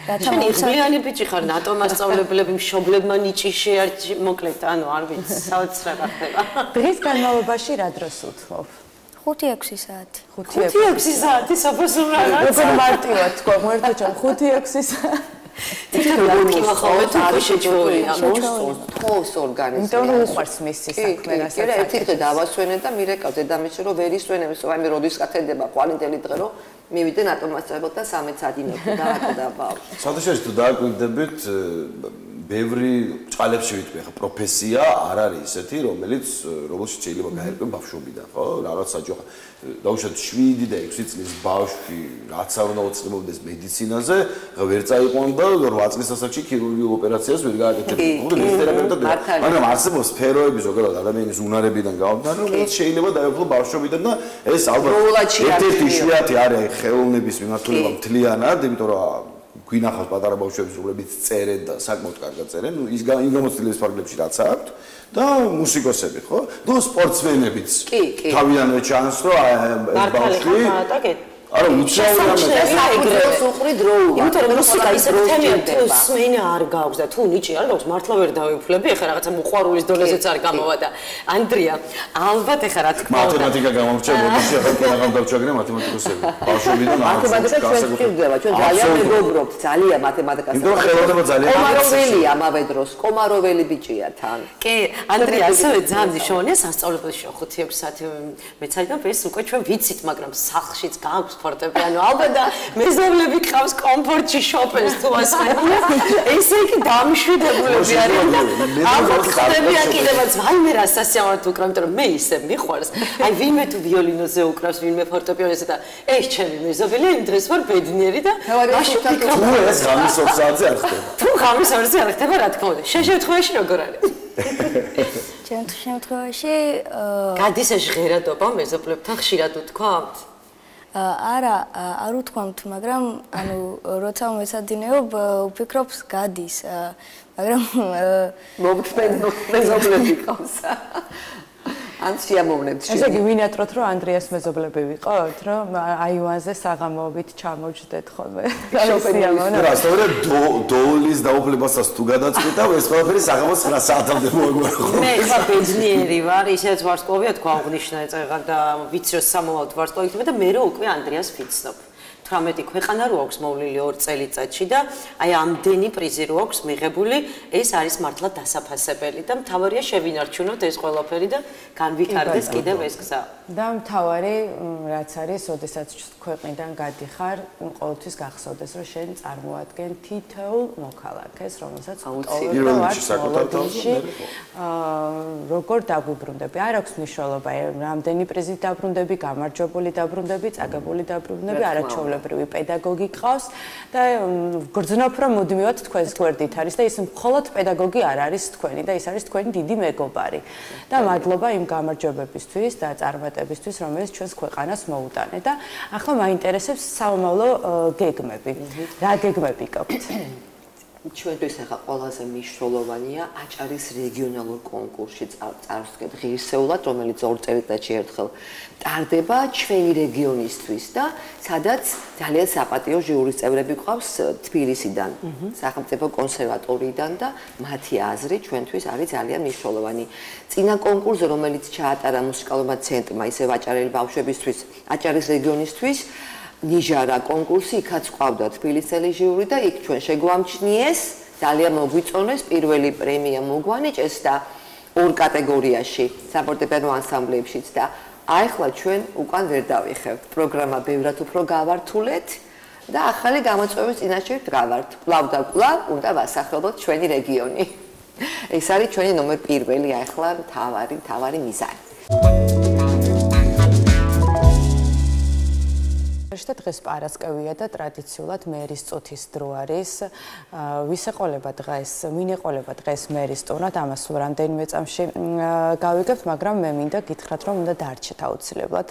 რათა მოხსნიანი ბიჭი ხარ, ნატო მასწავლებლები მშობლებმა ნიჭი მოკლედ, ანუ არ ვიცი, საოცრად ხდება. დღის განმავლობაში რა დროს უთხოვ? 5-6 საათი. 5-6 საათი საფასურაა. როგორ მარტივად თქვა, მოერთო ჩემ 5-6 საათი. თითქოს კიმახავე თუ შეჭროია, მოხოს ორგანიზმი. იმიტომ რომ უყვარს მისი საქმე, რასაც კი, ერთი დღე დავასვენე და მირეკავ დედამისში რომ ვერ ისვენებს, აი მე როდის გათენდება ყვალინდელი დღე რომ მივიდე ნატო მასწავლებელთან 13 საათი მეფე დააკდაბავ. საერთოდ თუ დააკვირდებით ბევრი წყალებში ვიტყვი, ხა პროფესია არ არის ისეთი, რომელიც რომელშიც შეიძლება გაერკვე ბავშვობიდან, ხო? რაღაც საჯო ხა დაუშვათ 7 და 6 წლის ბავშვი რაც არ უნდა უწყებოდეს მედიცინაზე, ვერ წაიყვანდა 8 წლის ასაკში ქირურგიულ ოპერაციას ვერ გააკეთებდა. მოკლედ ეს თერაპევტები, მაგრამ არსებობს სფეროები ზოგადად ადამიანის უნარებიდან გამომდინარე, რომელიც შეიძლება დაეუფლო ბავშვობიდან და ეს ალბათ ერთ-ერთი იშვიათი არის ხელოვნების მიმართულება მთლიანად, იმიტომ რომ გვინახავს პატარა ბავშვების, რომლებიც წერენ და საკმაოდ კარგად წერენ, ნუ ის გამოცდილების ფარგლებში რაც აქვს და მუსიკოსები, ხო? ნუ სპორტსმენებიც. თავიანვე ჩანს, რომ ეს ბავშვი არა უცხოურს უყრი დროულად. იმიტომ რომ მუსიკა ისეთი თემია, თუ სმენა არ გაქვს და თუ ნიჭი არ გაქვს, მართლა ვერ დავიფლები, ეხლა რაღაცა მოყვარულის დონეზეც არ გამოვა და ანდრია, ალბათ ეხლა რა თქმა უნდა. მათემატიკა გამომრჩა, ბოდიში ახლა კი აღარ დავჩაგრე მათემატიკოსები. ბავშვობიდან მათემატიკა ჩვენ ვჭირდება, ჩვენ ძალიან მეგობრობთ, ძალიან მათემატიკას. იმიტომ ხელოვნება ძალიან კომაროველი ამავე დროს, კომაროველი ბიჭია თან. კი, ანდრია, ასევე ძალიან მნიშვნელოვანია სასწავლებელში 5-6 საათი მეცაიდან ეს უკვე ჩვენ ვიცით, მაგრამ სახლშიც გაქვს ფორტეპიანო ალბათ და მეზობლები ყავს კომფორტში შოპენს თუ ასხენია ესე იგი დამშვიდებულები არიან და ალბათ ხდებიან კიდევაც ვაიმე რა სასიამოვნო უკრავ, იმიტომ რომ მე ისე მიყვარს აი ვინმე თუ ვიოლინოზე უკრავს, ვინმე ფორტეპიანოზე და ეს ჩემი მეზობელია, იმ დღეს ვარ ბედნიერი და მაშინ ვფიქრობ ეს ღამის 2 საათზე არ ხდება. თუ ღამის 2 საათზე არ ხდება, რა თქმა უნდა. შენ შემთხვევაში როგორ არის? ჩემ შემთხვევაში გადის ეს ჟღერადობა მეზობლებთან ხშირად უთქვამთ? არა, არ უთქვამთ, მაგრამ ანუ როცა მეცადინეობ, ვფიქრობ გადის, მაგრამ მოგწმენ მეზობლები ყავს. ან შეამოვნებთ. ესე იგი ვინატროთ რომ ანდრიას მეზობლები ვიყავთ, რომ აივანზე საღამოობით ჩამოჯდეთ ხოლმე. შოპენიამონა. რა, სწორედ დოულის დაუფლებასაც თუ გადაწყვიტა, ეს ყველაფერი საღამოს 9 საათამდე მოგვაქვს. მე ხა ბედნიერი ვარ, ისედაც ვარსკვლავია თქვა აღნიშნა ეწეღა და ვიცი რომ სამოვალთ ვარსკვლავით და მე რო უკვე ანდრიას ვიცნობ. 18 ქვეყანა რო აქვს მოვლილი 2 წელიწადში და აი ამდენი პრიზი რო აქვს მიღებული, ეს არის მართლა დასაფასებელი და მთავარია შევინარჩუნოთ ეს ყველაფერი და განვითარდეს კიდევ ეს გზა. და მთავარი რაც არის, ოდესაც ქვეყნიდან გადიხარ, ყოველთვის გახსოვდეს, რომ შენ წარმოადგენ თითოეულ მოქალაქეს, რომელსაც როგორ დაგვიბრუნდები. არ აქვს მნიშვნელობა, რამდენი პრიზით დაბრუნდები, გამარჯვებული დაბრუნდები, წაგებული დაბრუნდები, არაჩვეულებრივი პედაგოგი ყავს და გრძნობ, რომ მუდმივად თქვენს გვერდით არის და ის მხოლოდ პედაგოგი არ არის თქვენი და ის არის თქვენი დიდი მეგობარი. და მადლობა იმ გამარჯვებებისთვის და წარმატებისთვის, რომელიც ჩვენს ქვეყანას მოუტანე და ახლა მაინტერესებს სამომავლო გეგმები. რა გეგმები გაქვთ? ჩვენთვის ახლა ყველაზე მნიშვნელოვანია აჭარის რეგიონალურ კონკურსში წარსდგეთ ღირსეულად, რომელიც 2 წელიწადში ერთხელ ტარდება ჩვენი რეგიონისთვის და სადაც ძალიან საპატიო ჟიურის წევრები გვყავს თბილისიდან, სახელმწიფო კონსერვატორიიდან და მათი აზრი ჩვენთვის არის ძალიან მნიშვნელოვანი. წინა კონკურსზე, რომელიც ჩაატარა მუსიკალურმა ცენტრმა, ისევ აჭარელი ბავშვებისთვის, აჭარის რეგიონისთვის ნიჟარა კონკურსი, იქაც ყავდა თბილისელი ჟიური და იქ ჩვენ შეგვამჩნიეს, ძალიან მოგვიწონეს, პირველი პრემია მოგვანიჭეს და 2 კატეგორიაში, საფორტეპიანო ანსამბლებშიც და ახლა ჩვენ უკან ვერ დავიხევთ. პროგრამა ბევრად უფრო გავართულეთ და ახალი გამოწვევის წინაშე ვდგავართ. კვლავ და კვლავ უნდა ვასახელოთ ჩვენი რეგიონი. ეს არის ჩვენი ნომერ 1 ახლა მთავარი მიზანი. და დღეს პარასკევია და ტრადიციულად მერის წუთის დრო არის. ვინ ეყოლება დღეს მერის ტურნად, ამას სულ რამდენიმე წამში გავიგებთ, მაგრამ მე მინდა გითხრათ, რომ უნდა დარჩეთ აუცილებლად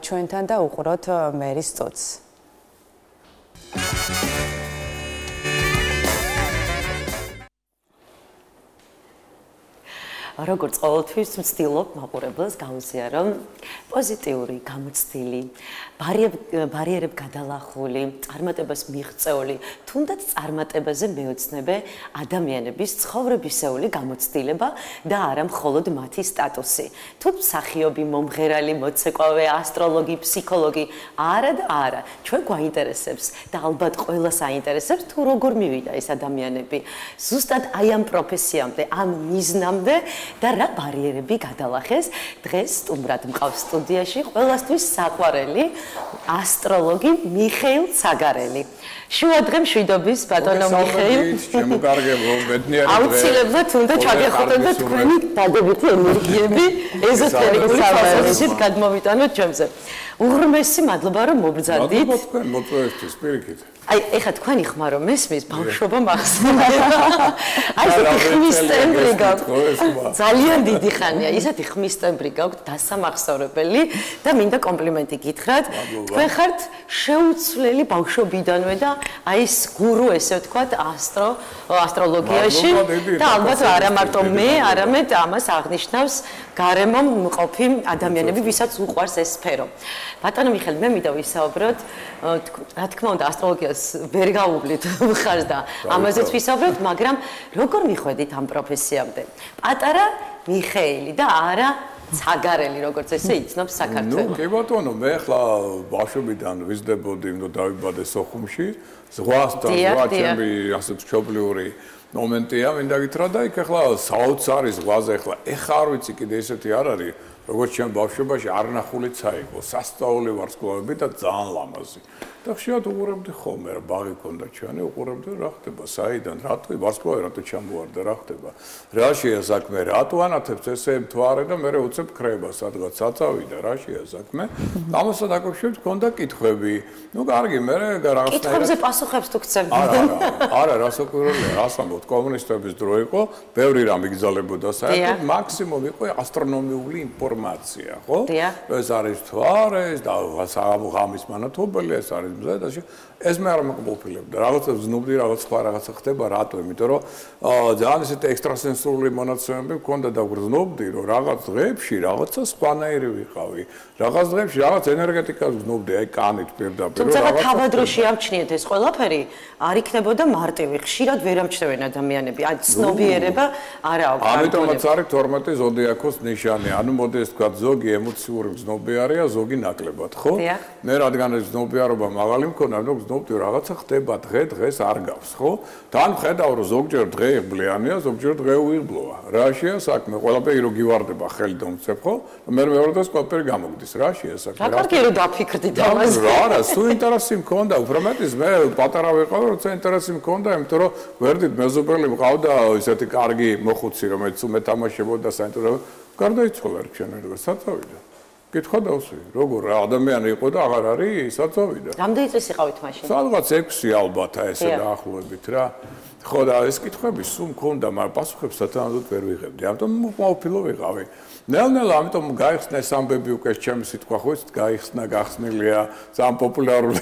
ჩვენთან და უყუროთ მერის წუთს. როგორც ყოველთვის ვცდილობ მაყურებელს გავუზიარო პოზიტიური, გამოცდილი, ბარიერებ გადალახული, წარმატებას მიღწეული, თუნდაც წარმატებაზე მეოცნებე ადამიანების ცხოვრებისეული გამოცდილება და არა მხოლოდ მათი სტატუსი. თუ მსახიობი, მომღერალი, მოცეკვავე, ასტროლოგი, ფსიქოლოგი, არა და არა, ჩვენ გვაინტერესებს და ალბათ ყველას აინტერესებს თუ როგორ მივიდა ეს ადამიანები ზუსტად აი ამ პროფესიამდე, ამ მიზნამდე და რა ბარიერები გადალახეს. დღეს სტუმრად მყავს სტუდიაში ყველასთვის საყვარელი ასტროლოგი მიხეილ ცაგარელი. შუადღე მშვიდობის ბატონო მიხეილ. შემოგარგებო, ბედნიერი დღე. აუცილებლად უნდა ჩაგეხუტოთ და თქვენი დადებითი ენერგიები ეზოთერიკული ფასადით გადმოვიტანოთ ჩემზე. უღრმესი მადლობა რომ მობრძანდით. მადლობა თქვენ მოწვევისთვის, პირიქით. აი, ეხლა თქვენი ხმა რომ მესმის, ბავშვობა მახსოვდება. აი, ესეთი ხმის ტემბრი გაქვთ. ძალიან დიდი ხანია, ისეთი ხმის ტემბრი გაქვთ, დასამახსოვრებელი და მინდა კომპლიმენტი გითხრათ. თქვენ ხართ შეუცვლელი ბავშვობიდანვე და აი ეს გურუ, ესე ვთქვათ, ასტროლოგიაში და ალბათ არა მარტო მე, არამედ ამას აღნიშნავს გარემო მყოფი ადამიანები, ვისაც უყვარს ეს სფერო. ბატონო მიხეილ, მე მინდა ვისაუბროთ, რა თქმა უნდა, ასტროლოგიას ვერ გავუვლით მხარს და ამაზეც ვისაუბროთ, მაგრამ როგორ მიხვედით ამ პროფესიამდე? პატარა მიხეილი და არა ცაგარელი, როგორც ესე იცნობს საქართველოს. ნუ, კი ბატონო, მე ახლა ბავშვობიდან ვიზრდებოდი, რომ დავიბადე სოხუმში, ზღვასთან, ზღვა ჩემი ასე მშობლიური მომენტია, მინდა გითხრა და იქ ახლა საოცარი ზღვაზე ახლა არ ვიცი კიდე ესეთი არ არის, როგორც ჩემ ბავშვობაში არნახულიც აიყო, სასწაული ვარსკვლავები და ძალიან ლამაზი. და ხშირად უყურებდი ხოლმე, რა ბაღი ქონდა ჩვენი, უყურებდი რა ხდება, საიდან, რატო ვარსკვლავი რატო ჩამოვარდა, რა ხდება. რა შეა საქმე, რატო ანათებს ესე მთვარე და მე უცებ ქრება სადღაც საწავიდა, რა შეა საქმე. ამასთან დაკავშირებით ქონდა კითხვები. ნუ კარგი, მე რაღაცნაირად კითხვებზე პასუხებს თუ გცემთ. არა, რასაკვირველია, რას ამბობთ, კომუნისტების დრო იყო, ბევრი რამ იგზალებოდა საერთოდ, მაქსიმუმ იყო ასტრონომიული ინფორმაცია, ხო? ეს არის მთვარე, და ღამის მანათობელი, ეს არის ეს მე არ მოკმოფილებდა. რაღაცა ვზნობდი, რაღაც სხვა რაღაცა ხდება, რატო? იმიტომ რომ ძალიან ისეთი ექსტრასენსორული მონაცემები მქონდა და ვგრძნობდი, რომ რაღაც დღეებში რაღაცა სხვანაირი ვიყავი. რაღაც დღეებში რაღაც ენერგეტიკას ვზნობდი, აი კანით პირდაპირ. თუმცა თავადრო შეამჩნიეთ ეს ყველაფერი არ იქნებოდა მარტივი. ხშირად ვერ ამჩნევენ ადამიანები. აი ცნობიერება არა აქვს. ამიტომაც არის 12 ზოდიაქოს ნიშანი. ანუ მოდი ეს თქვა ზოგი ემოციური გზნობიარია, ზოგი ნაკლებად, ხო? მე რადგან ეს გზნობიარობა მაღალი მქონდა, რომ გზნობდი რაღაცა ხდება დღეს არ გავს, ხო? თან ხედავ რომ ზოგჯერ დღე იღბლიანია, ზოგჯერ დღე უიღბლოა. რა შეა საქმე? ყველაფერი რო გივარდება ხელი დამწებ, ხო? მე მეორე დღეს ყველაფერი გამოგდის. რა შეა საქმე? რა კარგია რომ დაფიქრდით ამაზე. რა, სულ ინტერესი მქონდა, უფრო მეტის მე პატარა ვიყავ, როცა ინტერესი მქონდა, იმიტომ რომ ვერდით მეზობელი მყავდა ისეთი კარგი მოხუცი, რომელიც უმეთამაშებოდა საინტერესო. გარდაიცვალა რჩენერგა, საწავიდა. კითხვა დავსვი, როგორ ადამიანი იყო და აღარ არის, საწავიდა. რამდენი წელი იყავით მაშინ? სადღაც 6 ალბათ ესე დაახლოებით რა. ხო და ეს კითხვები სულ მქონდა, მაგრამ პასუხებს სათანადოდ ვერ ვიღებდი. ამიტომ მოფილო ვიყავი. ნელ-ნელა ამიტომ გაიხსნა ეს ამბები უკვე ჩემი სიტყვა ხო ის გაიხსნა, გახსნილია ძალიან პოპულარულ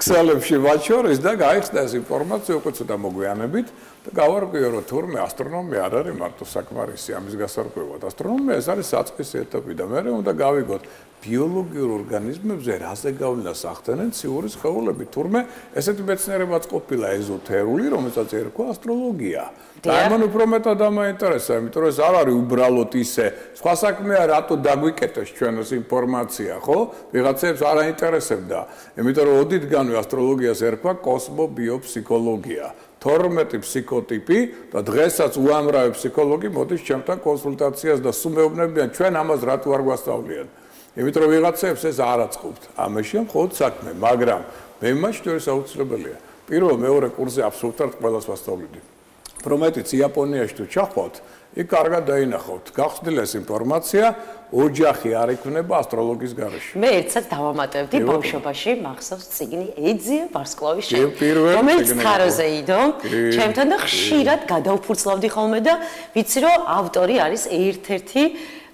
ქსელებში მათ შორის და გაიხსნა ეს ინფორმაცია უკვე ცოტა მოგვიანებით და გავარკვიე რომ თურმე ასტრონომია არ არის მარტო საკმარისი ამის გასარკვევად. ასტრონომია ეს არის საწყისი ეტაპი და მე უნდა გავიგოთ ბიოლოგიურ ორგანიზმებზე რაზე გავლენას ახდენენ ციური სხეულები. თურმე ესეთი მეცნიერებაც ყოფილა ეზოთერული, რომელსაც ერქვა ასტროლოგია. და ამან უფრო მეტად ამაინტერესა, იმიტომ რომ ეს არ არის უბრალოდ ისე. სხვა საქმეა რატო დაგვიკეტეს ჩვენ ეს ინფორმაცია, ხო? ვიღაცებს არ აინტერესებდა. იმიტომ რომ ოდითგანვე ასტროლოგიას ერქვა კოსმობიოფსიქოლოგია. 12 ფსიქოტიპი და დღესაც უამრავი ფსიქოლოგი მოდის ჩემთან კონსულტაციას და სუმეუბნებიან ჩვენ ამას რატო არ გვასწავლიან. იმიტომ რომ ვიღაცებს ეს არ აწყობთ. ამაში მხოლოდ საქმე, მაგრამ მე მას შორის აუცილებელია. პირველ მეორე კურსზე აბსოლუტურად ყველას ვასწავლიდი. პრომეთიც იაპონიაში თუ ჩახვალთ, იქ კარგად დაინახავთ. გახსნილ ეს ინფორმაცია, ოჯახი არ იქნება ასტროლოგის გარეშე. მე ერთსაც დავამატებდი ბავშვობაში, მახსოვს წიგნი ეძია ვარსკვლავის შენ. რომელიც ხაროზე იდო, ჩემთან და ხშირად გადავფურცლავდი ხოლმე და ვიცი რომ ავტორი არის ერთ-ერთი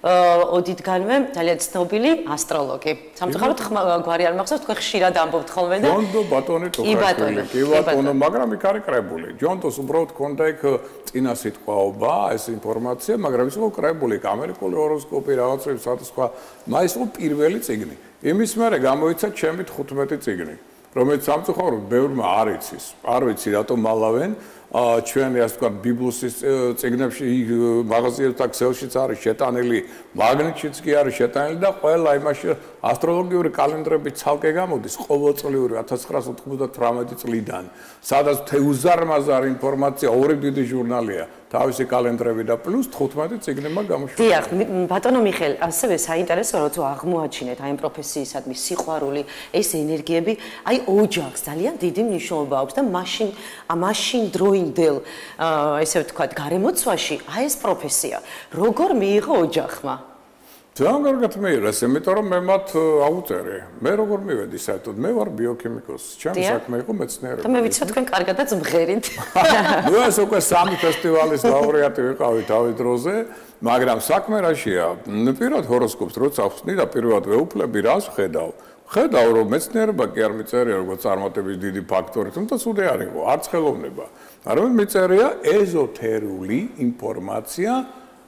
ოდითგანვე ძალიან ცნობილი ასტროლოგი. სამწუხაროდ გვარი არ მახსოვს, თქვენ ხშირად ამბობთ ხოლმე და ჯონდო ბატონი თუხაშვილი, კი ბატონო, მაგრამ იქ არის კრებული. ჯონდოს უბრალოდ ქონდა იქ წინა სიტყვაობა, ეს ინფორმაცია, მაგრამ ის იყო კრებული, ამერიკული ჰოროსკოპი, რაღაცები სხვადასხვა. ის იყო პირველი წიგნი. იმის მერე გამოიცა ჩემი 15 წიგნი, რომელიც სამწუხაროდ ბევრმა არ იცის. არ ვიცი რატომ მალავენ. ჩვენ ასე ვთქვათ ბიბლუსის წიგნებში მაღაზიებთან ქსელშიც არის შეტანილი, მაგნიტშიც კი არის შეტანილი და ყველა იმაში ასტროლოგიური კალენდრები ცალკე გამოდის ყოველწლიური 1998 წლიდან, სადაც უზარმაზარი ინფორმაცია, ორი დიდი ჟურნალია, თავისი კალენდრები და პლუს 15 წიგნი მაგ გამოშვება. დიახ, ბატონო მიხეილ, ასევე საინტერესო როცა აღმოაჩინეთ აი ამ პროფესიისადმი სიყვარული, ეს ენერგიები, აი ოჯახს ძალიან დიდი მნიშვნელობა აქვს და მაშინ დროინდელ, ესე ვთქვათ, გარემოცვაში აი ეს პროფესია როგორ მიიღო ოჯახმა? ძალიან კარგად მიიღეს, იმიტომ რომ მე მათ აუწერე. მე როგორ მივედი საერთოდ? მე ვარ ბიოქიმიკოსი. ჩემი საქმე იყო მეცნიერება. და მე ვიცი თქვენ კარგადაც მღერით. ნუ ეს უკვე 3 ფესტივალის ლაურეატი ვიყავი თავის დროზე, მაგრამ საქმე რაშია? პირველად ჰოროსკოპს როცა ვხსნი და პირველად ვეუფლები, რას ვხედავ? ხედავ რომ მეცნიერება კი არ მიწერია როგორც წარმატების დიდი ფაქტორი, თუმცა სულ არ იყო, არც ხელოვნება. არამედ მიწერია ეზოთერული ინფორმაცია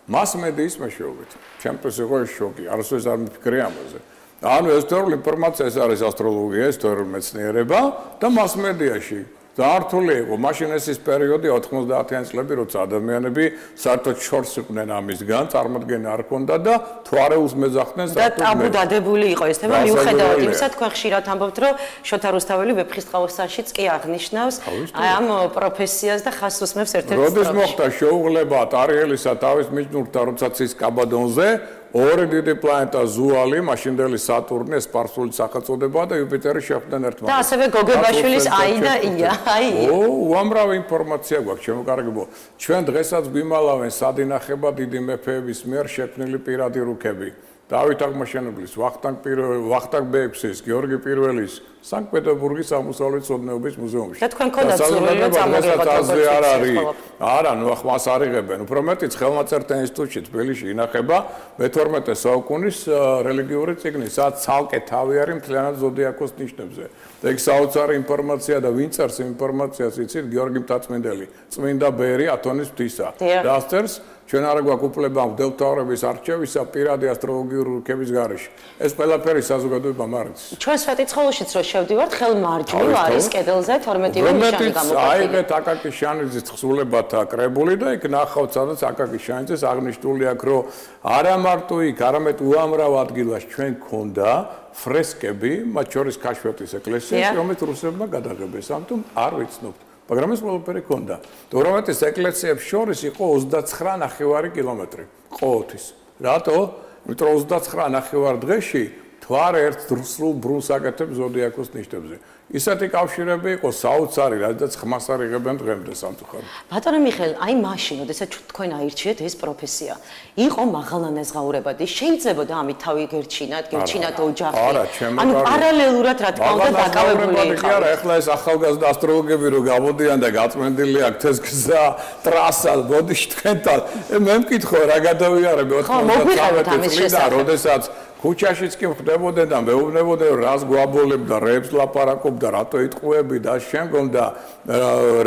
მასმედიის მეშვეობით. ჩემთვის იყო შოკი, არასდროს არ მიფიქრე ამაზე. ანუ ეზოთერული ინფორმაცია ეს არის ასტროლოგია, ეზოთერული მეცნიერება და მასმედიაში. Zartuli, მაშინ ეს ის პერიოდი 90-იან წლები, როცა ადამიანები საერთოდ შორს იყვნენ ამისგან, წარმოდგენა არ ჰქონდა და თვარეულს მეძახდნენ საერთოდ. და ტაბუ დადებული იყო ეს თემა, მიუხედავად იმისა, თქვენ ხშირად ამბობთ, რომ შოთა რუსთაველი ვეფხისტყაოსანშიც კი აღნიშნავს ამ პროფესიას და ხას უსმევს ერთ-ერთ სტროფში. როდის მოხდა შეუღლება ტარიელისა თავის მიჯნურთა, როდესაც ის კაბადონზე ორი დიდი პლანეტა ზუალი, მაშინდელი სატურნი, სპარსული სახელწოდება და იუპიტერი შეხვდნენ ერთმანეთს. და ასევე გოგებაშვილის აი და ია, აი. უამრავი ინფორმაცია გვაქვს, შემოკარგებო. ჩვენ დღესაც გვიმალავენ სადინახება დიდი მეფეების მიერ შექმნილი პირადი რუკები. დავით აღმაშენებლის, ვახტანგ ბექსის, გიორგი პირველის სანქტ-პეტერბურგის აღმოსავლეთ ცოდნეობის მუზეუმში. და თქვენ ქონდათ სურვილი რომ წამოიღოთ არ არის. არა, ნუ ახმას არიღებენ. უფრო მეტიც ხელნაწერთა ინსტიტუტში თბილისში ინახება მე-12 საუკუნის რელიგიური წიგნი, სადაც ცალკე თავი არის მთლიანად ზოდიაქოს ნიშნებზე. და ეგ საოცარი ინფორმაცია და ვინ წერს ინფორმაციას იცით? გიორგი მთაწმინდელი, წმინდა ბერი ათონის ღვთისა. დასწერს ჩვენ არ გვაქვს უფლება მდელთავრების არჩევისა პირადი ასტროლოგიური რუკების გარეშე. ეს ყველაფერი საზოგადოება მარიც. ჩვენ სვეტიცხოველშიც რო შევდივართ, ხელმარჯვნივ არის კედელზე 12-ვე ნიშანი გამოყენებული. აიღეთ აკაკი შანიძის თხზულებათა კრებული და იქ ნახავთ, სადაც აკაკი შანიძეს აღნიშნული აქვს, რომ არა მარტო იქ, არამედ უამრავ ადგილას ჩვენ გქონდა ფრესკები, მათ შორის ქაშვეთის ეკლესიის, რომელიც რუსებმა გადაღებეს. ამიტომ არ ვიცნობთ. მაგრამ ეს ყველაფერი ქონდა. თორმეტეს ეკლესიებს შორის იყო 29.5 კილომეტრი ყოველთვის. რატო? იმიტომ 29.5 დღეში თვარ ერთ სრულ ბრუნს აკეთებს ზოდიაქოს ნიშნებზე. ისეთი კავშირები იყო საოცარი, რადგან ხმას არიღებენ დღემდე სამწუხაროდ. ბატონო მიხეილ, აი მაშინ, როდესაც თქვენ აირჩიეთ ეს პროფესია, იყო მაღალანაზღაურებადი, შეიძლება და ამით თავი გერჩინათ ოჯახი. ანუ პარალელურად რა თქმა უნდა დაკავებული იყო. არა, ეხლა ეს ახალგაზრდა ასტროლოგები რო გამოდიან და გაწმენდილი აქვს ეს გზა, ტრასა, ბოდიში თქვენთან. მე მკითხო რა გადავიარებ 93 წლიდან, როდესაც ქუჩაშიც კი ხდებოდნენ და მეუბნებოდნენ რას გვაბოლებდა, რეებს ლაპარაკობდა, რატო იტყუები და შემდგომ და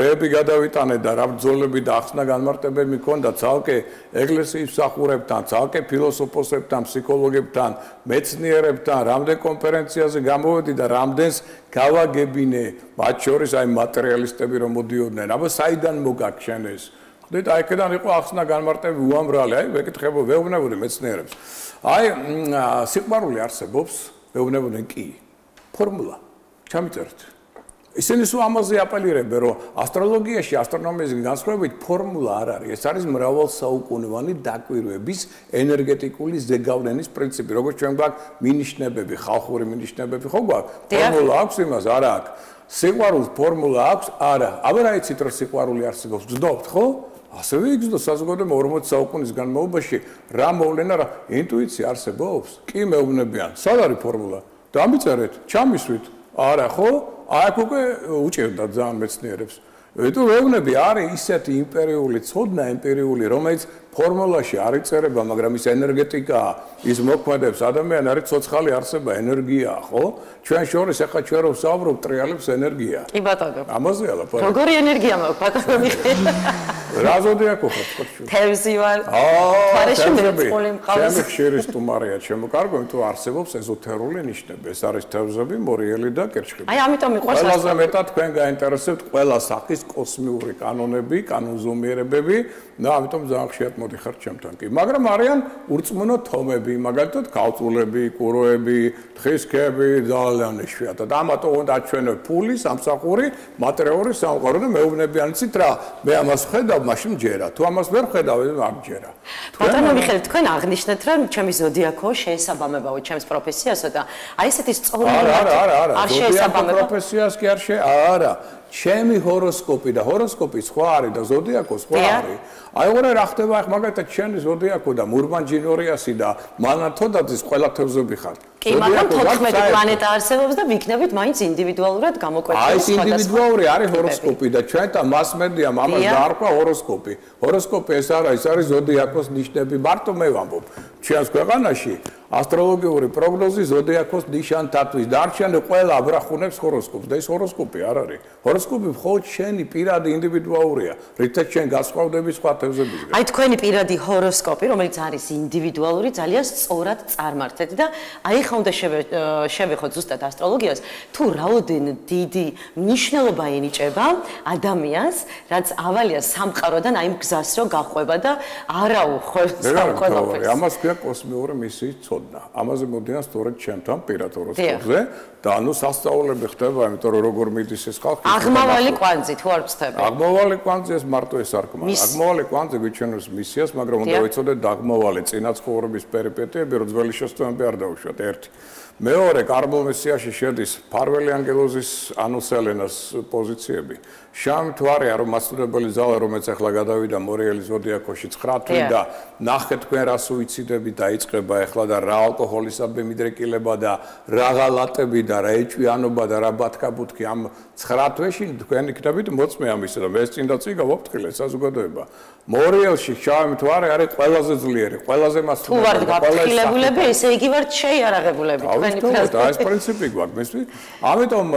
რეები გადავიტანე და რა ბრძოლები და ახსნა განმარტებები მქონდა ცალკე ეკლესიის მსახურებთან, ცალკე ფილოსოფოსებთან, ფსიქოლოგებთან, მეცნიერებთან, რამდენ კონფერენციაზე გამოვედი და რამდენს გავაგებინე, მათ შორის აი მატერიალისტები რომ მოდიოდნენ, აბა საიდან მოგაქშენ ეს? ხდით, აი აქედან იყო ახსნა განმარტები უამრალი, აი ვეკითხებოდი, ვეუბნებოდი მეცნიერებს. აი სიყვარული არსებობს, მეუბნებოდნენ კი. ფორმულა. ჩამიწერეთ. ისინი სულ ამაზე აპელირებენ, რომ ასტროლოგიაში, ასტრონომიის განსხვავებით ფორმულა არ არის. ეს არის მრავალსაუკუნოვანი დაკვირვების ენერგეტიკული ზეგავლენის პრინციპი. როგორც ჩვენ გვაქვს მინიშნებები, ხალხური მინიშნებები, ხო გვაქვს? ფორმულა აქვს იმას, არა აქვს. სიყვარულის ფორმულა აქვს? არა. აბა რა იცით, რომ სიყვარული არსებობს? გძნობთ, ხო? ასევე იგრძნო საზოგადოება 40 საუკუნის განმავლობაში რა მოვლენა რა ინტუიცია არსებობს? კი მეუბნებიან. სად არის ფორმულა? დამიწერეთ, ჩამისვით. არა ხო? აქ უკვე უჭირდა ძალიან მეცნიერებს. ვიტო მეუბნები არის ისეთი იმპერიული ცოდნა, იმპერიული, რომელიც ფორმულაში არ იწერება, მაგრამ ის ენერგეტიკაა, ის მოქმედებს, ადამიანი არის ცოცხალი არსება, ენერგიაა, ხო? ჩვენ შორის ახლა ჩვენ რომ ვსაუბრობთ, ტრიალებს ენერგია. კი ბატონო. ამაზე ალაპარაკობთ. როგორი ენერგია მაქვს ბატონო მიხეილ? რა ზოდიაქო ხარ თქვენ? თევზი ვარ. თვარეში მეწყული მყავს. ჩემი ხშირი სტუმარია, ჩემო კარგო, იმიტომ არსებობს ეზოთერული ნიშნები. ეს არის თევზები, მორიელი და კერჩხები. აი ამიტომ მიყვარს ყველაზე მეტად თქვენ გაინტერესებთ ყველა სახის კოსმიური კანონები, კანონზომიერებები და ამიტომ ძალიან ხშირად მოდიხართ ჩემთან კი. მაგრამ არიან ურწმუნო თომები, მაგალითად ქალწულები, კუროები, თხისქები, ძალიან იშვიათად. ამათო უნდა ჩვენო ფული, სამსახური, მატერიალური სამყარო და მეუბნებიან იცით რა, მე ამას ხედავ, მაშინ ჯერა. თუ ამას ვერ ხედავ, არ ჯერა. ბატონო მიხეილ, თქვენ აღნიშნეთ, რომ ჩემი ზოდიაქო შეესაბამებაო ჩემს პროფესიასო და აი ესეთი სწორი არ შეესაბამება პროფესიას კი არა. ჩემი ჰოროსკოპი და ჰოროსკოპი სხვა არის და ზოდიაქო სხვა არის. აი ოღონდ რა ხდება ახ მაგალითად ჩემი ზოდიაქო და მურბანჯინორიასი და მანათოდაძის ყველა თევზები ხარ. კი, მაგრამ 14 პლანეტა არსებობს და ვიქნებით მაინც ინდივიდუალურად გამოკვეთილი. აი ეს ინდივიდუალური არის ჰოროსკოპი და ჩვენთან მასმედიამ ამას დაარქვა ჰოროსკოპი. ჰოროსკოპი ეს არის ზოდიაქოს ნიშნები, მარტო მე ვამბობ. ჩვენს ქვეყანაში ასტროლოგიური პროგნოზი ზოდიაქოს ნიშანთათვის დარჩენილი ყველა აბრახუნებს ჰოროსკოპს და ეს ჰოროსკოპი არ არის. ჰოროსკოპი მხოლოდ შენი პირადი ინდივიდუალურია, რითაც შენ გასხვავდები სხვა თევზებისგან. აი თქვენი პირადი ჰოროსკოპი, რომელიც არის ინდივიდუალური, ძალიან სწორად წარმართეთ და აი ხა უნდა შევეხოთ ზუსტად ასტროლოგიას, თუ რაოდენ დიდი მნიშვნელობა ენიჭება ადამიანს, რაც ავალია სამყაროდან აი გზას რო გახვება და არა უხობს ყველაფერს. ამას ქვია კოსმიური მისიის ცოდნა. ამაზე მოდიან სწორედ ჩემთან პირად ჰოროსკოპზე და ანუ სასწაულები ხდება, იმიტომ რომ როგორ მიდის ეს ხალხი. აღმავალი კვანძი თუ არ ვწდები. აღმავალი კვანძი ეს მარტო ეს არ ქმა. აღმავალი კვანძი გვიჩვენებს მისიას, მაგრამ უნდა ვიცოდეთ დაღმავალი წინაცხოვრების პერიპეტიები, რომ ძველი შესწავლები არ დაუშვათ. ერთი. მეორე კარბომესიაში შედის ფარველი ანგელოზის ანუ სელენას პოზიციები. შამ თვარია რომ მასწავლებელი ზალა რომელიც ახლა გადავიდა მორიელი ზოდიაქოში 9 თვით და ნახეთ თქვენ რას უიციდები პროცესები დაიწყება ახლა და რა ალკოჰოლისადმი მიდრეკილება და რა ღალატები და რა ეჭვიანობა და რა ბათქაბუთქი ამ 9 თვეში თქვენ იქნებით მოწმე ამისა და ეს წინ და წინ გავაფრთხილეთ საზოგადოება. მორიელში შავი მთვარე არის ყველაზე ძლიერი, ყველაზე მასწავლებელი. თუ ვართ გაფრთხილებულები, ესე იგი ვართ შეიარაღებულები თქვენი პრინციპი. ეს პრინციპი გვაქვს, მესმით? ამიტომ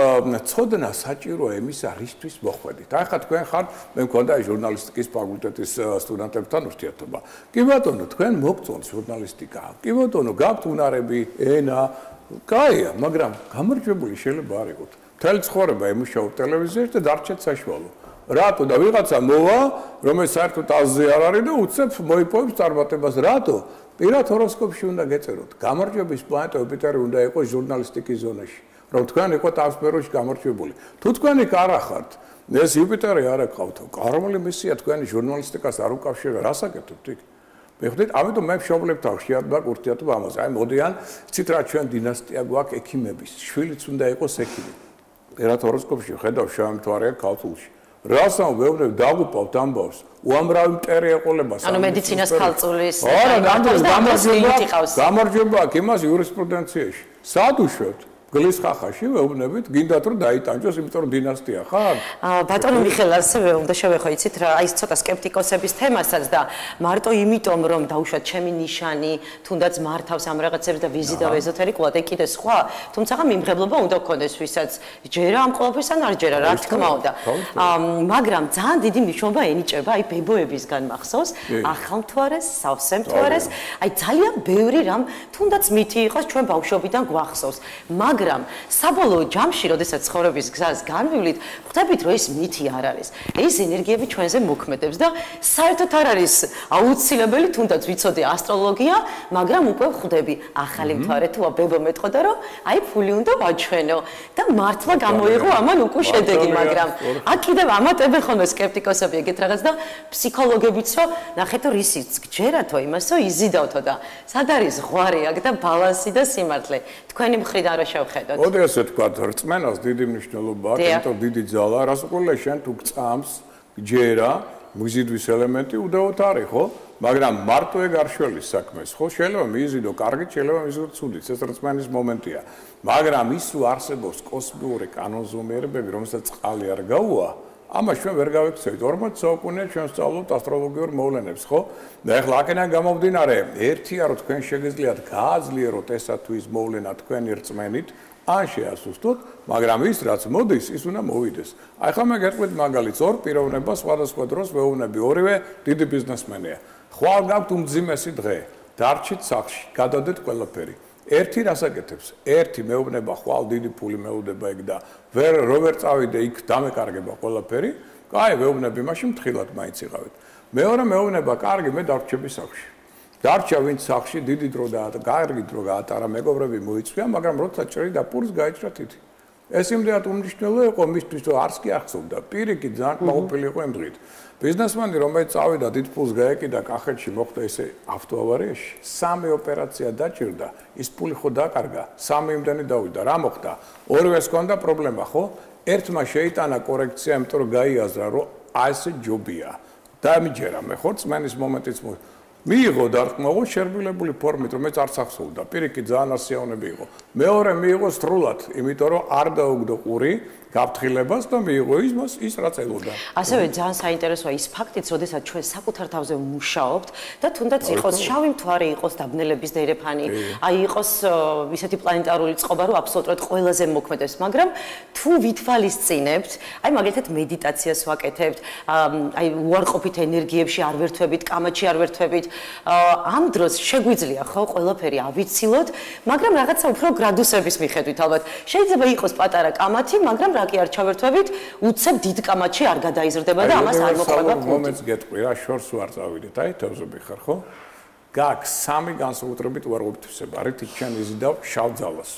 ცოდნა საჭიროა იმისა, რისთვის მოხვედით. ახლა თქვენ ხართ, მე მქონდა ჟურნალისტიკის ფაკულტეტის სტუდენტებთან ურთიერთობა. კი ბატონო, თქვენ მოგწონთ ჟურნალისტიკა. კი ბატონო, გაქვთ უნარები, ენა, კაია, მაგრამ გამარჯვებული შეიძლება არ იყოთ. მთელი ცხოვრება ემუშაობ ტელევიზიაში და დარჩეთ საშუალო. რატო და ვიღაცა მოვა, რომელიც საერთოდ აზზე არ არის და უცებ მოიპოვებს წარმატებას. რატო? პირად ჰოროსკოპში უნდა გეწეროთ. გამარჯვების პლანეტა იუპიტერი უნდა იყოს ჟურნალისტიკის ზონაში, რომ თქვენ იყოთ ამ სფეროში გამარჯვებული. თუ თქვენ იქ არ ახართ, ეს იუპიტერი არ აკავთო. კარმული მისია თქვენი ჟურნალისტიკას არ უკავშირდება, რას აკეთებთ იქ? მეხდით, ამიტომ მე მშობლებთან ხშირად ურთიერთობა ამაზე. აი მოდიან, ცით რა ჩვენ დინასტია გვაქვს ექიმების, შვილიც უნდა იყოს ექიმი. პირად ჰოროსკოპში ხედავ შავი მთვარეა ქალწულში. რასაო ვეუბნებ დაგუპავთ ამბავს უამრავი მტერი ეყოლება ანუ მედიცინას ქალწულის გამარჯვება აქ იმას იურისპრუდენციაში სად უშვებთ გლის ხახაში ვეუბნებით გინდათ რომ დაიტანჯოს იმიტომ რომ დინასტია ხარ ბატონო მიხეილ ასევე უნდა შევეხო იცით რა აი ცოტა სკეპტიკოსების თემასაც და მარტო იმიტომ რომ დაუშვათ ჩემი ნიშანი თუნდაც მართავს ამ რაღაცებს და ვიზიტავ ეზოთერიკულად ეგ კიდე სხვა თუმცა მიმღებლობა უნდა გქონდეს ვისაც ჯერა ამ ყველაფერს ან არ ჯერა რა თქმა უნდა მაგრამ ძალიან დიდი მნიშვნელობა ენიჭება აი ბებოებისგან მახსოვს ახალმთვარეს სავსემთვარეს აი ძალიან ბევრი რამ თუნდაც მითი იყოს ჩვენ ბავშვობიდან გვახსოვს მაგრამ საბოლოო ჯამში, როდესაც ცხოვრების გზას განვივლით, ხვდებით, რომ ეს მითი არ არის. ეს ენერგიები ჩვენზე მოქმედებს და საერთოდ არ არის აუცილებელი, თუნდაც ვიცოდე ასტროლოგია, მაგრამ უკვე ხვდები ახალი მთვარე თუ ბებო მეტყოდა, რომ აი ფული უნდა ვაჩვენო და მართლა გამოიღო ამან უკვე შედეგი, მაგრამ აქ კიდევ ამატებენ ხოლმე სკეპტიკოსები ეგეთ რაღაც და ფსიქოლოგებიც რომ ნახეთ რომ ისიც გჯერათო იმას, რომ იზიდავთო და სად არის ზღვარი აქ და ბალანსი და სიმართლე. თქვენი მხრიდან რა შევხედოთ? მოდი ასე თქვა, რწმენას დიდი მნიშვნელობა აქვს, იმიტომ დიდი ძალა, რას უყურე შენ თუ გწამს, გჯერა, მიზიდვის ელემენტი უდაოდ არის, ხო? მაგრამ მარტო ეგ არ შველის საქმეს, ხო? შეიძლება მიზიდო კარგით, შეიძლება მიზიდო ცუდით, ეს რწმენის მომენტია. მაგრამ ის თუ არსებობს კოსმიური კანონზომიერებები, რომელსაც წყალი არ გაუვა, ამას ჩვენ ვერ გავიქცევით. 40 საუკუნეა ჩვენ ვსწავლობთ ასტროლოგიურ მოვლენებს, ხო? და ახლა აქედან გამომდინარე, ერთია რომ თქვენ შეგიძლიათ გააძლიეროთ ესა თუ ის მოვლენა თქვენი რწმენით, ან შეასუსტოთ, მაგრამ ის რაც მოდის, ის უნდა მოვიდეს. აი ხა მე გეტყვით მაგალითს, ორ პიროვნება სხვადასხვა დროს ვეუბნები, ორივე დიდი ბიზნესმენია. ხვალ გაქვთ უმძიმესი დღე, დარჩით სახლში, გადადეთ ყველაფერი. ერთი რას აკეთებს? ერთი მეუბნება ხვალ დიდი ფული მეუბნება ეგ და ვერ წავიდე იქ დამეკარგება ყველაფერი. კაი, მეუბნები, მაშინ მთხილად მაინც იყავით. მეორე მეუბნება, კარგი, მე დარჩები სახლში. დარჩა ვინც სახლში დიდი დრო და კარგი დრო გაატარა, მეგობრები მოიწვია, მაგრამ როცა ჭრი და პურს გაიჭრა თითი. ეს იმდენად უმნიშვნელო იყო მისთვის, რომ არც კი ახსოვდა. პირიქით ძალიან კმაყოფილი იყო იმ დღით. ბიზნესმენი რომელიც წავიდა დიდ ფულს გაეკიდა კახეთში მოხდა ესე ავტოავარიაში 3 ოპერაცია დაჭირდა ის ფული ხო დაკარგა 3 იმდენი დავიდა რა მოხდა ორივეს ჰქონდა პრობლემა ხო ერთმა შეიტანა კორექცია იმიტომ რომ გაიაზრა რომ აი ესე ჯობია დამიჯერა მე ხო წმენის მომენტიც მიიღო დარწმუნებული შერბილებული ფორმით რომელიც არც ახსოვდა პირიქით ძალიან ასიავნები იყო მეორე მიიღო სრულად იმიტომ რომ არ დაუგდო ყური გაფრთხილებას და მიიღო ის რაც ელოდა. ასევე ძალიან საინტერესოა ის ფაქტიც, როდესაც ჩვენ საკუთარ თავზე ვმუშაობთ და თუნდაც იყოს შავი მთვარე, იყოს დაბნელების დერეფანი, აი იყოს ისეთი პლანეტარული წყობა, რომ აბსოლუტურად ყველაზე მოქმედებს, მაგრამ თუ ვითვალისწინებთ, აი მაგალითად მედიტაციას ვაკეთებთ, აი უარყოფით ენერგიებში არ ვერთვებით, კამათში არ ვერთვებით, ამ დროს შეგვიძლია ხო ყველაფერი ავიცილოთ, მაგრამ რაღაცა უფრო გრადუსების მიხედვით ალბათ. შეიძლება იყოს პატარა კამათი, მაგრამ რა კი არ ჩავერთვებით, უცებ დიდ კამათში არ გადაიზრდება და ამას არ მოყვება ფული. მომენტს გეტყვი რა, შორს ვარ წავიდეთ, აი თავზები ხარ, ხო? გაქვს 3 განსაკუთრებით უარყოფითისება, რითიც ჩვენ იზიდავ შავ ძალას.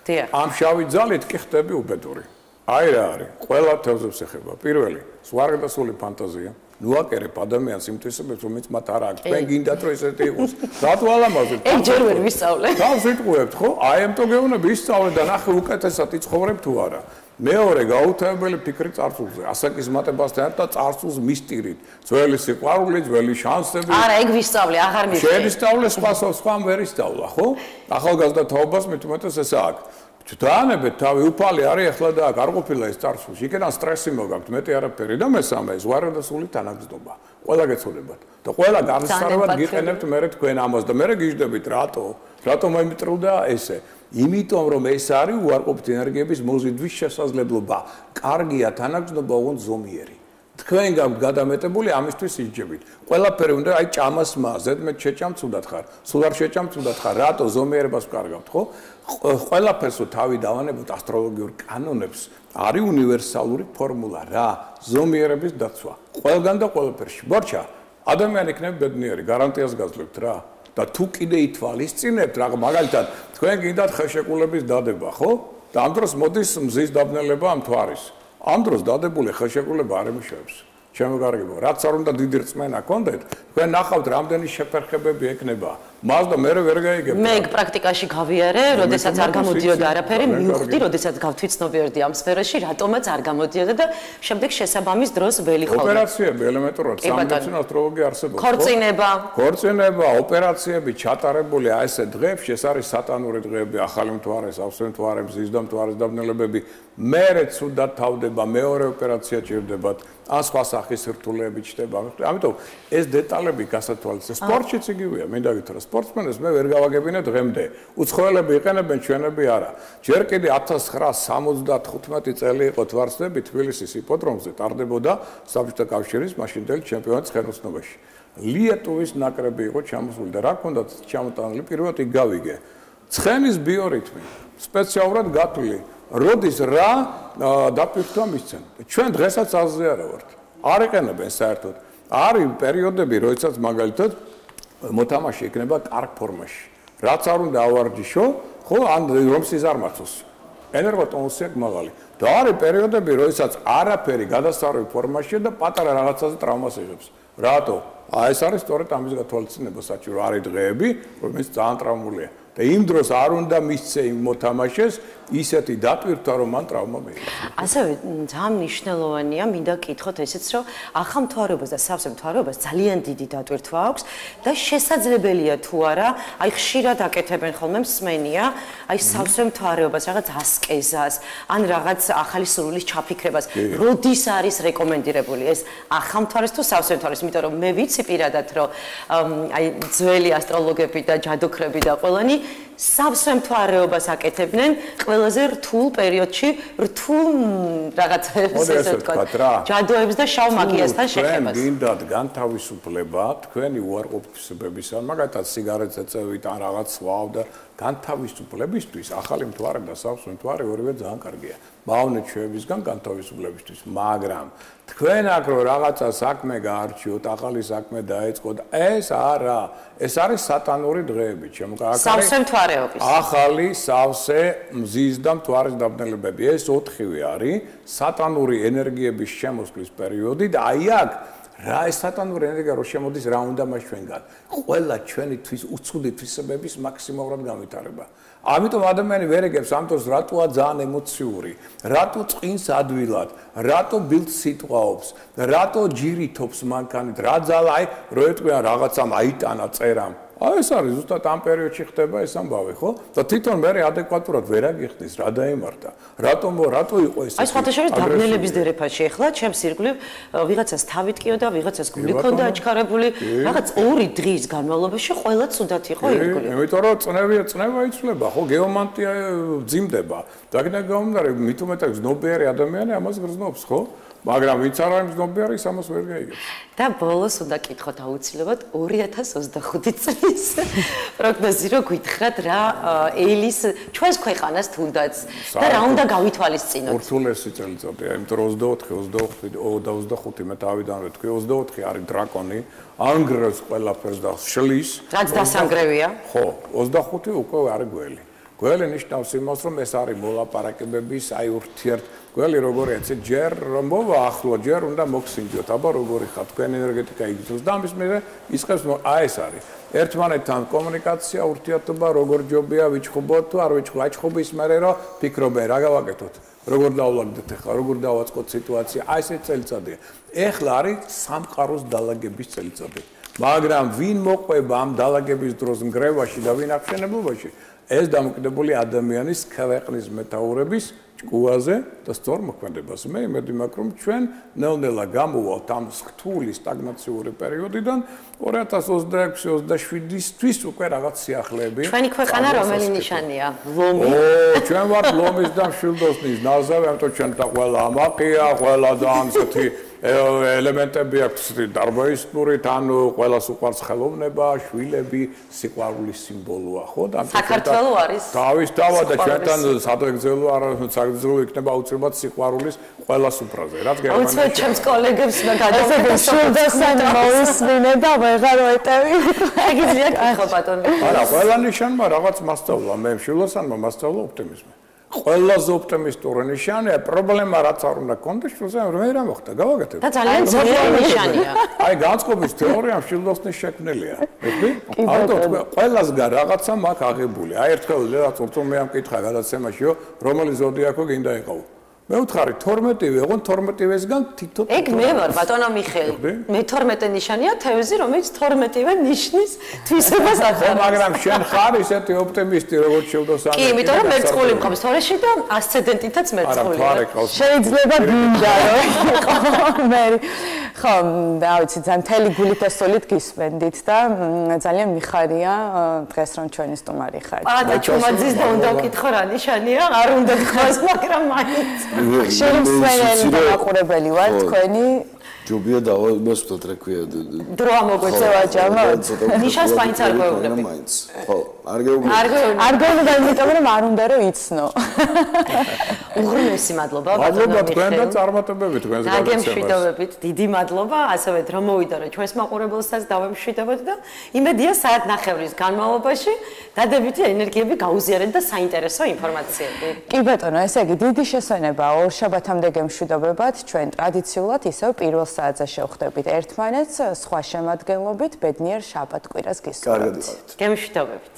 დიახ. ამ შავი ძალით კი ხდები უბედური. აი რა არის, ყველა თევზებს ეხება. პირველი, სვარგდასული ფანტაზია. ნუ აკერებ ადამიანს იმ თვისებებს, რომელიც მათ არ აქვს. თქვენ გინდათ რომ ესეთი იყოს. რატო ალამაზებთ? ეგ ჯერ ვერ ვისწავლე. თავს იტყუებთ, ხო? აი ამიტომ გეუბნები ისწავლე და ნახე უკეთესად იცხოვრებ თუ არა. მეორე გაუთავებელი ფიქრი წარსულზე, ასაკის მატებასთან ერთად წარსულს მისტირით. ძველი სიყვარული, ძველი შანსები. არა, ეგ ვისწავლე, აღარ მივხვდი. შეისწავლე სხვამ ვერ ისწავლა, ხო? ახალგაზრდა თაობას მით უმეტეს ეს აქვს. დაანებეთ თავი უფალი არის ახლა და არ ყოფილა ეს წარსულში. იქიდან სტრესი მოგაქვთ, მეტი არაფერი და მესამე ზვარადასული თანაგზნობა. ყველა გეცოდებათ და ყველა განსხვავებად გიყენებთ მე თქვენ ამას და მე გიждდებით რატო მომიტრუდა ესე. იმიტომ რომ ეს არის უარყოფით ენერგიების მოზიდვის შესაძლებლობა. კარგია თანაგზნობა ოღონდ ზომიერი. თქვენ გაქვთ გადამეტებული ამისთვის იჯებით. ყველაფერი უნდა აი ჭამას მა, ზედმეტ შეჭამცუდათ ხარ, სულ არ შეჭამცუდათ ხარ, რატო ზომიერებას ვკარგავთ, ხო? ყველაფერს თავი დავანებოთ ასტროლოგიურ კანონებს, არის უნივერსალური ფორმულა რა, ზომიერების დაცვა. ყველგან და ყველაფერში. ბორჩა, ადამიანი იქნება ბედნიერი, გარანტიას გაძლევთ რა. და თუ კიდე ითვალისწინებთ, რა მაგალითად, თქვენ გინდათ ხელშეკრულების დადება, ხო? და ამ დროს მოდის მზის დაბნელება ამ თვარის. ამ დროს დადებული ხელშეკრულება არ ემუშავებს. ჩემო კარგებო, რაც არ უნდა დიდი რწმენა გქონდეთ, თქვენ ნახავთ რამდენი შეფერხებები ექნება. მას და მე ვერ გაიგებ. მე ეგ პრაქტიკაში გავიარე, როდესაც არ გამოდიოდა არაფერი, მივხვდი, როდესაც გავთვითცნობიერდი ამ სფეროში, რატომაც არ გამოდიოდა და შემდეგ შესაბამის დროს ველი ხოლმე. ოპერაციები ელემენტურად სამედიცინო ასტროლოგია არსებობს. ქორწინება, ოპერაციები ჩატარებული აი ესე დღეებში, ეს არის სატანური დღეები, ახალი მთვარე, სავსე მთვარე, მზის და მთვარის დაბნელებები. მერე ცუდად თავდება, მეორე ოპერაცია ჭირდებათ, ან სხვა სახის სირთულეები ჩდება. ამიტომ ეს დეტალები გასათვალისწინებელია. სპორტშიც იგივეა, მინდა გითხრა სპორტსმენებს მე ვერ გავაგებინე დღემდე. უცხოელები იყენებენ, ჩვენები არა. ჯერ კიდე 1975 წელი იყო თვარსები თბილისის იპოდრომზე ტარდებოდა საბჭოთა კავშირის მაშინდელი ჩემპიონატის ხელოსნობაში. ლიეტუვის ნაკრები იყო ჩამოსული და რა ქონდათ ჩამოტანილი პირველად იქ გავიგე. ცხენის ბიორიტმი, სპეციალურად გათვლილი, როდის რა დაპირთვა მისცენ. ჩვენ დღესაც აზზე არა ვართ. არ იყენებენ საერთოდ. არის პერიოდები, როდესაც მაგალითად მოთამაშე იქნება კარგ ფორმაში. რაც არ უნდა ავარჯიშო, ხო, ან რომსის არ მართოს. ენერგოტონუსი აქვს მაღალი. და არის პერიოდები, როდესაც არაფერი გადასარევი ფორმაშია და პატარა რაღაცაზე ტრავმას იღებს. რატო? აი ეს არის სწორედ ამის გათვალისწინება საჭირო. არის დღეები, რომელიც ძალიან ტრავმულია. და იმ დროს არ უნდა მისცე იმ მოთამაშეს ისეთი დატვირთვა, რომ მან ტრავმა მიიღო. ასევე ძალიან მნიშვნელოვანია, მინდა გკითხოთ ესეც, რომ ახალ მთვარეობას და სავსე მთვარეობას ძალიან დიდი დატვირთვა აქვს და შესაძლებელია თუ არა, აი ხშირად აკეთებენ ხოლმე მსმენია, აი სავსე მთვარეობას, რაღაც ასკეზას, ან რაღაც ახალი სურვილის ჩაფიქრებას. როდის არის რეკომენდირებული ეს ახალ მთვარეს თუ სავსე მთვარეს? იმიტომ რომ მე ვიცი პირადად, რომ აი ძველი ასტროლოგები და ჯადოქრები და ყველანი სავსე მთვარეობას აკეთებდნენ ყველაზე რთულ პერიოდში, რთულ რაღაცებს ესე ვთქვათ, ჯადოებს და შავ მაგიასთან შეხებას. თქვენ გინდათ განთავისუფლება თქვენი უარყოფითობებისა, მაგალითად სიგარეტს ეწევით ან რაღაც სვავ და განთავისუფლებისთვის ახალი მთვარე და სავსე მთვარე ორივე ძალიან კარგია. მავნე ჩვევისგან განთავისუფლებისთვის, მაგრამ თქვენ აქ რო რაღაცა საქმე გაარჩიოთ, ახალი საქმე დაეწყოთ, ეს არა, ეს არის სატანური დღეები, ჩემო კარგად. სავსე მთვარეობის. ახალი სავსე მზის და მთვარის დაბნელებები, ეს 4-ვე არის სატანური ენერგიების შემოსვლის პერიოდი და აი აქ რა ეს სატანური ენერგია რო შემოდის, რა უნდა მას ჩვენგან? ყველა ჩვენი უცუდი თვისებების მაქსიმალურად განვითარება. ამიტომ ადამიანი ვერ ეგებს ამ დროს რატოა ძალიან ემოციური, რატო წინს ადვილად, რატო ბილდს სიტყვაობს, რატო ჯირითობს მანქანით, რა ძალა აი რო ეტყვიან რაღაცამ აიტანა წერამ. აი ეს არის ზუსტად ამ პერიოდში ხდება ეს ამბავი, ხო? და თვითონ მე ადეკვატურად ვერ აგიხდის რა დაემართა. რატო იყო ეს? აი სხვათა შორის დაბნელების დერეფაში ახლა ჩემს ირგვლივ ვიღაცას თავი ტკიო და ვიღაცას გული ქონდა აჩქარებული, რაღაც 2 დღის განმავლობაში ყველა ცუდად იყო ირგვლივ. იმიტომ რომ წნევა იცვლება, ხო, გეომანტია ძიმდება. დაგნა გამომდინარე, მით უმეტეს ზნობიერი ადამიანი ამას გრძნობს, ხო? მაგრამ ვინც არ არის მზნობიარი, ამას ვერ გაიგებს. და ბოლოს უნდა გკითხოთ აუცილებლად 2025 წლის პროგნოზი რო გითხრათ რა ელის ჩვენს ქვეყანას თუნდაც და რა უნდა გავითვალისწინოთ. ურთულესი წელიწადია, იმიტომ რომ 24 მე თავიდან ვეთქვი 24 არის დრაკონი, ანგრევს ყველაფერს და შლის. რაც დასანგრევია? ხო, 25 უკვე არის გველი. გველი ნიშნავს იმას, რომ ეს არის მოლაპარაკებების აი ურთიერთ გველი როგორი ეცე ჯერ რომ მოვა ახლო ჯერ უნდა მოგსინჯოთ, აბა როგორი ხარ თქვენ ენერგეტიკა იგრძნობს და ამის მერე იწყებს აი ეს არის ერთმანეთთან კომუნიკაცია, ურთიერთობა, როგორ ჯობია ვიჩხუბოთ თუ არ ვიჩხუბის მერე რომ ფიქრობენ რა გავაკეთოთ, როგორ დავлагдეთ ახლა, როგორ დავაწყოთ სიტუაცია, აი ეს წელიწადია. ეხლა არის სამყაროს დალაგების წელიწადი. მაგრამ ვინ მოყვება ამ დალაგების დროს ნგრევაში და ვინ აღშენებობაში? ეს დამოკიდებული ადამიანის ქვეყნის მეთაურების ჭკუაზე და სწორ მოქმედებას. მე იმედი მაქვს, რომ ჩვენ ნელ-ნელა გამოვავთ ამ რთული სტაგნაციური პერიოდიდან 2026-27-ისთვის უკვე რაღაც სიახლეები. ჩვენი ქვეყანა რომელი ნიშანია? ლომი. ჩვენ ვართ ლომის და მშვილდოსნის ნაზავი, ამიტომ ჩვენ და ყველა ამაყია, ყველა და ამ ისეთი ელემენტები აქვს დარბაისტური, ანუ ყველას უყვარს ხელოვნება, შვილები, სიყვარულის სიმბოლოა, ხო? და საქართველო არის. თავის დავა და ჩვენთან სადღეგრძელო სადღეგრძელო იქნება უცებად სიყვარულის ყველა სუფრაზე. რაც გერმანიაში. უცებ ჩემს კოლეგებს და გადასაგებს შულდოსანი მოусმინე და ვეღარ ვეტევი. ეგიძლია ხო ბატონო. არა, ყველა ნიშანმა რაღაც მასწავლა, მე შულდოსანმა მასწავლა ოპტიმიზმი. ყველაზე ოპტიმისტური ნიშანია, პრობლემა რაც არ უნდა კონდეს, მე რა მოხდა, გავაკეთებ. და ძალიან ძლიერი ნიშანია. აი, განწყობის თეორია მშვილდოსნის შექმნილია. ავტო ყველას გარ რაღაცა მაქვს აღებული. აი, ერთხელ რაღაც ურთულმე ამ კითხა გადაცემაში, რომელი ზოდიაქო გინდა იყავ. მე ვთხარი 12-ვე, ოღონდ 12-ვესგან თითო. ეგ მე ვარ, ბატონო მიხელი. მე 12 ნიშანია თევზი, რომელიც 12-ვე ნიშნის თვისებას ახდენს. მაგრამ შენ ხარ ისეთი ოპტიმისტი, როგორც შევდოსანი. კი, იმიტომ რომ მერწყული მყავს თორეში და ასცენდენტითაც მერწყულია. შეიძლება გინდა რომ მე ხო, რა ვიცი, ძალიან მთელი გულით და სულით გისმენდით და ძალიან მიხარია დღეს რომ ჩვენი სტუმარი ხართ. პატა ჩუმაძის და უნდა ვკითხო რა ნიშანია, არ უნდა გქოს, მაგრამ მაინც შემსვენელი და მაყურებელი ვარ თქვენი ჯობია დავა იმას ვთქვათ რა ქვია დრო ამოგვეწევა ჯამად ნიშანს მაინც არ გვეუბნები ხო არ გეუბნები არ გეუბნები იმიტომ რომ არ უნდა რომ იცნო უღრმესი მადლობა მადლობა თქვენ და წარმატებები თქვენს გადაცემას დაგემშვიდობებით დიდი მადლობა ასევე რომ მოვიდა რომ ჩვენს მაყურებელსაც დავემშვიდობოთ და იმედია საათნახევრის განმავლობაში დადებითი ენერგიები გაუზიარეთ და საინტერესო ინფორმაციები კი ბატონო ესე იგი დიდი შესვენებაა ორ შაბათამდე გემშვიდობებათ ჩვენ ტრადიციულად ისევ პირველ საათზე შევხვდებით ერთმანეთს სხვა შემადგენლობით ბედნიერ შაბათ კვირას გისურვებთ გემშვიდობებით